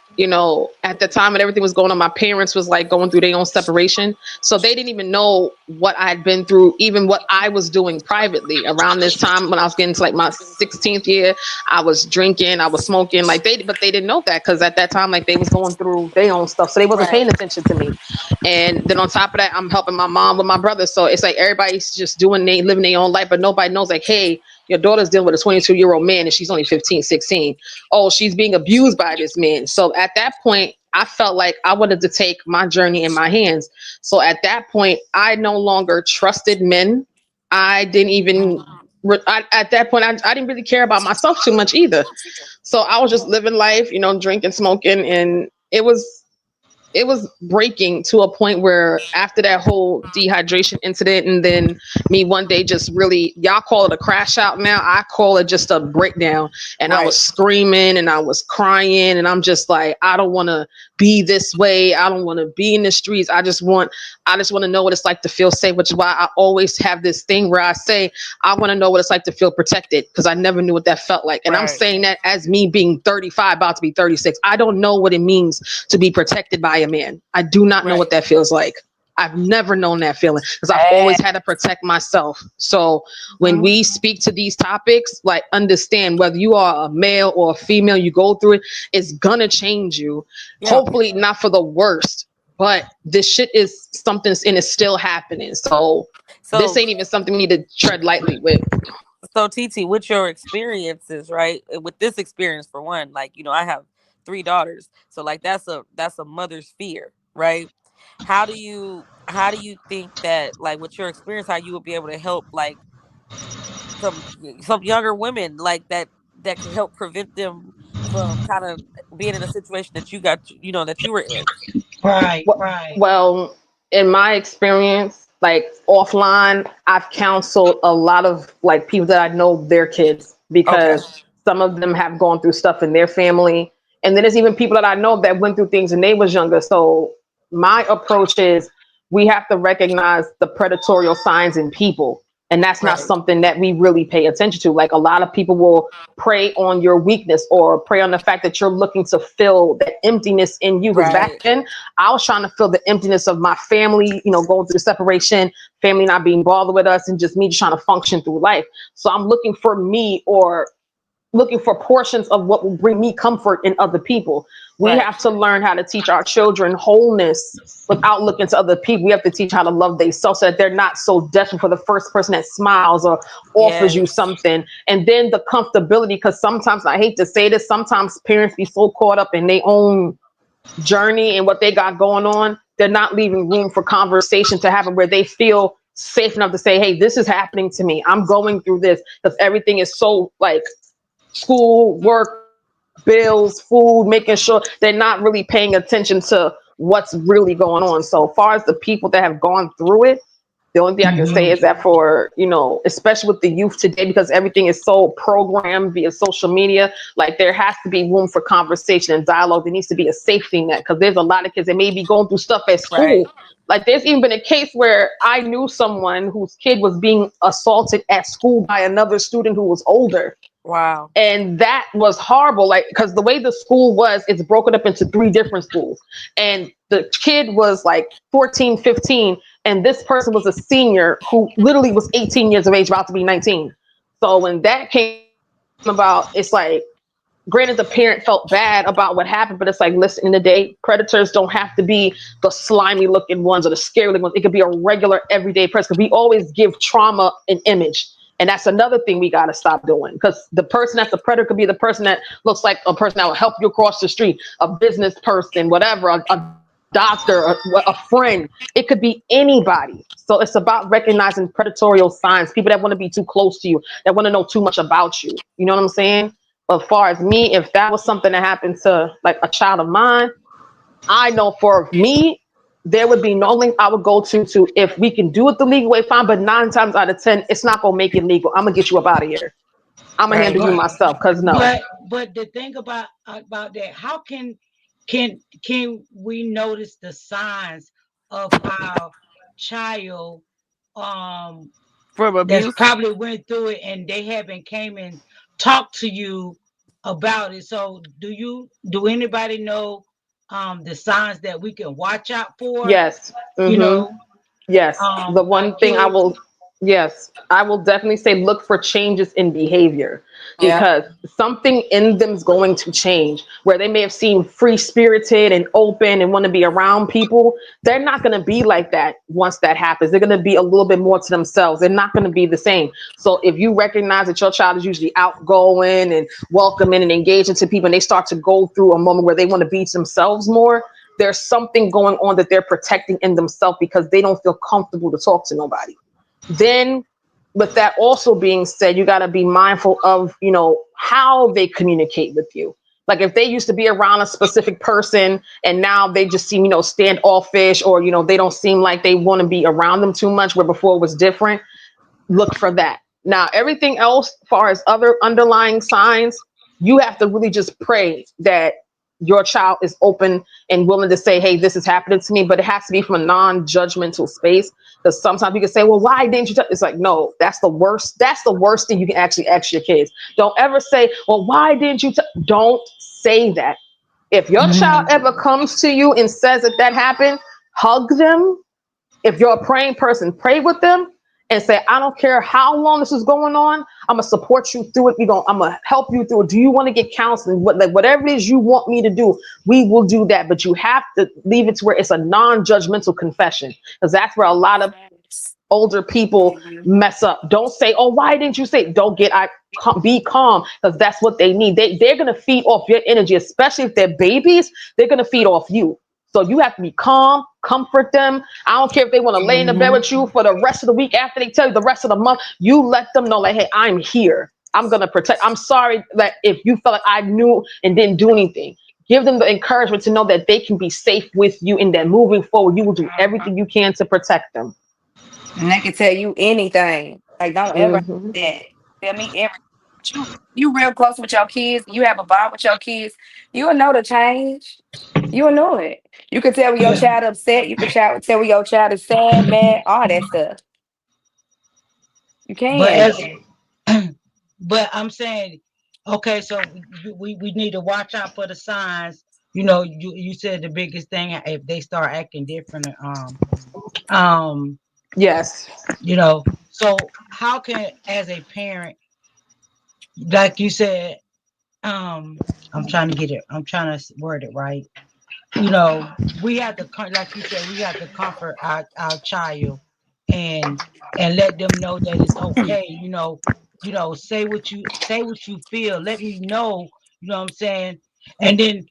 at the time when everything was going on, my parents was like going through their own separation. So they didn't even know what I had been through, even what I was doing privately around this time when I was getting to like my 16th year. I was drinking, I was smoking, but they didn't know that because at that time, like they was going through their own stuff. So they wasn't paying attention to me. And then on top of that, I'm helping my mom with my brother. So it's like everybody's just living their own life, but nobody knows like, hey, your daughter's dealing with a 22-year-old man and she's only 15, 16. Oh, she's being abused by this man. So at that point, I felt like I wanted to take my journey in my hands. So at that point, I no longer trusted men. I didn't even, at that point, I didn't really care about myself too much either. So I was just living life, drinking, smoking, and it was breaking to a point where after that whole dehydration incident and then me one day just really, y'all call it a crash out now, I call it just a breakdown. And I was screaming and I was crying and I'm just like, I don't want to be this way, I don't want to be in the streets, I just want to know what it's like to feel safe, which is why I always have this thing where I say I want to know what it's like to feel protected because I never knew what that felt like. And I'm saying that as me being 35, about to be 36. I don't know what it means to be protected by a man. I do not know what that feels like. I've never known that feeling because I've always Bad. had to protect myself. So when Mhm. we speak to these topics, like understand whether you are a male or a female, you go through it, it's gonna change you. Yeah. Hopefully not for the worst, but this shit is something and it's still happening. So this So ain't even something we need to tread lightly with. so TT, with your experiences, right? With this experience for one, like, I have three daughters. So like that's a mother's fear, right? How do you think that, like, with your experience, how you would be able to help, like, some some younger women, like, that can help prevent them from kind of being in a situation that that you were in. Right, Well, right. well, in my experience, like offline, I've counseled a lot of like people that I know their kids Okay. because some of them have gone through stuff in their family, and then there's even people that I know that went through things when they was younger. So my approach is we have to recognize the predatorial signs in people, and that's not Right. something that we really pay attention to. Like a lot of people will prey on your weakness or prey on the fact that you're looking to fill that emptiness in you. Because back Right. then, I was trying to fill the emptiness of my family, going through the separation, family not being bothered with us, and just me just trying to function through life. So I'm looking for me or looking for portions of what will bring me comfort in other people. We Right. have to learn how to teach our children wholeness without looking to other people. We have to teach how to love themselves so that they're not so desperate for the first person that smiles or offers you Yes. something. And then the comfortability, because sometimes, I hate to say this, sometimes parents be so caught up in their own journey and what they got going on, they're not leaving room for conversation to happen where they feel safe enough to say, hey, this is happening to me. I'm going through this because everything is so like school, work, bills, food, making sure they're not really paying attention to what's really going on. So far as the people that have gone through it, the only thing I can say is Hmm. that for, especially with the youth today, because everything is so programmed via social media, like there has to be room for conversation and dialogue. There needs to be a safety net because there's a lot of kids that may be going through stuff at Right. school. Like there's even been a case where I knew someone whose kid was being assaulted at school by another student who was older, Wow. and that was horrible, like because the way the school was, it's broken up into three different schools, and the kid was like 14, 15, and this person was a senior who literally was 18 years of age, about to be 19. So when that came about, it's like, granted the parent felt bad about what happened, but it's like, listen, in the day, predators don't have to be the slimy looking ones or the scary looking ones. It could be a regular everyday person, because we always give trauma an image. And that's another thing we got to stop doing, because the person that's a predator could be the person that looks like a person that will help you across the street, a business person, whatever, a doctor, a friend. It could be anybody. So it's about recognizing predatorial signs, people that want to be too close to you, that want to know too much about you. You know what I'm saying? But as far as me, if that was something that happened to like a child of mine, I know for me, there would be no link I would go to if we can do it the legal way, fine. But 9 times out of 10, it's not gonna make it legal. I'm gonna get you up out of here. I'm gonna Right. handle you But myself. Cause no, but the thing about that, how can we notice the signs of our child um From that's abuse. probably went through it and they haven't came and talked to you about it? So do anybody know the signs that we can watch out for? yes, You mm-hmm. know, Yes, the like one thing I kids. will, yes, I will definitely say look for changes in behavior, Yeah. because something in them is going to change. Where they may have seemed free spirited and open and want to be around people, they're not going to be like that once that happens. They're going to be a little bit more to themselves. They're not going to be the same. So if you recognize that your child is usually outgoing and welcoming and engaging to people, and they start to go through a moment where they want to be themselves more, there's something going on that they're protecting in themselves because they don't feel comfortable to talk to nobody. Then, with that also being said, you got to be mindful of, how they communicate with you. Like if they used to be around a specific person and now they just seem, standoffish, or, they don't seem like they want to be around them too much, where before it was different, look for that. Now, everything else, as far as other underlying signs, you have to really just pray that your child is open and willing to say, hey, this is happening to me, but it has to be from a non-judgmental space. Because sometimes you can say, well, why didn't you touch? It's like, no, that's the worst. That's the worst thing you can actually ask your kids. Don't ever say, well, why didn't you? Don't say that. If your child Mhm. ever comes to you and says that happened, hug them, If you're a praying person, pray with them and say, I don't care how long this is going on. I'm gonna support you through it. I'm gonna help you through it. Do you want to get counseling? Whatever it is you want me to do, we will do that. But you have to leave it to where it's a non-judgmental confession, because that's where a lot of older people Mhm. mess up. Don't say, "Oh, why didn't you say?" Don't get I be calm, because that's what they need. They're gonna feed off your energy, especially if they're babies. They're gonna feed off you. So you have to be calm, comfort them. I don't care if they want to lay in the bed Hmm. with you for the rest of the week after they tell you the rest of the month. You let them know, like, hey, I'm here. I'm gonna protect. I'm sorry that if you felt like I knew and didn't do anything. Give them the encouragement to know that they can be safe with you, and that moving forward, you will do everything you can to protect them. And they can tell you anything. Like, don't ever Hmm. that. Tell me everything. You real close with your kids. You have a bond with your kids. You'll know the change. You'll know it. You can tell when your Yeah, child upset. You can tell when your child is sad, mad, all that stuff. You but can. as but I'm saying, okay, so we need to watch out for the signs. You said the biggest thing if they start acting different. Um, Yes. so how can as a parent, like you said, um, I'm trying to word it right. you know, we have to, like you said, we have to comfort our child and let them know that it's okay. Say what you feel. Let me know. You know what I'm saying? And then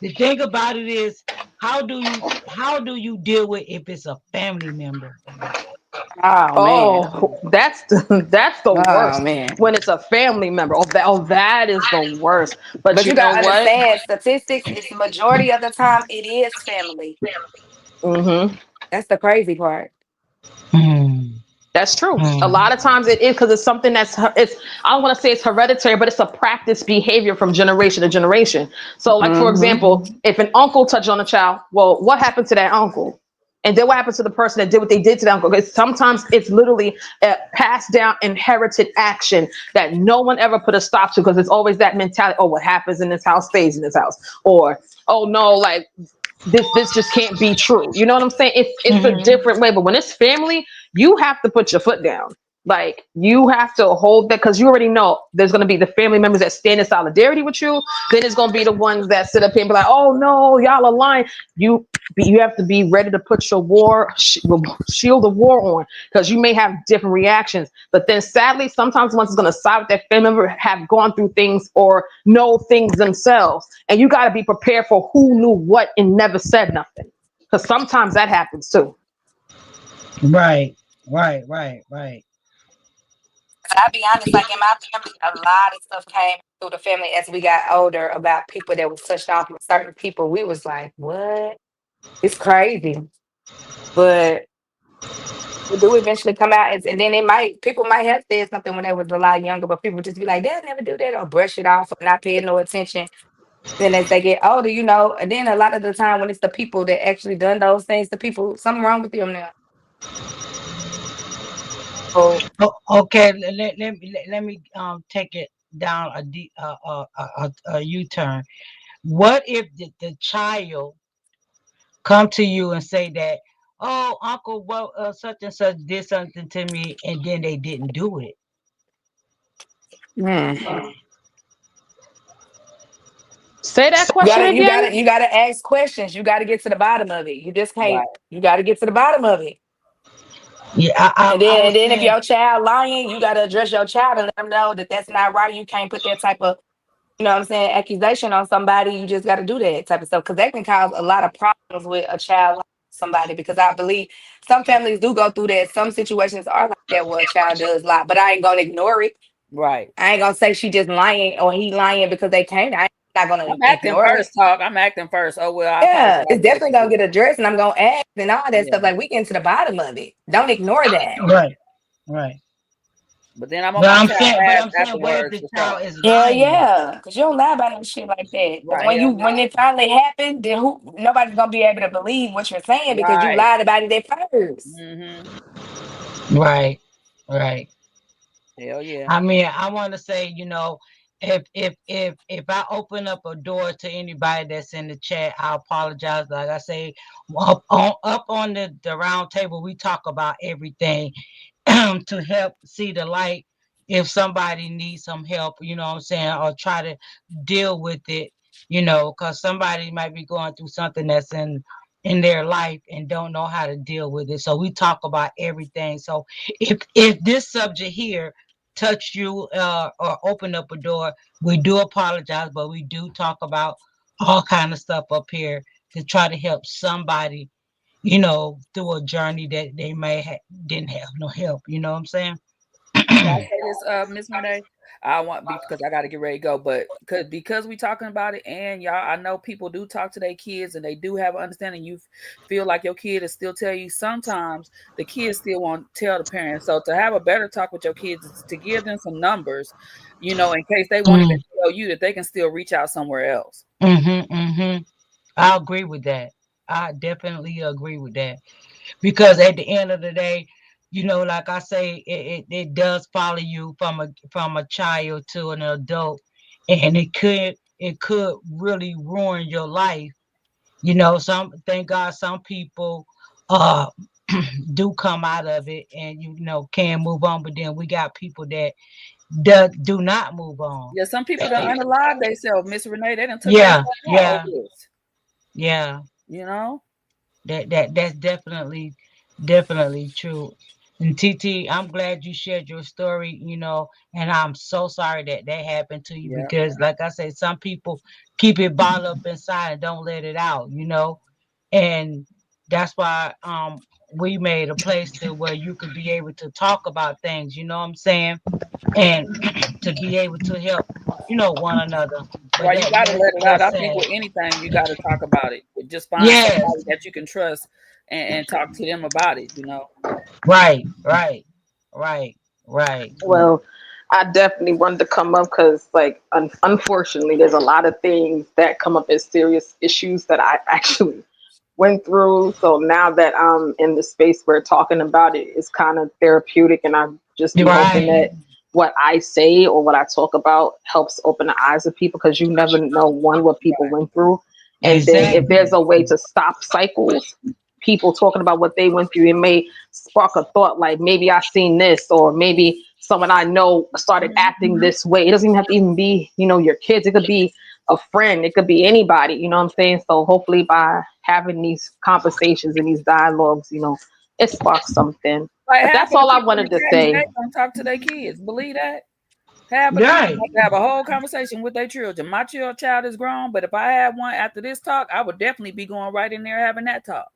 the thing about it is, how do you deal with if it's a family member? Oh man. Oh, that's the Oh worst man. when it's a family member. That is the worst. But But you you know gotta what? understand statistics is the majority of the time it is family. Hmm. That's the crazy part. Hmm. That's true. A Hmm. lot of times it is, because it's something it's, I don't want to say it's hereditary, but it's a practice behavior from generation to generation. So, like for Mm-hmm. example, if an uncle touched on a child, well, what happened to that uncle? And then what happened to the person that did what they did to the uncle? Because sometimes it's literally a passed down inherited action that no one ever put a stop to, because it's always that mentality. Oh, what happens in this house stays in this house. Or, oh no, like this just can't be true. You know what I'm saying? It's a Hmm. different way. But when it's family, you have to put your foot down. Like, you have to hold that, because you already know there's going to be the family members that stand in solidarity with you. Then it's going to be the ones that sit up here and be like, "Oh no, y'all are lying." You have to be ready to put your shield of war on, because you may have different reactions. But then sadly, sometimes once it's going to side with that family member, have gone through things or know things themselves, and you got to be prepared for who knew what and never said nothing, because sometimes that happens too. Right. Right. Right. Right. I'll be honest, like in my family, a lot of stuff came through the family as we got older about people that was touched off with certain people. We was like, what? It's crazy. But it do eventually come out and then people might have said something when they was a lot younger, but people just be like, they'll never do that or brush it off or not pay no attention. Then as they get older, and then a lot of the time when it's the people that actually done those things, the people, something wrong with them now. Oh, Okay. Let me take it down a U-turn. What if the child come to you and say that, oh, uncle, well, such and such did something to me, and then they didn't do it? hmm. Say that You question gotta, you again. gotta, you gotta ask questions. You gotta get to the bottom of it. You just can't. Right. You gotta get to the bottom of it. Yeah, And I then, and was then if saying. your child lying, you gotta address your child and let them know that that's not right. You can't put that type of, what I'm saying, accusation on somebody. You just gotta do that type of stuff because that can cause a lot of problems with a child lying to somebody. Because I believe some families do go through that. Some situations are like that where a child does lie, but I ain't gonna ignore it. Right. I ain't gonna say she just lying or he lying because they can't. I'm not gonna I'm acting ignore it. first, talk. I'm acting first. Oh well, I Yeah, apologize. it's definitely gonna get addressed, and I'm gonna ask and all that stuff. Yeah. Like we get to the bottom of it. Don't ignore that. Right, right. But then I'm on But my I'm child saying, but ass I'm saying, what if afterwards the for sure. child is Yeah, lying? yeah, because you don't lie about no shit like that. Because Right. Hell when no. it finally happened, then nobody's gonna be able to believe what you're saying because you Right. lied about it at first. Mm-hmm. Right, right. Hell yeah. I mean, I want to say, if I open up a door to anybody that's in the chat, I apologize. Like I say, up on the round table, we talk about everything to help see the light if somebody needs some help, you know what I'm saying, or try to deal with it, because somebody might be going through something that's in their life and don't know how to deal with it. So we talk about everything. So if this subject here touched you or opened up a door, we do apologize, but we do talk about all kind of stuff up here to try to help somebody, through a journey that they didn't have no help. You know what I'm saying? Can I say this, Miss Renee? I want because I got to get ready to go, but because we talking about it, and y'all, I know people do talk to their kids, and they do have an understanding. You feel like your kid is still tell you. Sometimes the kids still won't tell the parents. So to have a better talk with your kids is to give them some numbers, in case they won't even Mm, tell you that they can still reach out somewhere else. mm-hmm. I agree with that. I definitely agree with that. Because at the end of the day, like I say, it does follow you from a child to an adult, and it could really ruin your life. Thank God some people uh do come out of it and can move on, but then we got people that do not move on. Yeah, some people don't unalive themselves, Miss Renee. They done took their Yeah, life out over yeah, this. yeah. You know. That's definitely true. And TT, I'm glad you shared your story, and I'm so sorry that that happened to you Yeah. because, like I said, some people keep it bottled up inside and don't let it out. And that's why we made a place to where you could be able to talk about things, you know what I'm saying? And to be able to help, one another. But Right, you that got to that's let it out. that's I think sad. with anything, you got to talk about it. Just find Yes, somebody that you can trust and talk to them about it. right, right, right, right. Well, I definitely wanted to come up because, like, unfortunately, there's a lot of things that come up as serious issues that I actually went through. So now that I'm in the space where talking about it is kind of therapeutic, and I just be hoping Right. that what I say or what I talk about helps open the eyes of people because you never know one what people went through, and then if there's Exactly. a way to stop cycles, people talking about what they went through, it may spark a thought like maybe I seen this or maybe someone I know started acting this way. It doesn't even have to even be your kids. It could be a friend. It could be anybody. You know what I'm saying? So hopefully by having these conversations and these dialogues, it sparks something. Like But half that's of the all I people in wanted the to chat say. today don't talk to their kids. Believe that? Half of the people Right. have to have a whole conversation with their children. My child is grown, but if I had one after this talk, I would definitely be going right in there having that talk.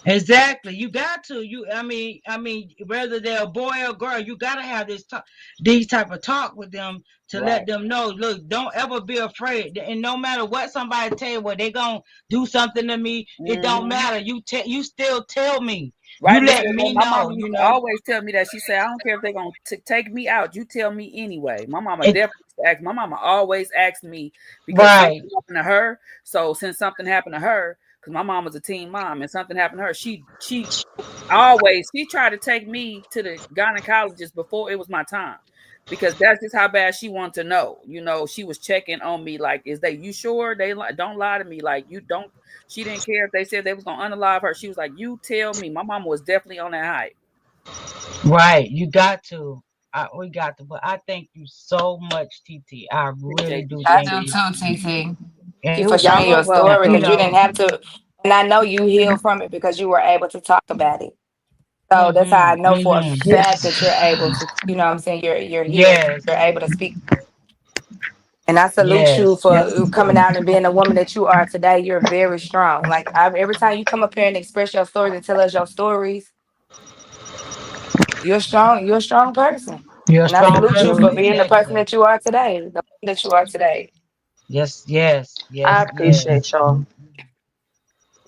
Exactly. You got to. I mean, whether they're a boy or girl, you gotta have these type of talk with them to let Right. them know. Look, don't ever be afraid. And no matter what somebody tell you, well, they gonna do something to me. It don't Hmm. matter. You still tell me. You Right, Miss let Renee. me My mama know. used to always tell me that. She said, "I don't care if they're gonna take me out. You tell me anyway." My mama It, definitely used to ask. My mama always asked me because right. something happened to her. So since something happened to her, because my mom was a teen mom, and something happened to her, she tried to take me to the gynecologist before it was my time. Because that's just how bad she wanted to know. She was checking on me like, is they you sure? Don't lie to me. Like you don't she didn't care if they said they was gonna unalive her. She was like, you tell me. My mama was definitely on that hype. Right. You got to. We got to. But I thank you so much, TT. I really Appreciate you, do I thank do you. Shanti. too, TT. And Thank it you for was, Y'all sharing your are story welcome. you because you didn't know, have to. And I know you healed from it because you were able to talk about it. So that's how I know for a mm-hmm. fact that you're able to, what I'm saying, you're healed. Yes. You're able to speak. And I salute you Yes. for coming out and being the woman that you are today. You're very strong. Like every time you come up here and express your stories and tell us your stories, you're strong. You're a strong person. You're a And I strong salute you person. for Absolutely. being the person Exactly. that you are today, the woman that you are today. Yes, yes, I yes, yes. appreciate y'all.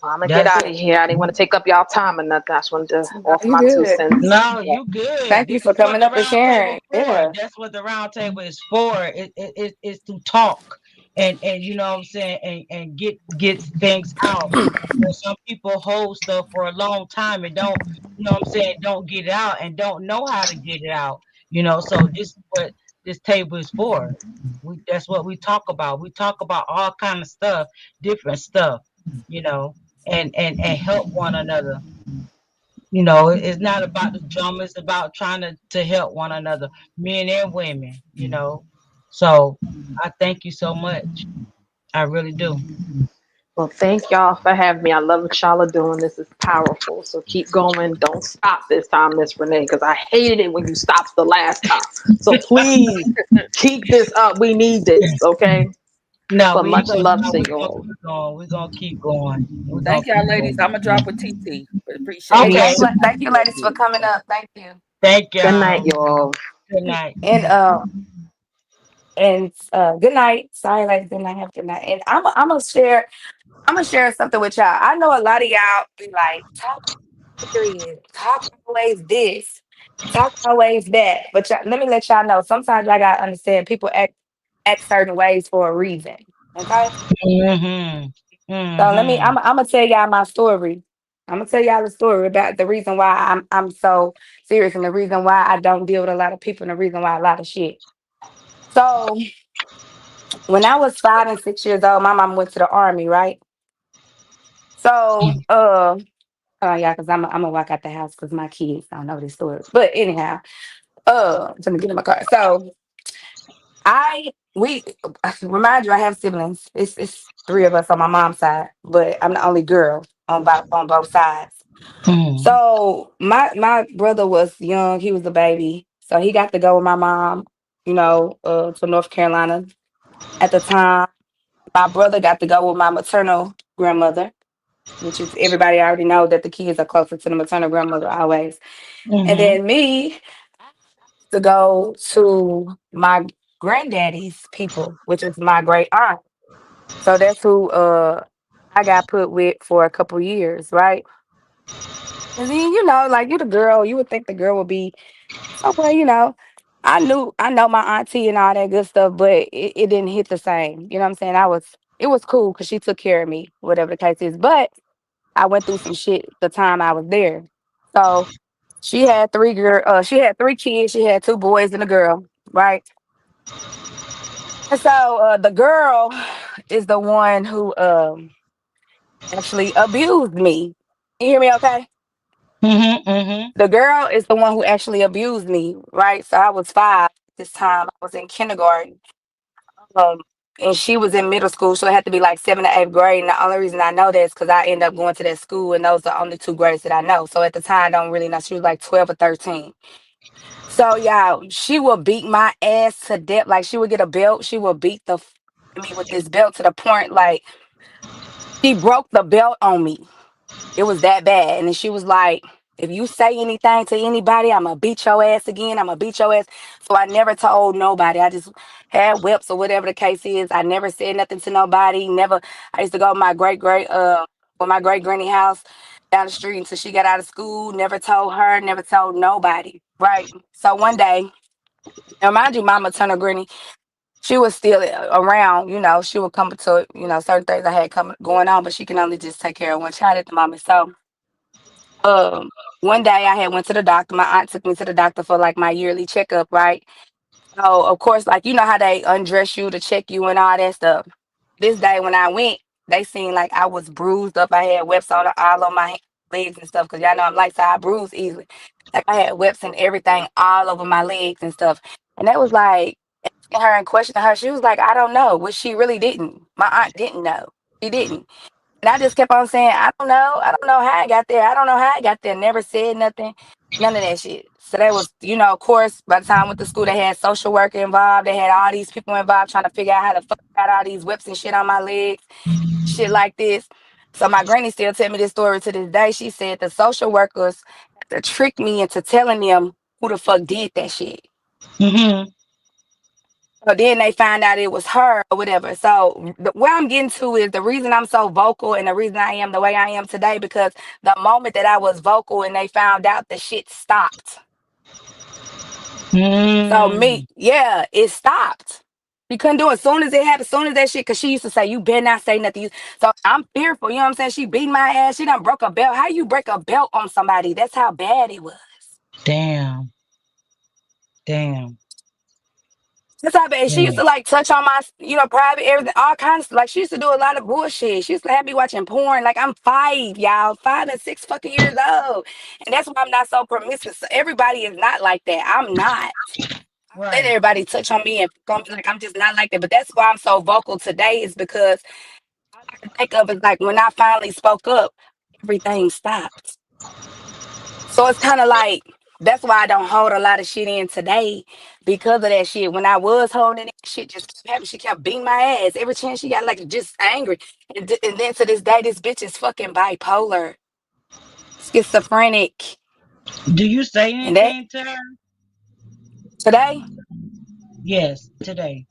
Well, I'm gonna get That's out of here. I didn't want to take up y'all time or nothing. I just wanted to No, offer you my two good. cents. no, Yeah. you good. Thank you This for is what coming the up and round table sharing. for. Yeah. That's what the round table is for. It's to talk and you know what I'm saying and get things out. Some people hold stuff for a long time and don't, you know what I'm saying, don't get it out and don't know how to get it out. So this is what this table is for. We That's what we talk about. We talk about all kind of stuff, different stuff, you know, and help one another. It's not about the drama. It's about trying to help one another, men and women. So I thank you so much. I really do. Well, thank y'all for having me. I love what y'all are doing. This is powerful. So keep going. Don't stop this time, Miss Renee, because I hated it when you stopped the last time. So please keep this up. We need this, okay? No, But we ain't much gonna love stop. to We're you gonna all. keep going. We're gonna keep going. We're gonna Thank y'all, keep ladies. going. I'm gonna drop a TT, but appreciate And Okay. y'all. thank you, ladies, for coming up. Thank you. Thank Good night, y'all. y'all. Good night. And good night. Sorry, ladies, good night. Have a good night. And I'm gonna share something with y'all. I know a lot of y'all be like, talk period, talk always this, talk always that. But let me let y'all know. Sometimes I gotta understand people act certain ways for a reason. Okay. Mhm. So let me. Mhm. I'm gonna tell y'all my story. I'm gonna tell y'all the story about the reason why I'm so serious and the reason why I don't deal with a lot of people and the reason why a lot of shit. So when I was 5 and 6 years old, my mom went to the army, right? So oh yeah, because I'm gonna walk out the house because my kids don't know this story. But anyhow, I'm gonna get in my car. So we remind you, I have siblings. It's three of us on my mom's side, but I'm the only girl on both sides. Mhm. So my brother was young; he was a baby, so he got to go with my mom, to North Carolina at the time. My brother got to go with my maternal grandmother, which is everybody already know that the kids are closer to the maternal grandmother always. And Mhm. then me to go to my granddaddy's people, which is my great aunt. So that's who I got put with for a couple years, right? And then like you the girl, you would think the girl would be somewhere, I know my auntie and all that good stuff, but it didn't hit the same. You know what I'm saying? It was cool because she took care of me, whatever the case is. But I went through some shit the time I was there. So she had three kids, she had two boys and a girl, right? And so the girl is the one who actually abused me. You hear me okay? Mhm. Mhm. The girl is the one who actually abused me, right? So I was 5 this time. I was in kindergarten. Um, and she was in middle school, so it had to be like 7th to 8th grade. And the only reason I know that is because I ended up going to that school, and those are the only two grades that I know. So at the time, I don't really know. She was like 12 or 13. So yeah, she would beat my ass to death. Like she would get a belt, she would beat me with this belt to the point like she broke the belt on me. It was that bad. And then she was like, if you say anything to anybody, I'm gonna beat your ass again. I'm gonna beat your ass. So I never told nobody. I just had whips or whatever the case is. I never said nothing to nobody. Never. I used to go to my great granny house down the street until she got out of school. Never told her. Never told nobody. Right. So one day, now mind you, Mama Turner Granny, she was still around. She would come to certain things I had coming going on, but she can only just take care of one child at the moment. So um, one day I had went to the doctor. My aunt took me to the doctor for like my yearly checkup, right? So of course, like how they undress you to check you and all that stuff. This day when I went, they seen like I was bruised up. I had webs all on my legs and stuff because y'all know I'm light, so I bruise easily. Like I had webs and everything all over my legs and stuff. And that was like asking her and questioning her. She was like, I don't know, which she really didn't. My aunt didn't know. She didn't. And I just kept on saying, I don't know. I don't know how I got there. I don't know how I got there. Never said nothing. None of that shit. So that was, of course, by the time I went to school, they had social worker involved. They had all these people involved trying to figure out how the fuck I got all these whips and shit on my legs, shit like this. So my granny still tell me this story to this day. She said the social workers had to trick me into telling them who the fuck did that shit. Mhm. So then they find out it was her or whatever. So where I'm getting to is the reason I'm so vocal and the reason I am the way I am today because the moment that I was vocal and they found out, the shit stopped. So Mm. yeah, it stopped. She couldn't do it. As soon as it happened, as soon as that shit, because she used to say, you better not say nothing. So I'm fearful, you know what I'm saying? She beat my ass. She done broke a belt. How you break a belt on somebody? That's how bad it was. Damn. Damn. That's how bad. She used to Right. like touch on my, private everything, all kinds of like. She used to do a lot of bullshit. She used to have me watching porn. Like I'm 5, y'all, 5 and 6 fucking years old, and that's why I'm not so promiscuous. So everybody is not like that. I'm not. Let Right. everybody touch on me and fuck on me. Like I'm just not like that. But that's why I'm so vocal today is because all I can think of is like when I finally spoke up, everything stopped. So it's kind of like that's why I don't hold a lot of shit in today because of that shit. When I was holding it, shit just kept happening. She kept beating my ass every chance she got, like just angry. And then to this day, this bitch is fucking bipolar, schizophrenic, Do you say and that anything to her? today, Yes, today.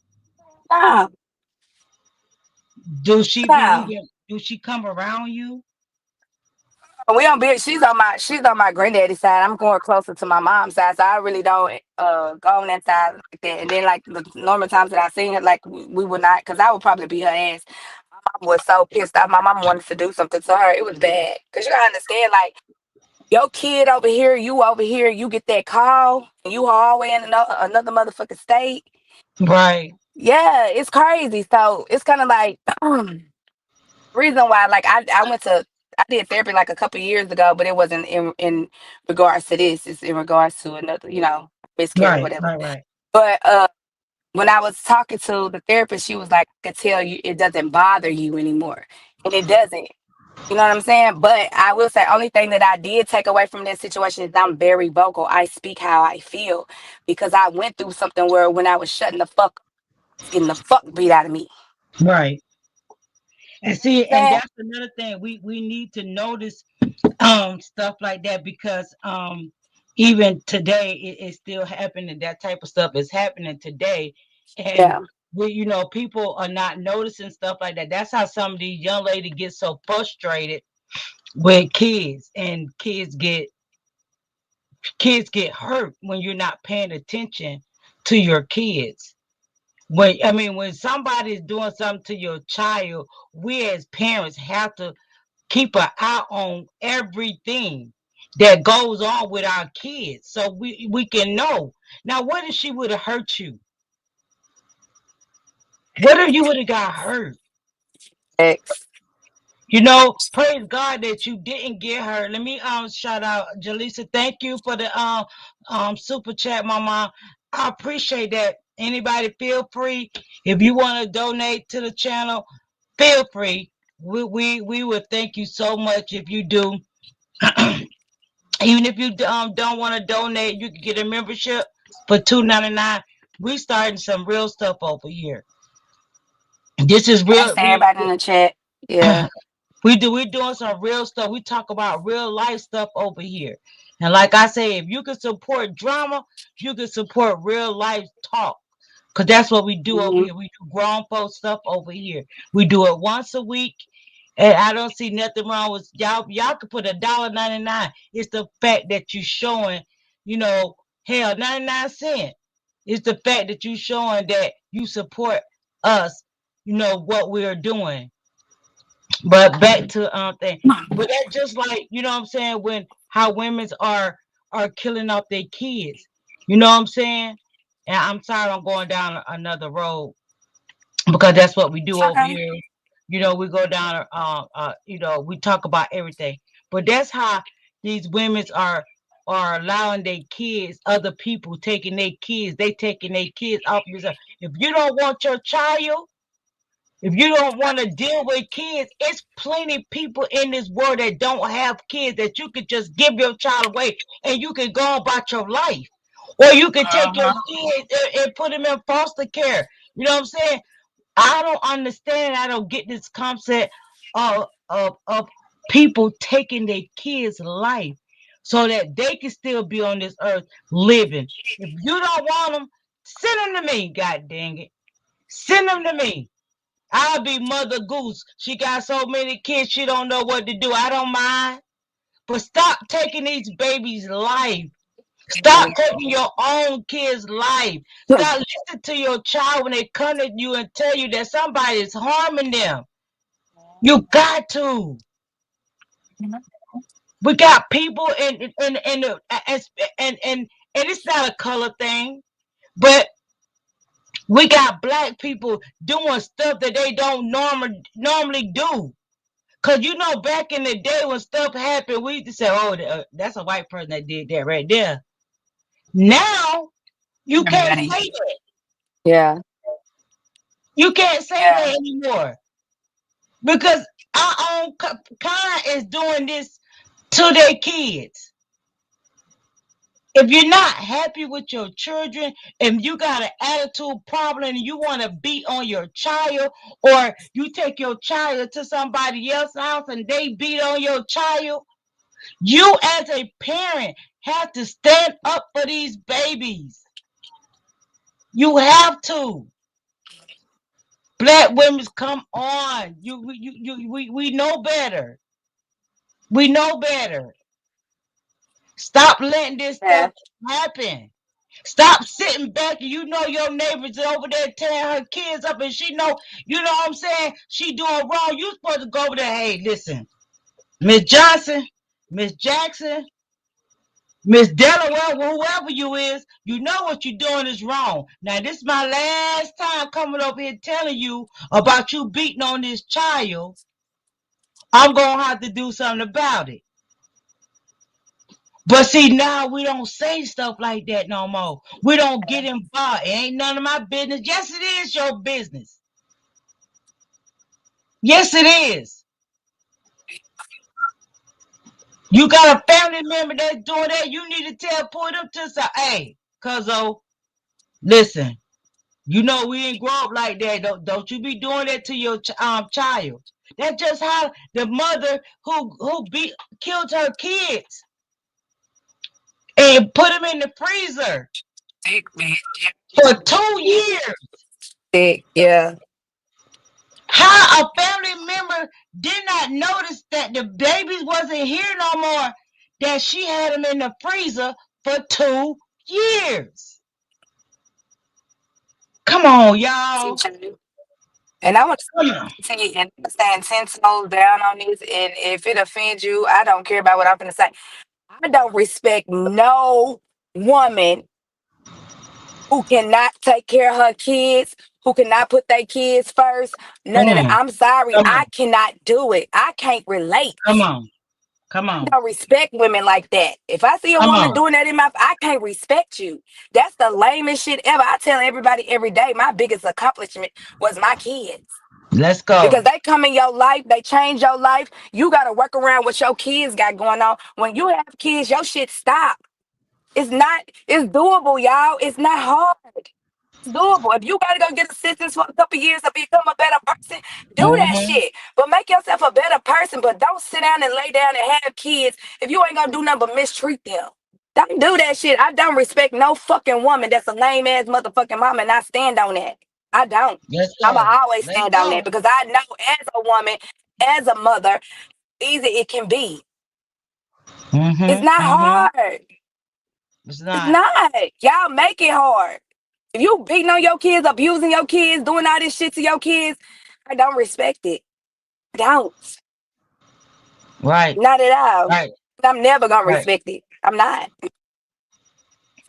no, Do she be no. even? Do she come around you? We don't be. She's on my granddaddy side. I'm going closer to my mom's side, so I really don't go on that side like that. And then like the normal times that I seen her, like we would not, because I would probably beat her ass. My mom was so pissed off. My mom wanted to do something to her. It was bad, because you gotta understand, like your kid over here, you over here, you get that call, and you all the way in another motherfucking state. Right. Yeah, it's crazy. So it's kind of like reason why, like I did therapy like a couple years ago, but it wasn't in regards to this. It's in regards to another, miscarriage, Right. whatever. Right. Right. But when I was talking to the therapist, she was like, I could tell you it doesn't bother you anymore. And it doesn't. You know what I'm saying? But I will say, only thing that I did take away from that situation is I'm very vocal. I speak how I feel because I went through something where when I was shutting the fuck, up, getting the fuck beat out of me. Right. And see, and Saying, that's another thing we need to notice stuff like that because even today it's still happening. That type of stuff is happening today, and yeah, people are not noticing stuff like that. That's how some of these young ladies get so frustrated with kids, and kids get hurt when you're not paying attention to your kids. When somebody's doing something to your child, we as parents have to keep an eye on everything that goes on with our kids so we can know. Now, what if she would have hurt you? What if you would have got hurt? X. Praise God that you didn't get hurt. Let me shout out Jaleesa. Thank you for the super chat, mama. I appreciate that. Anybody feel free. If you want to donate to the channel, feel free. We would thank you so much if you do. Even if you don't want to donate, you can get a membership for $2.99. We starting some real stuff over here. This is Thanks real. to everybody in the chat. Yeah. We're doing some real stuff. We talk about real life stuff over here. And like I say, if you can support drama, you can support real life talk. Cause that's what we do over Hmm. here. We do grown folk stuff over here. We do it once a week. And I don't see nothing wrong with y'all. Y'all could put $1.99. It's the fact that you showing, hell, 99 cents. It's the fact that you showing that you support us, what we're doing. But back to thing. But that's just like, what I'm saying, when how women's are killing off their kids. You know what I'm saying? And I'm sorry I'm going down another road because that's what we It's do over okay. here. We go down, we talk about everything. But that's how these women's are allowing their kids, other people taking their kids, they taking their kids off yourself. If you don't want your child, if you don't want to deal with kids, it's plenty people in this world that don't have kids that you could just give your child away and you can go about your life. Or you can take your Uh-huh. kids and put them in foster care. You know what I'm saying? I don't understand. I don't get this concept of people taking their kids' life so that they can still be on this earth living. If you don't want them, send them to me. God dang it, send them to me. I'll be Mother Goose. She got so many kids, she don't know what to do. I don't mind. But stop taking these babies' life. Stop taking your own kids' life. Stop listening to your child when they come to you and tell you that somebody is harming them. You got to. We got people and it's not a color thing, but We got black people doing stuff that they don't normally do. Cause you know, back in the day when stuff happened, we used to say, "Oh, that's a white person that did that right there." Now you can't Everybody. say that. Yeah. You can't say Yeah. that anymore because our own kind is doing this to their kids. If you're not happy with your children, if you got an attitude problem and you want to beat on your child, or you take your child to somebody else's house and they beat on your child, you as a parent have to stand up for these babies. You have to. Black women, come on. We know better. We know better. Stop letting this Yeah. stuff happen. Stop sitting back and you know your neighbor's over there tearing her kids up and she know, you know what I'm saying? She doing wrong. You supposed to go over there. Hey, listen, Miss Johnson, Miss Jackson, Miss Delaware, whoever you is, you know what you're doing is wrong. Now, this is my last time coming over here telling you about you beating on this child. I'm going to have to do something about it. But see, now we don't say stuff like that no more. We don't get involved. It ain't none of my business. Yes, it is your business. Yes, it is. You got a family member that's doing that. You need to pull them to say, hey, cuzzo, listen, you know we ain't grow up like that. Don't you be doing that to your child. That's just how the mother who killed her kids and put them in the freezer Sick, man. for 2 years. Sick. Yeah. How a family member did not notice that the babies wasn't here no more, that she had them in the freezer for 2 years. Come on, y'all. And I want Come on. to see and stand 10 toes down on this. And if it offends you, I don't care about what I'm going to say. I don't respect no woman who cannot take care of her kids, who cannot put their kids first. None of that. Mm, I'm sorry. come I on. cannot do it. I can't relate. Come on. Come I on. don't respect women like that. If I see a Come woman on. doing that in my, I can't respect you. That's the lamest shit ever. I tell everybody every day, my biggest accomplishment was my kids. Let's go. Because they come in your life, they change your life. You got to work around what your kids got going on. When you have kids, your shit stop. It's not, it's doable, y'all. It's not hard. It's doable. If you got to go get assistance for a couple years to become a better person, do that Mm-hmm. shit. But make yourself a better person. But don't sit down and lay down and have kids if you ain't going to do nothing but mistreat them. Don't do that shit. I don't respect no fucking woman that's a lame ass motherfucking mama, and I stand on that. I don't. Let's I'ma go. always Let's stand on that go. because I know as a woman, as a mother, easy it can be. It's Mm-hmm. not Mm-hmm. hard. It's It's not. not. Y'all make it hard. If you beating on your kids, abusing your kids, doing all this shit to your kids, I don't respect it. I don't. Right. Not at all. Right. I'm never gonna Right. respect it. I'm not.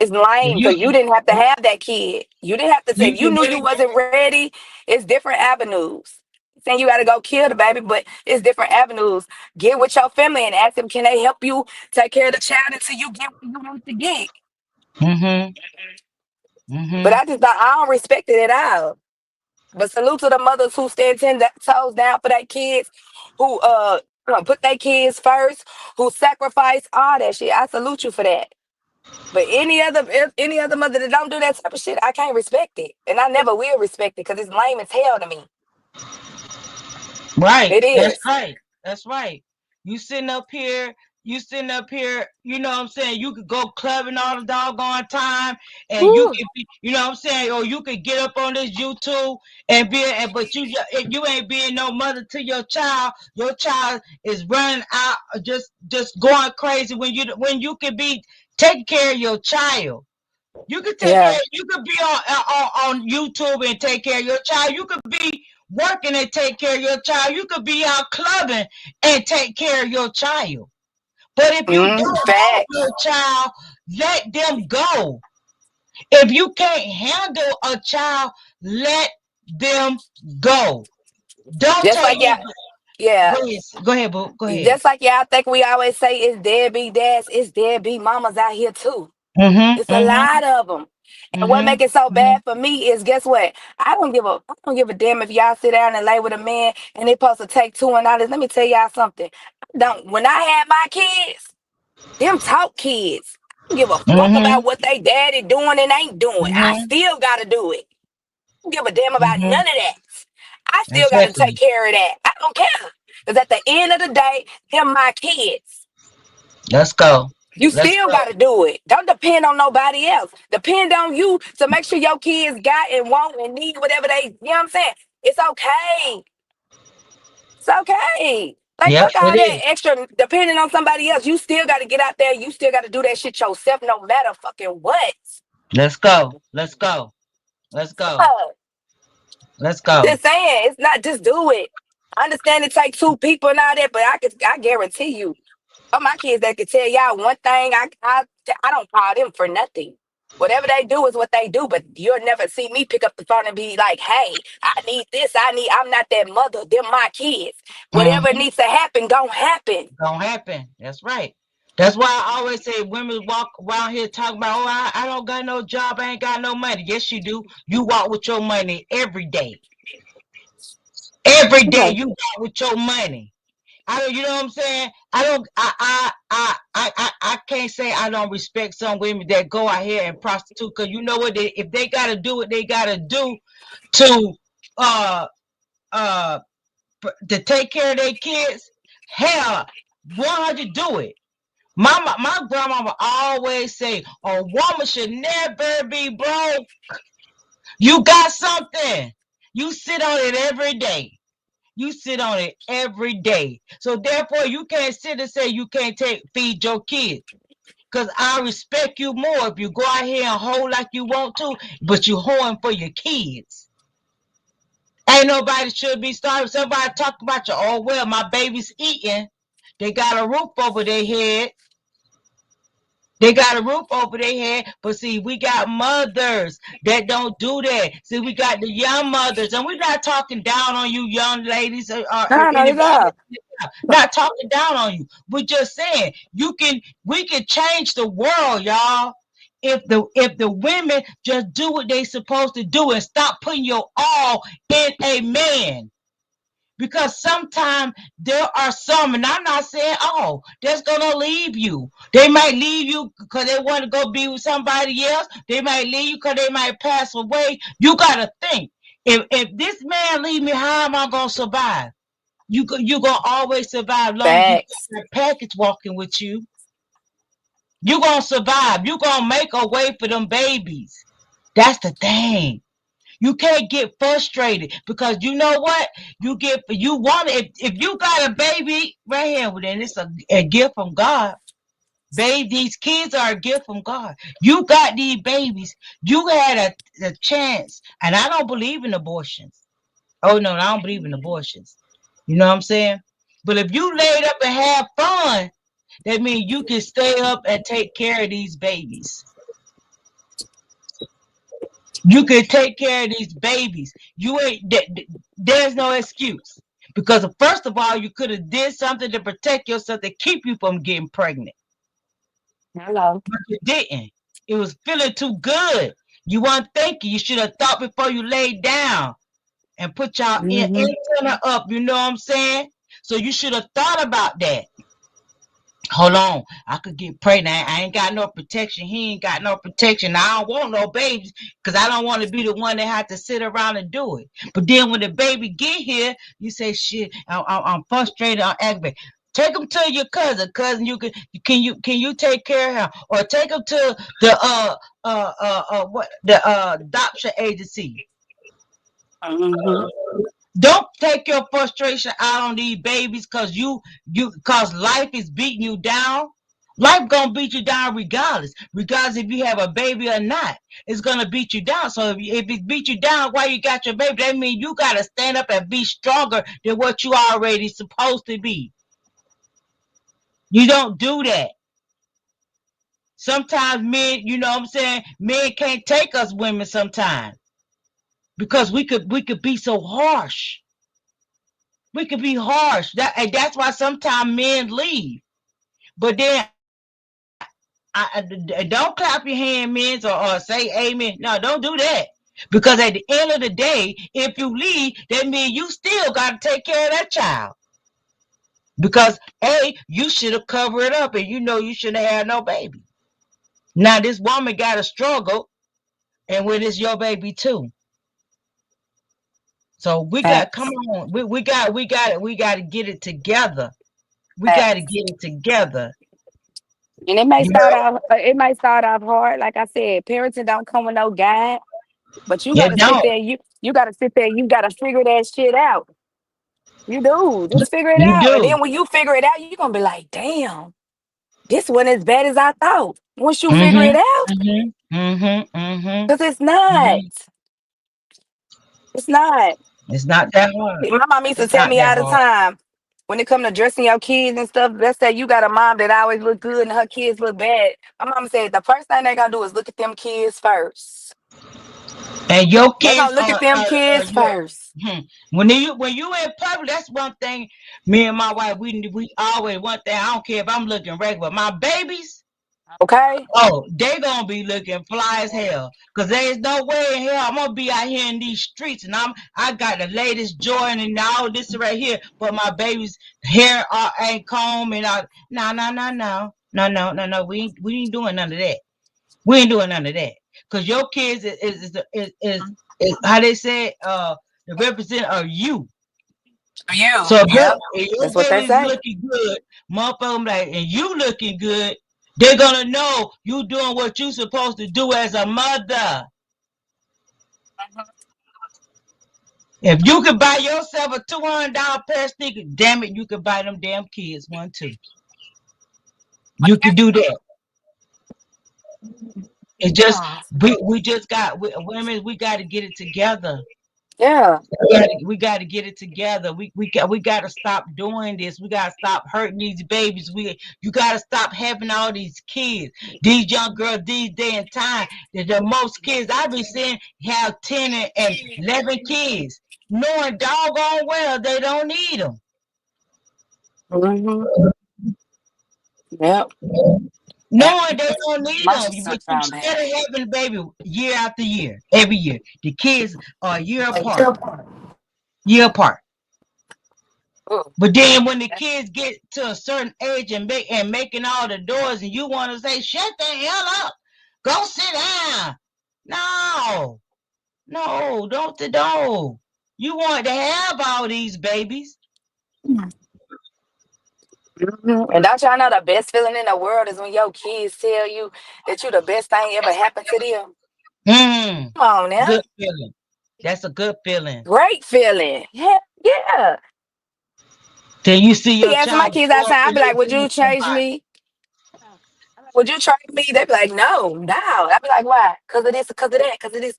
It's lame You because you didn't have to have that kid. You didn't have to say you if you can knew you really wasn't ready, it's different avenues. Saying you gotta go kill the baby, but it's different avenues. Get with your family and ask them, can they help you take care of the child until you get what you want to get? Mm-hmm. But Mm-hmm. I just I don't respect it at all. But salute to the mothers who stand 10 toes down for their kids, who put their kids first, who sacrifice all that shit. I salute you for that. But any other mother that don't do that type of shit, I can't respect it, and I never will respect it because it's lame as hell to me. Right. It That's is. right. That's right. You sitting up here, you know what I'm saying? You could go clubbing all the doggone time and you Woo. could be, you know what I'm saying? Or you could get up on this YouTube and but you ain't being no mother to your child. Your child is running out, just going crazy when you could be taking care of your child. You could take Yeah. care. You could be on YouTube and take care of your child. You could be working and take care of your child. You could be out clubbing and take care of your child. But if you don't have Facts. your child, let them go. If you can't handle a child, let them go. Don't Just take like y'all, it. yeah. Go ahead. Go ahead, boo. Go ahead. Just like y'all think we always say it's deadbeat dads, it's deadbeat mamas out here too. Mm-hmm. It's a Mm-hmm. lot of them. And what make it so Mm-hmm. bad for me is, guess what? I don't give a damn if y'all sit down and lay with a man and they supposed to take $200. Let me tell y'all something. I don't. When I had my kids, them talk kids. I don't give a fuck Mm-hmm. about what they daddy doing and ain't doing. I Mm-hmm. still gotta do it. I don't give a damn about none Mm-hmm. of that. I still gotta take Exactly. care of that. I don't care. Because at the end of the day, them my kids. Let's go. You Let's still go. got to do it. Don't depend on nobody else. Depend on you to make sure your kids got and want and need whatever they, you know what I'm saying? It's okay. It's okay. Like, Yep, fuck all it that is. extra depending on somebody else. You still got to get out there. You still got to do that shit yourself no matter fucking what. Let's go. Let's go. Let's go. Fuck. Let's go. Just saying, it's not just do it. I understand it take two people and all that, but I guarantee you, all my kids that could tell y'all one thing, I don't call them for nothing. Whatever they do is what they do, but you'll never see me pick up the phone and be like, hey, I need this, I'm not that mother, they're my kids. Whatever Mm-hmm. needs to happen, gonna happen. Gonna happen. That's right. That's why I always say women walk around here talking about, oh, I don't got no job, I ain't got no money. Yes, you do. You walk with your money every day. Every day Okay. you walk with your money. I don't, you know what I'm saying? I don't, I can't say I don't respect some women that go out here and prostitute because you know what? If they gotta do what they gotta do to, uh, uh, to take care of their kids, hell, 100 do it. My grandmama always say a woman should never be broke. You got something. You sit on it every day. You sit on it every day. So therefore, you can't sit and say you can't feed your kids. Cause I respect you more if you go out here and hoe like you want to, but you hoeing for your kids. Ain't nobody should be starving. Somebody talk about you. Oh well, my baby's eating. They got a roof over their head. They got a roof over their head, but see, we got mothers that don't do that. See, we got the young mothers, and we're not talking down on you, young ladies, or No, no, you anybody. go. Not talking down on you. We're just saying we can change the world, y'all. If the women just do what they supposed to do and stop putting your all in a man. Because sometimes there are some, and I'm not saying all, that's gonna leave you. They might leave you because they want to go be with somebody else. They might leave you because they might pass away. You gotta think. If this man leave me, how am I gonna survive? You gonna always survive as long as you Facts. got that package walking with you. You gonna survive. You gonna make a way for them babies. That's the thing. You can't get frustrated because you know what? You want it. If you got a baby right here, well, then it's a gift from God. Babe, these kids are a gift from God. You got these babies. You had a chance. And I don't believe in abortions. Oh no, I don't believe in abortions. You know what I'm saying? But if you laid up and have fun, that means you can stay up and take care of these babies. You can take care of these babies. You ain't there's no excuse. Because first of all, you could have did something to protect yourself to keep you from getting pregnant. Hello. But you didn't. It was feeling too good. You weren't thinking. You should have thought before you laid down and put y'all Mm-hmm. antenna up. You know what I'm saying? So you should have thought about that. Hold on, I could get pregnant. I ain't got no protection. He ain't got no protection. I don't want no babies because I don't want to be the one that had to sit around and do it. But then when the baby get here, you say, "Shit, I'm frustrated. I'm aggravated." Take him to your cousin. Cousin, can you take care of him, or take him to the what the adoption agency. Mm-hmm. Don't take your frustration out on these babies cause life is beating you down. Life gonna beat you down regardless if you have a baby or not. It's gonna beat you down. So if it beat you down while you got your baby, that means you gotta stand up and be stronger than what you already supposed to be. You don't do that. sometimes men, you know what I'm saying, men can't take us women sometimes because we could be so harsh. We could be harsh. And that's why sometimes men leave. But then don't clap your hand, men, or say amen. No, don't do that. Because at the end of the day, if you leave, that means you still got to take care of that child. Because you should have covered it up, and you know you shouldn't have had no baby. Now this woman got to struggle, and when it's your baby too. So come Facts. on, we got to get it together. We got to Facts. get it together. And You know, it might start off hard. Like I said, parenting don't come with no guide, but you you gotta sit don't. there, you gotta sit there, you gotta figure that shit out. You do. Just figure it You out. And do. then when you figure it out, you're gonna be like, damn, this wasn't as bad as I thought. Once you figure it Mhm. out, Mhm. Mhm. Mhm. because it's not. Mhm. It's not. It's not that hard. My mom used to It's tell not me that all the hard. time, when it come to dressing your kids and stuff, let's say you got a mom that always look good and her kids look bad. My mom said the first thing they gonna do is look at them kids first. And your They kids gonna look at them are kids your. first. When you in public, that's one thing. Me and my wife, we always one thing. I don't care if I'm looking regular. My babies, Okay? oh, they gonna be looking fly as hell. Cause there's no way in hell I'm gonna be out here in these streets and I got the latest Jordan and all this right here, but my baby's hair ain't combed and all. No, no, no, no, no, no, no, no. We ain't doing none of that. We ain't doing none of that. Cause your kids is how they say the represent of you. You. So Yep. if your That's what they baby's say. looking good, motherfucker, like, and you looking good, they're gonna know you doing what you supposed to do as a mother. If you could buy yourself a $200 pair of sneakers, damn it, you could buy them damn kids one too. You could do that. It's just Yeah. we just got women. We got to get it together. Yeah. We got to get it together. We got to stop doing this. We got to stop hurting these babies. You got to stop having all these kids. These young girls these day and time. The most kids I've been seeing have 10 and 11 kids, knowing doggone well they don't need them. Mm-hmm. Yep. And Knowing they don't need my them, sister but found instead that. of having a baby year after year, every year, the kids are a year Like, apart, year apart. oh, But then when the kids get to a certain age and making all the doors, and you want to say, "Shut the hell up, go sit down." No, no, don't. You want to have all these babies. mhm. And don't y'all know the best feeling in the world is when your kids tell you that you the best thing ever happened to them? Mm, Come on now. good feeling. That's a good feeling. Great feeling. Yeah, yeah. Then you see I be your asking my child kids grow up outside, I and be like, would they you doing change somebody. me? Would you trade me? They be like, no, no. I be like, why? Because of this, because of that, because of this.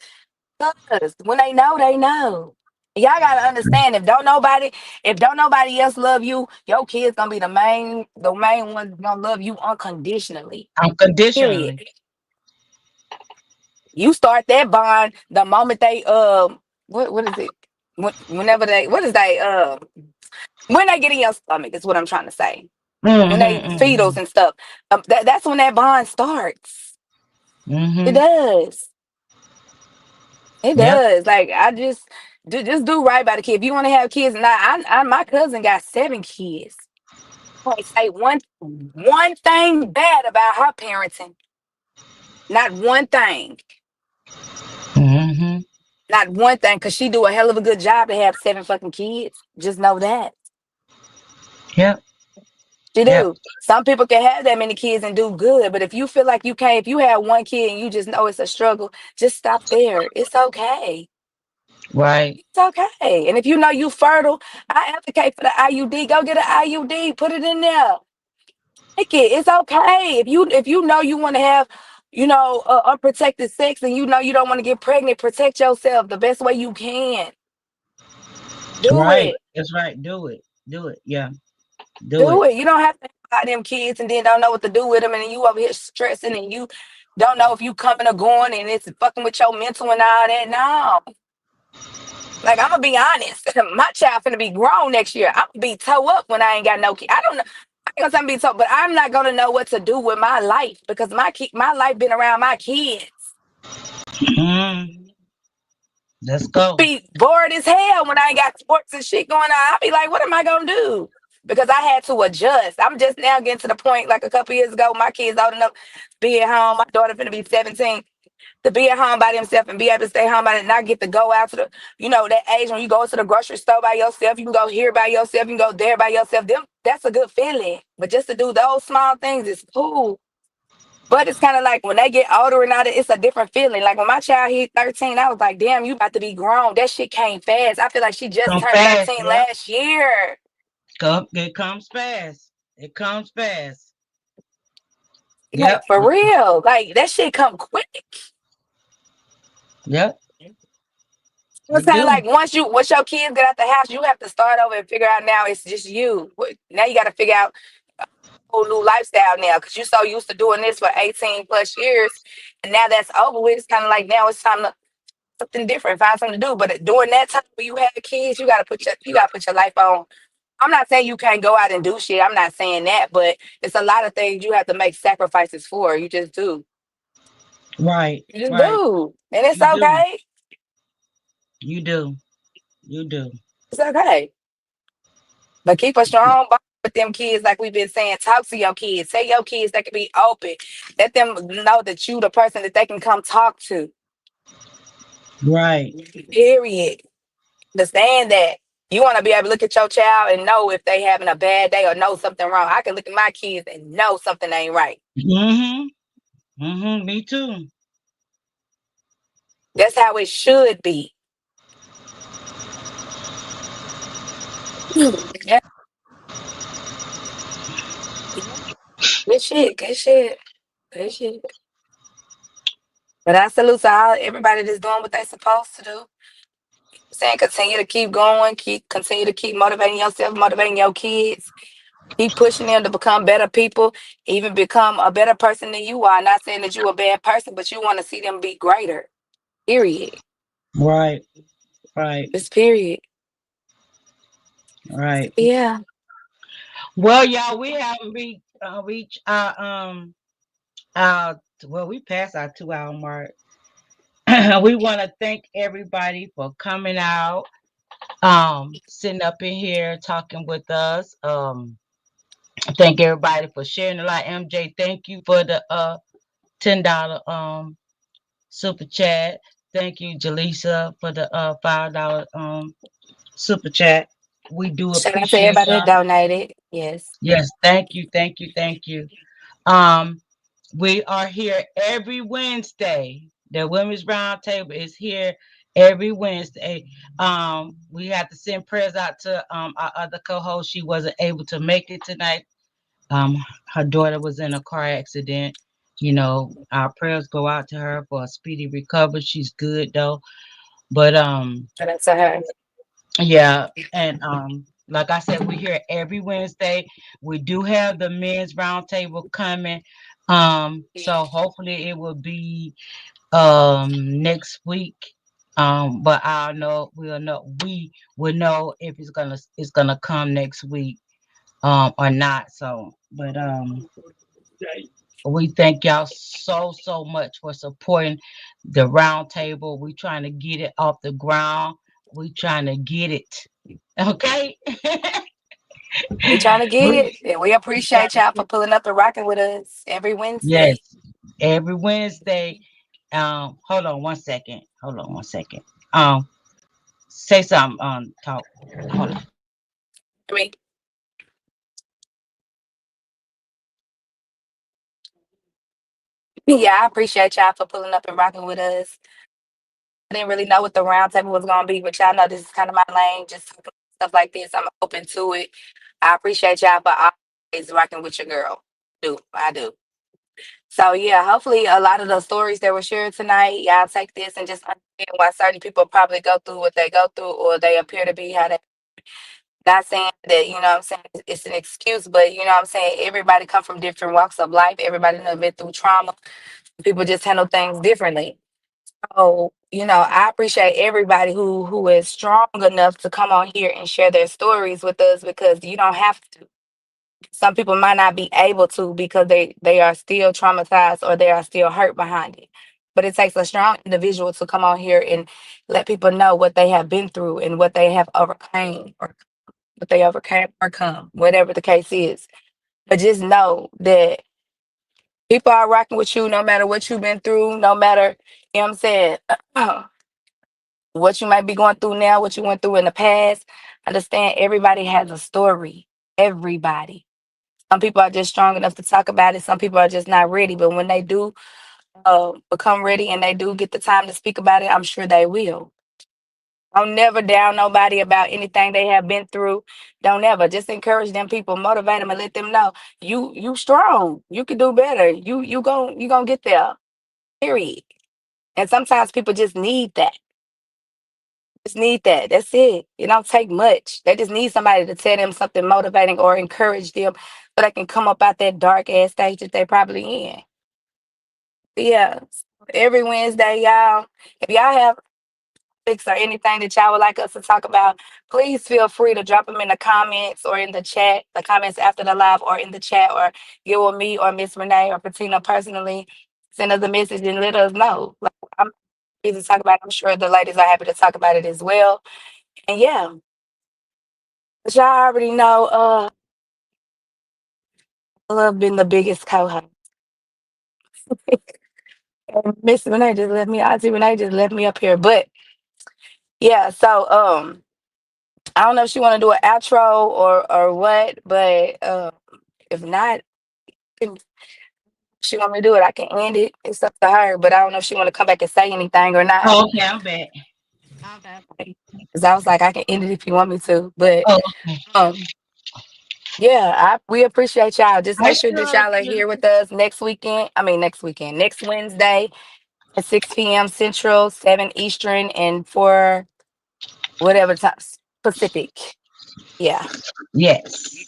Because when they know, they know. Y'all gotta understand if don't nobody else love you, your kids gonna be the main ones gonna love you unconditionally. Period. Unconditionally. You start that bond the moment they what is it? Whenever they what is they when they get in your stomach is what I'm trying to say. When they Mm-hmm, feedals and stuff, that's when that bond starts. It mm-hmm. does. It Yep. does. Like I just do right by the kid. If you want to have kids, now my cousin got 7 kids. I ain't say one thing bad about her parenting. Not one thing. Mm-hmm. Not one thing, cause she do a hell of a good job to have 7 fucking kids. Just know that Yep. she Yep. do. Some people can have that many kids and do good, but if you feel like you can't, if you have one kid and you just know it's a struggle, just stop there. It's okay. Right. It's okay. And if you know you fertile, I advocate for the IUD. Go get an IUD. Put it in there. Take it. It's okay. If you know you want to have, unprotected sex and you know you don't want to get pregnant, protect yourself the best way you can. Do Right. it. That's right. Do it. Do it. Yeah. Do Do it. it. You don't have to. by them kids and then don't know what to do with them, and then you over here stressing and you don't know if you coming or going, and it's fucking with your mental and all that. No, like I'm gonna be honest, my child finna be grown next year. I'm gonna be toe up when I ain't got no kid. I don't know. I ain't gonna say I'm be toe, but I'm not gonna know what to do with my life because my life been around my kids. Mm, let's go. Be bored as hell when I ain't got sports and shit going on. I'll be like, what am I gonna do? Because I had to adjust. I'm just now getting to the point like a couple years ago, my kids old enough to be at home. My daughter finna be 17 to be at home by themselves and be able to stay home by and not get to go out to the, that age when you go to the grocery store by yourself, you can go here by yourself, you can go there by yourself. That's a good feeling. But just to do those small things is cool. But it's kind of like when they get older and all that, it's a different feeling. Like when my child hit 13, I was like, damn, you about to be grown. That shit came fast. I feel like she just Come turned fast, 13 yep. last year. It comes fast. It comes fast. Like Yep. for real. Like that shit come quick. Yep. It's It kind of do. like once your kids get out the house, you have to start over and figure out now it's just you. Now you got to figure out a whole new lifestyle now because you're so used to doing this for 18 plus years. And now that's over with. It's kind of like now it's time to something different, find something to do. But during that time when you have kids, you gotta put your life on. I'm not saying you can't go out and do shit. I'm not saying that, but it's a lot of things you have to make sacrifices for. You just do. Right. You just Right. do. And it's You do. okay. You do. You do. It's okay. But keep a strong bond with them kids, like we've been saying. Talk to your kids. Tell your kids they can be open. Let them know that you the person that they can come talk to. Right. Period. Understand that. You want to be able to look at your child and know if they having a bad day or know something wrong. I can look at my kids and know something ain't right. Mm-hmm. Mm-hmm. Me too. That's how it should be. Yeah, yeah. Good shit. Good shit. Good shit. But I salute to all everybody that's doing what they supposed to do. Saying continue to keep going, continue to keep motivating yourself, motivating your kids, keep pushing them to become better people, even become a better person than you are. Not saying that you're a bad person, but you want to see them be greater. Period. Right. Right. Just period. Right. Yeah. Well, y'all, we haven't reached our well, we passed our 2 hour mark. We want to thank everybody for coming out, sitting up in here talking with us. Thank everybody for sharing a lot. MJ, thank you for the $10 super chat. Thank you, Jaleesa, for the $5 super chat. We do Shout out to appreciate everybody that y'all. donated. Yes. Yes, thank you, thank you, thank you. Um, we are here every Wednesday. The Women's Roundtable is here every Wednesday. We have to send prayers out to our other co-host. She wasn't able to make it tonight. Um, Her daughter was in a car accident. Our prayers go out to her for a speedy recovery. She's good though. But Shout out to her. yeah, and like I said, we're here every Wednesday. We do have the men's roundtable coming. So hopefully it will be next week. But we will know if it's gonna come next week or not. So but we thank y'all so much for supporting the roundtable. We trying to get it off the ground. We trying to get it. Okay. We trying to get we, it. And we we trying appreciate to y'all get for pulling up and rocking with us every Yes. Wednesday. Every Wednesday. Hold on one second. Hold on one second. Um, Say something. Talk. Hold on. I mean, yeah, I appreciate y'all for pulling up and rocking with us. I didn't really know what the round table was gonna be, but y'all know this is kind of my lane, just talking stuff like this. I'm open to it. I appreciate y'all for always rocking with your girl. I do. So yeah, hopefully a lot of the stories that were shared tonight, y'all take this and just understand why certain people probably go through what they go through, or they appear to be how they Not saying that, you know what I'm saying, it's an excuse, but you know what I'm saying, everybody come from different walks of life. Everybody done been through trauma. People just handle things differently. So, you know, I appreciate everybody who is strong enough to come on here and share their stories with us because you don't have to. Some people might not be able to because they are still traumatized or they are still hurt behind it. But it takes a strong individual to come on here and let people know what they have been through and what they have overcame or what they overcame or come, whatever the case is. But just know that people are rocking with you no matter what you've been through, no matter, you know what I'm saying, what you might be going through now, what you went through in the past. Understand everybody has a story. Everybody. Some people are just strong enough to talk about it. Some people are just not ready. But when they do become ready and they do get the time to speak about it, I'm sure they will. Don't never down nobody about anything they have been through. Don't ever. Just encourage them people, motivate them, and let them know you strong. You can do better. You gonna get there. Period. And sometimes people just need that. Just need that. That's it. It don't take much. They just need somebody to tell them something motivating or encourage them so they can come up out that dark ass stage that they probably in. Yeah. Every Wednesday, y'all. If y'all have topics or anything that y'all would like us to talk about, please feel free to drop them in the comments or in the chat, the comments after the live or in the chat, or get with me or Miss Renee or Patina personally. Send us a message and let us know. Like, I'm happy to talk about it. I'm sure the ladies are happy to talk about it as well. And yeah, but y'all already know I love being the biggest co-host. And Miss Renee just left me, Auntie Renee just left me up here. But yeah, so I don't know if she want to do an outro or what, but if not, if she want me to do it, I can end it. It's up to her. But I don't know if she want to come back and say anything or not. Oh, okay, I'm back. Okay. Because I was like, I can end it if you want me to. But Oh, okay. um, yeah, we appreciate y'all. Just I make sure that sure y'all are do. here with us next weekend. I mean, next weekend, next Wednesday at 6 p.m. Central, 7 Eastern, and 4 whatever time Pacific. Yeah. Yes.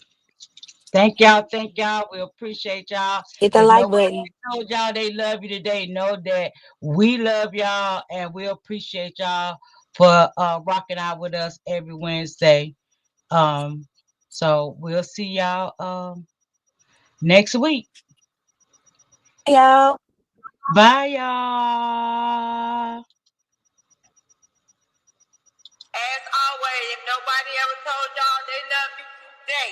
Thank y'all. Thank y'all. We appreciate y'all. Hit the If like nobody button. told y'all they love you today, know that we love y'all and we appreciate y'all for rocking out with us every Wednesday. Um, so we'll see y'all next week. Hey, y'all. Bye y'all. As always, if nobody ever told y'all they love you today,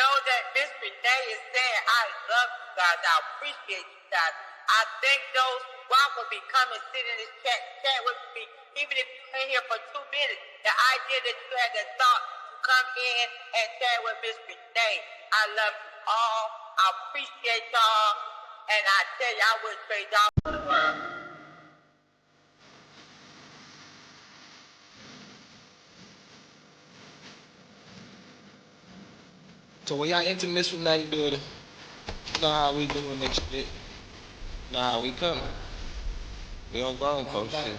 know that Miss Renee is saying, I love you guys. I appreciate you guys. I thank those who rock with me. Come and sit in this chat with me. Even if you're in here for 2 minutes, the idea that you had that thought to come in and chat with Miss Renee. I love you all. I appreciate y'all. And I tell you, I would trade y'all. So when y'all enter Miss Renee building, you know how we doing next shit. You know how we coming. We on grown folks shit.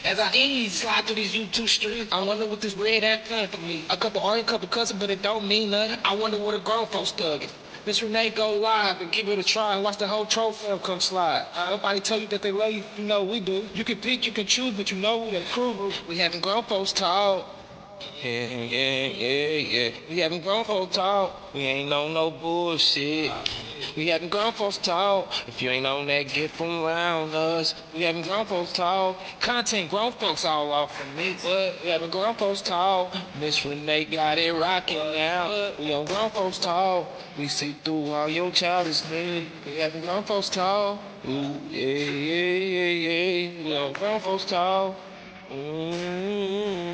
As I slide through these YouTube streets, I wonder what this red hat done for me. A couple orange, couple cussing, but it don't mean nothing. I wonder what a grown folks thuggin'. Miss Renee go live and give it a try and watch the whole trophy come slide. Nobody tell you that they love you, you know we do. You can pick, you can choose, but you know we the crew. We having grown folks talk. Yeah. We having grown folks talk. We ain't on no bullshit. We having grown folks talk. If you ain't on that, get from around us. We having grown folks talk. Content grown folks all off of me, but we having grown folks talk. Miss Renee got it rocking now. We on grown folks talk. We see through all your childish things. We having grown folks talk. Ooh, yeah. We on grown folks talk. Mm-hmm.